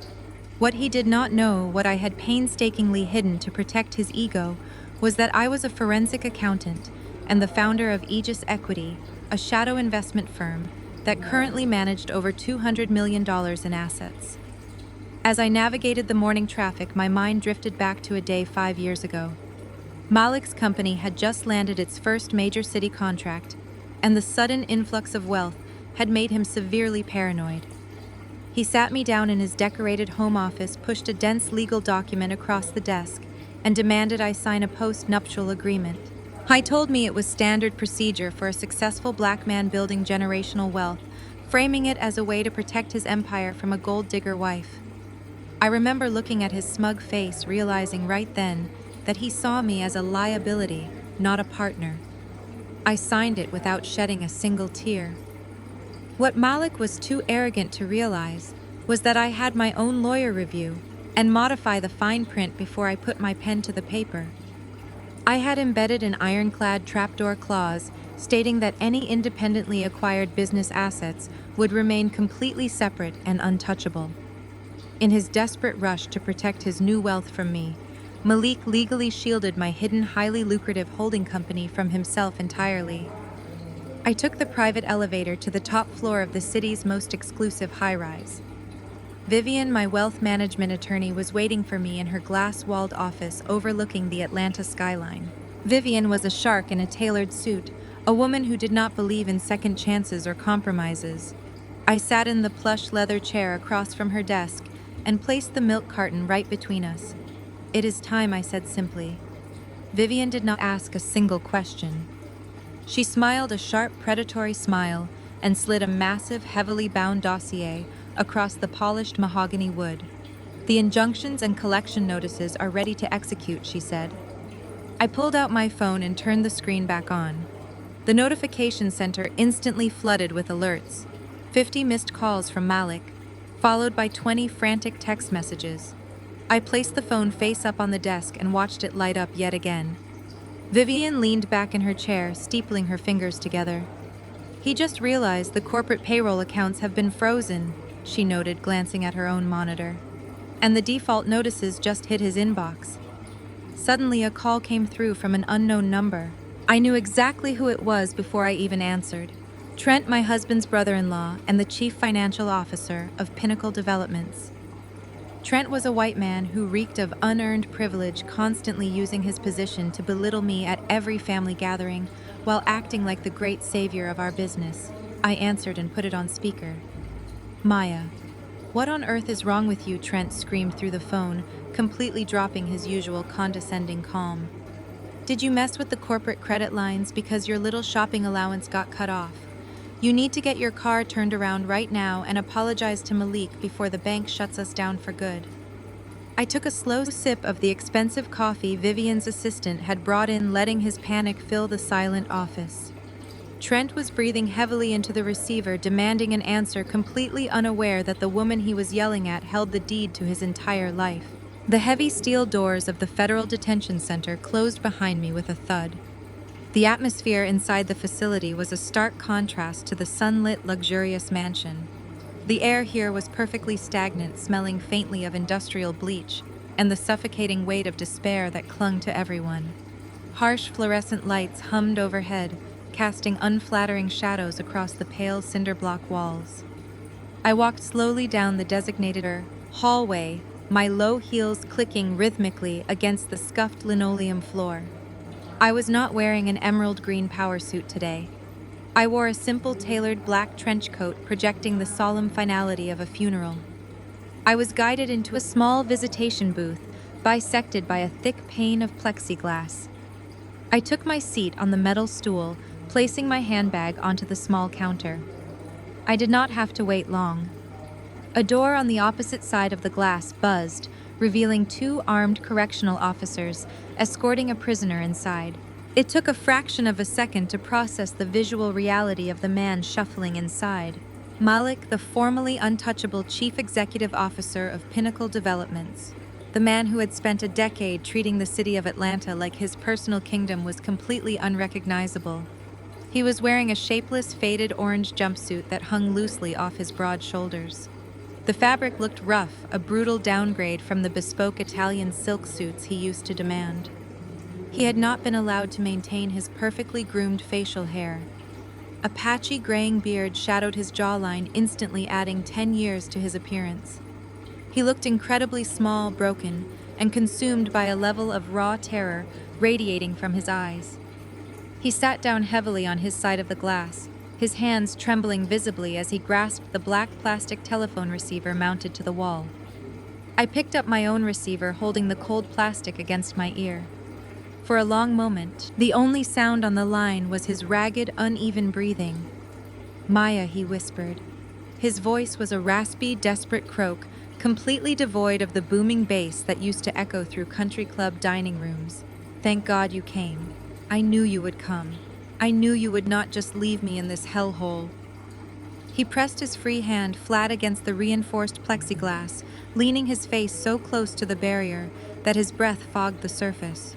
What he did not know, what I had painstakingly hidden to protect his ego, was that I was a forensic accountant and the founder of Aegis Equity, a shadow investment firm that currently managed over $200 million in assets. As I navigated the morning traffic, my mind drifted back to a day 5 years ago. Malik's company had just landed its first major city contract, and the sudden influx of wealth had made him severely paranoid. He sat me down in his decorated home office, pushed a dense legal document across the desk, and demanded I sign a post-nuptial agreement. He told me it was standard procedure for a successful black man building generational wealth, framing it as a way to protect his empire from a gold digger wife. I remember looking at his smug face, realizing right then that he saw me as a liability, not a partner. I signed it without shedding a single tear. What Malik was too arrogant to realize was that I had my own lawyer review and modify the fine print before I put my pen to the paper. I had embedded an ironclad trapdoor clause stating that any independently acquired business assets would remain completely separate and untouchable. In his desperate rush to protect his new wealth from me, Malik legally shielded my hidden, highly lucrative holding company from himself entirely. I took the private elevator to the top floor of the city's most exclusive high-rise. Vivian, my wealth management attorney, was waiting for me in her glass-walled office overlooking the Atlanta skyline. Vivian was a shark in a tailored suit, a woman who did not believe in second chances or compromises. I sat in the plush leather chair across from her desk and placed the milk carton right between us. It is time, I said simply. Vivian did not ask a single question. She smiled a sharp, predatory smile and slid a massive, heavily bound dossier across the polished mahogany wood. The injunctions and collection notices are ready to execute, she said. I pulled out my phone and turned the screen back on. The notification center instantly flooded with alerts. 50 missed calls from Malik, followed by 20 frantic text messages. I placed the phone face up on the desk and watched it light up yet again. Vivian leaned back in her chair, steepling her fingers together. He just realized the corporate payroll accounts have been frozen, she noted, glancing at her own monitor. And the default notices just hit his inbox. Suddenly, a call came through from an unknown number. I knew exactly who it was before I even answered. Trent, my husband's brother-in-law and the chief financial officer of Pinnacle Developments. Trent was a white man who reeked of unearned privilege, constantly using his position to belittle me at every family gathering while acting like the great savior of our business. I answered and put it on speaker. Maya, what on earth is wrong with you? Trent screamed through the phone, completely dropping his usual condescending calm. Did you mess with the corporate credit lines because your little shopping allowance got cut off? You need to get your car turned around right now and apologize to Malik before the bank shuts us down for good. I took a slow sip of the expensive coffee Vivian's assistant had brought in, letting his panic fill the silent office. Trent was breathing heavily into the receiver, demanding an answer, completely unaware that the woman he was yelling at held the deed to his entire life. The heavy steel doors of the Federal Detention Center closed behind me with a thud. The atmosphere inside the facility was a stark contrast to the sunlit, luxurious mansion. The air here was perfectly stagnant, smelling faintly of industrial bleach, and the suffocating weight of despair that clung to everyone. Harsh fluorescent lights hummed overhead, casting unflattering shadows across the pale cinder block walls. I walked slowly down the designated hallway, my low heels clicking rhythmically against the scuffed linoleum floor. I was not wearing an emerald green power suit today. I wore a simple tailored black trench coat projecting the solemn finality of a funeral. I was guided into a small visitation booth, bisected by a thick pane of plexiglass. I took my seat on the metal stool, placing my handbag onto the small counter. I did not have to wait long. A door on the opposite side of the glass buzzed, revealing two armed correctional officers escorting a prisoner inside. It took a fraction of a second to process the visual reality of the man shuffling inside. Malik, the formerly untouchable chief executive officer of Pinnacle Developments. The man who had spent a decade treating the city of Atlanta like his personal kingdom was completely unrecognizable. He was wearing a shapeless, faded orange jumpsuit that hung loosely off his broad shoulders. The fabric looked rough, a brutal downgrade from the bespoke Italian silk suits he used to demand. He had not been allowed to maintain his perfectly groomed facial hair. A patchy graying beard shadowed his jawline, instantly adding 10 years to his appearance. He looked incredibly small, broken, and consumed by a level of raw terror radiating from his eyes. He sat down heavily on his side of the glass, his hands trembling visibly as he grasped the black plastic telephone receiver mounted to the wall. I picked up my own receiver, holding the cold plastic against my ear. For a long moment, the only sound on the line was his ragged, uneven breathing. "Maya," he whispered. His voice was a raspy, desperate croak, completely devoid of the booming bass that used to echo through country club dining rooms. "Thank God you came. I knew you would come. I knew you would not just leave me in this hellhole." He pressed his free hand flat against the reinforced plexiglass, leaning his face so close to the barrier that his breath fogged the surface.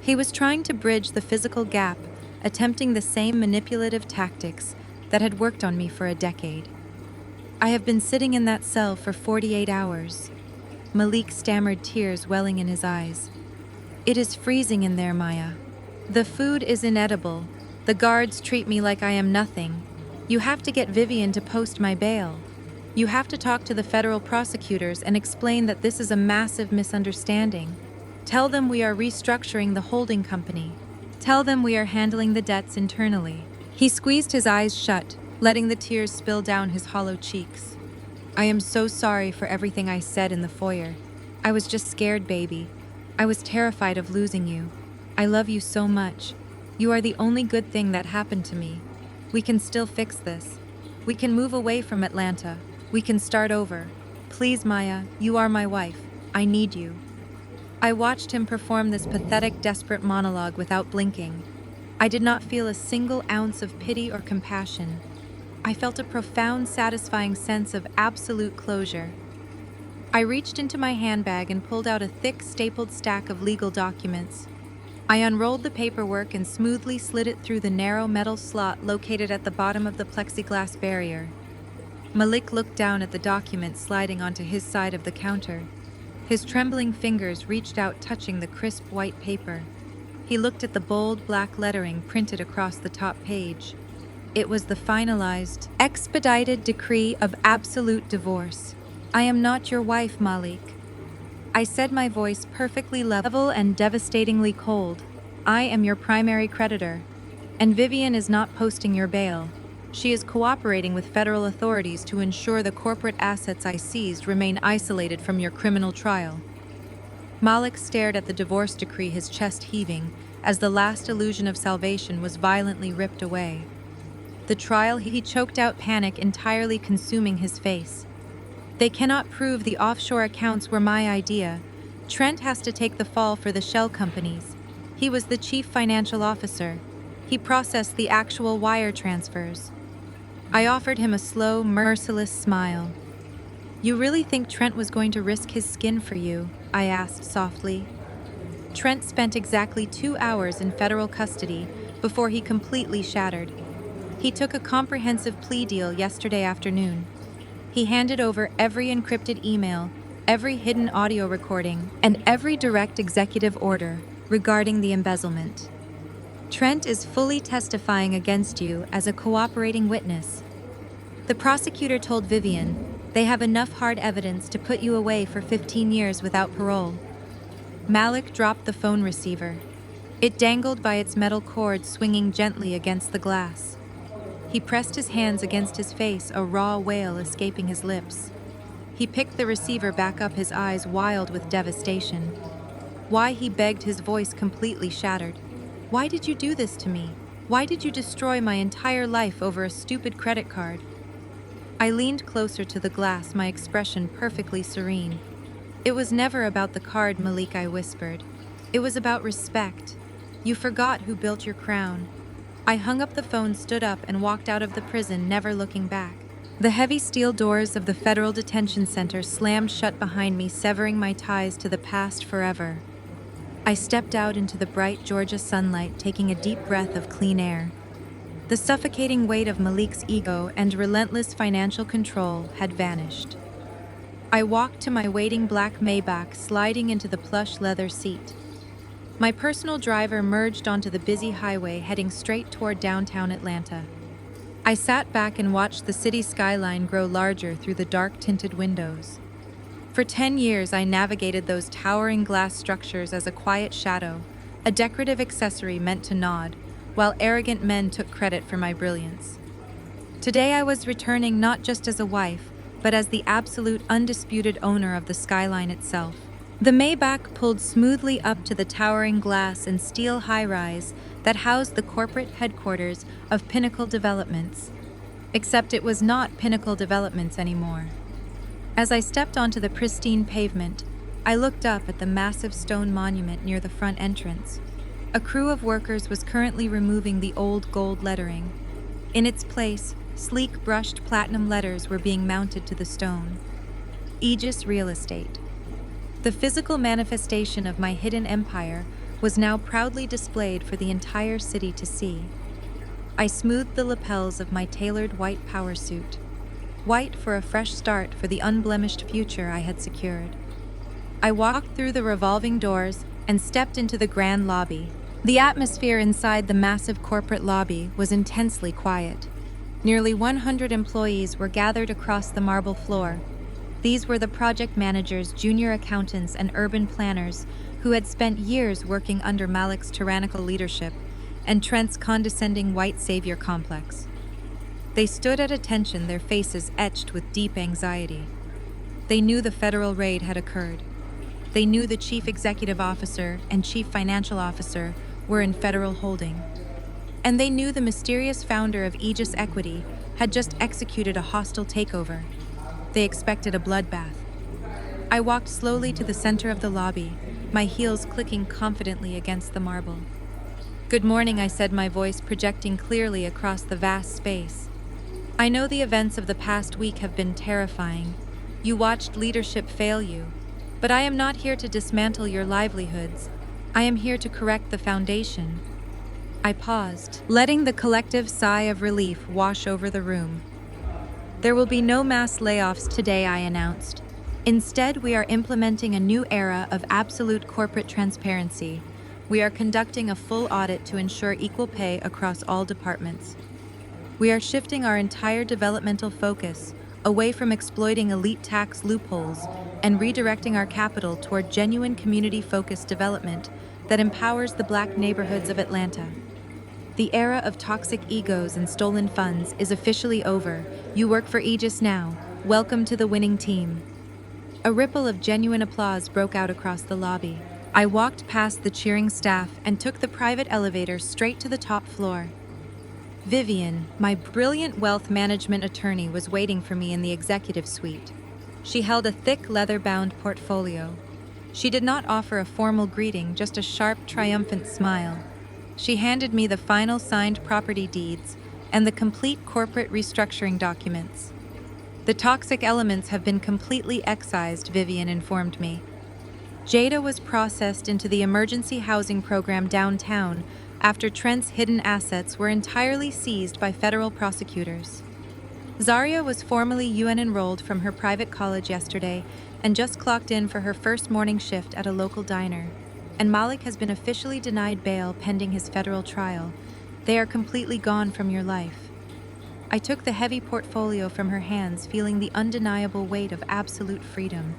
He was trying to bridge the physical gap, attempting the same manipulative tactics that had worked on me for a decade. "I have been sitting in that cell for 48 hours. Malik stammered, tears welling in his eyes. "It is freezing in there, Maya. The food is inedible. The guards treat me like I am nothing. You have to get Vivian to post my bail. You have to talk to the federal prosecutors and explain that this is a massive misunderstanding. Tell them we are restructuring the holding company. Tell them we are handling the debts internally." He squeezed his eyes shut, letting the tears spill down his hollow cheeks. "I am so sorry for everything I said in the foyer. I was just scared, baby. I was terrified of losing you. I love you so much. You are the only good thing that happened to me. We can still fix this. We can move away from Atlanta. We can start over. Please, Maya, you are my wife. I need you." I watched him perform this pathetic, desperate monologue without blinking. I did not feel a single ounce of pity or compassion. I felt a profound, satisfying sense of absolute closure. I reached into my handbag and pulled out a thick, stapled stack of legal documents. I unrolled the paperwork and smoothly slid it through the narrow metal slot located at the bottom of the plexiglass barrier. Malik looked down at the document sliding onto his side of the counter. His trembling fingers reached out, touching the crisp white paper. He looked at the bold black lettering printed across the top page. It was the finalized, expedited decree of absolute divorce. "I am not your wife, Malik." I said, my voice perfectly level and devastatingly cold. "I am your primary creditor. And Vivian is not posting your bail. She is cooperating with federal authorities to ensure the corporate assets I seized remain isolated from your criminal trial." Malik stared at the divorce decree, his chest heaving, as the last illusion of salvation was violently ripped away. "The trial," he choked out, panic entirely consuming his face. "They cannot prove the offshore accounts were my idea. Trent has to take the fall for the shell companies. He was the chief financial officer. He processed the actual wire transfers." I offered him a slow, merciless smile. "You really think Trent was going to risk his skin for you?" I asked softly. Trent spent exactly 2 hours in federal custody before he completely shattered. He took a comprehensive plea deal yesterday afternoon. He handed over every encrypted email, every hidden audio recording, and every direct executive order regarding the embezzlement. Trent is fully testifying against you as a cooperating witness. The prosecutor told Vivian they have enough hard evidence to put you away for 15 years without parole. Malik dropped the phone receiver. It dangled by its metal cord, swinging gently against the glass. He pressed his hands against his face, a raw wail escaping his lips. He picked the receiver back up, his eyes wild with devastation. Why, he begged, his voice completely shattered. Why did you do this to me? Why did you destroy my entire life over a stupid credit card? I leaned closer to the glass, my expression perfectly serene. It was never about the card, Malik, I whispered. It was about respect. You forgot who built your crown. I hung up the phone, stood up, and walked out of the prison, never looking back. The heavy steel doors of the Federal Detention Center slammed shut behind me, severing my ties to the past forever. I stepped out into the bright Georgia sunlight, taking a deep breath of clean air. The suffocating weight of Malik's ego and relentless financial control had vanished. I walked to my waiting black Maybach, sliding into the plush leather seat. My personal driver merged onto the busy highway, heading straight toward downtown Atlanta. I sat back and watched the city skyline grow larger through the dark-tinted windows. For 10 years, I navigated those towering glass structures as a quiet shadow, a decorative accessory meant to nod, while arrogant men took credit for my brilliance. Today I was returning not just as a wife, but as the absolute, undisputed owner of the skyline itself. The Maybach pulled smoothly up to the towering glass and steel high-rise that housed the corporate headquarters of Pinnacle Developments. Except it was not Pinnacle Developments anymore. As I stepped onto the pristine pavement, I looked up at the massive stone monument near the front entrance. A crew of workers was currently removing the old gold lettering. In its place, sleek brushed platinum letters were being mounted to the stone. Aegis Real Estate. The physical manifestation of my hidden empire was now proudly displayed for the entire city to see. I smoothed the lapels of my tailored white power suit. White for a fresh start for the unblemished future I had secured. I walked through the revolving doors and stepped into the grand lobby. The atmosphere inside the massive corporate lobby was intensely quiet. Nearly 100 employees were gathered across the marble floor. These were the project managers, junior accountants, and urban planners who had spent years working under Malik's tyrannical leadership and Trent's condescending white savior complex. They stood at attention, their faces etched with deep anxiety. They knew the federal raid had occurred. They knew the chief executive officer and chief financial officer were in federal holding. And they knew the mysterious founder of Aegis Equity had just executed a hostile takeover. They expected a bloodbath. I walked slowly to the center of the lobby, my heels clicking confidently against the marble. "Good morning," I said, my voice projecting clearly across the vast space. "I know the events of the past week have been terrifying. You watched leadership fail you. But I am not here to dismantle your livelihoods. I am here to correct the foundation." I paused, letting the collective sigh of relief wash over the room. "There will be no mass layoffs today," I announced. "Instead, we are implementing a new era of absolute corporate transparency. We are conducting a full audit to ensure equal pay across all departments. We are shifting our entire developmental focus away from exploiting elite tax loopholes and redirecting our capital toward genuine community-focused development that empowers the Black neighborhoods of Atlanta. The era of toxic egos and stolen funds is officially over. You work for Aegis now. Welcome to the winning team." A ripple of genuine applause broke out across the lobby. I walked past the cheering staff and took the private elevator straight to the top floor. Vivian, my brilliant wealth management attorney, was waiting for me in the executive suite. She held a thick leather-bound portfolio. She did not offer a formal greeting, just a sharp, triumphant smile. She handed me the final signed property deeds and the complete corporate restructuring documents. "The toxic elements have been completely excised," Vivian informed me. Jada was processed into the emergency housing program downtown after Trent's hidden assets were entirely seized by federal prosecutors. Zaria was formally UN enrolled from her private college yesterday, and just clocked in for her first morning shift at a local diner. And Malik has been officially denied bail pending his federal trial. They are completely gone from your life. I took the heavy portfolio from her hands, feeling the undeniable weight of absolute freedom.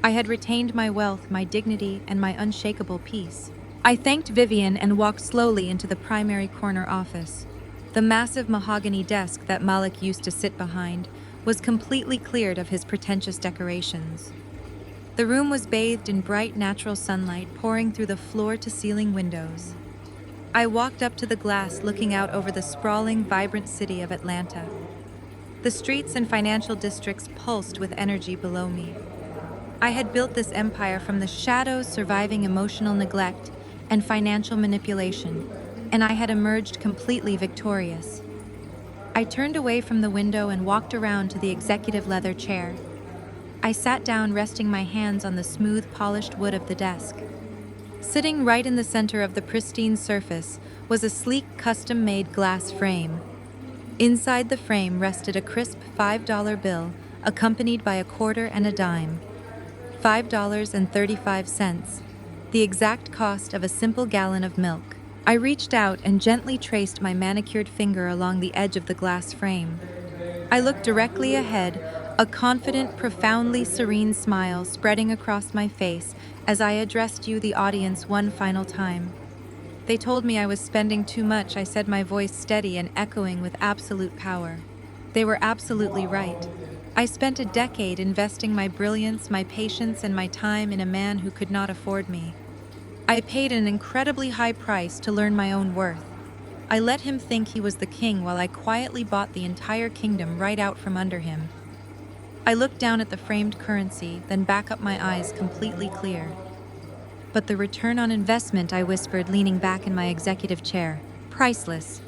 I had retained my wealth, my dignity, and my unshakable peace. I thanked Vivian and walked slowly into the primary corner office. The massive mahogany desk that Malik used to sit behind was completely cleared of his pretentious decorations. The room was bathed in bright natural sunlight pouring through the floor-to-ceiling windows. I walked up to the glass, looking out over the sprawling, vibrant city of Atlanta. The streets and financial districts pulsed with energy below me. I had built this empire from the shadows, surviving emotional neglect and financial manipulation, and I had emerged completely victorious. I turned away from the window and walked around to the executive leather chair. I sat down, resting my hands on the smooth, polished wood of the desk. Sitting right in the center of the pristine surface was a sleek, custom-made glass frame. Inside the frame rested a crisp $5 bill, accompanied by a quarter and a dime. $5.35, the exact cost of a simple gallon of milk. I reached out and gently traced my manicured finger along the edge of the glass frame. I looked directly ahead, a confident, profoundly serene smile spreading across my face as I addressed you, the audience, one final time. They told me I was spending too much, I said, my voice steady and echoing with absolute power. They were absolutely right. I spent a decade investing my brilliance, my patience, and my time in a man who could not afford me. I paid an incredibly high price to learn my own worth. I let him think he was the king while I quietly bought the entire kingdom right out from under him. I looked down at the framed currency, then back up, my eyes completely clear. But the return on investment, I whispered, leaning back in my executive chair. Priceless.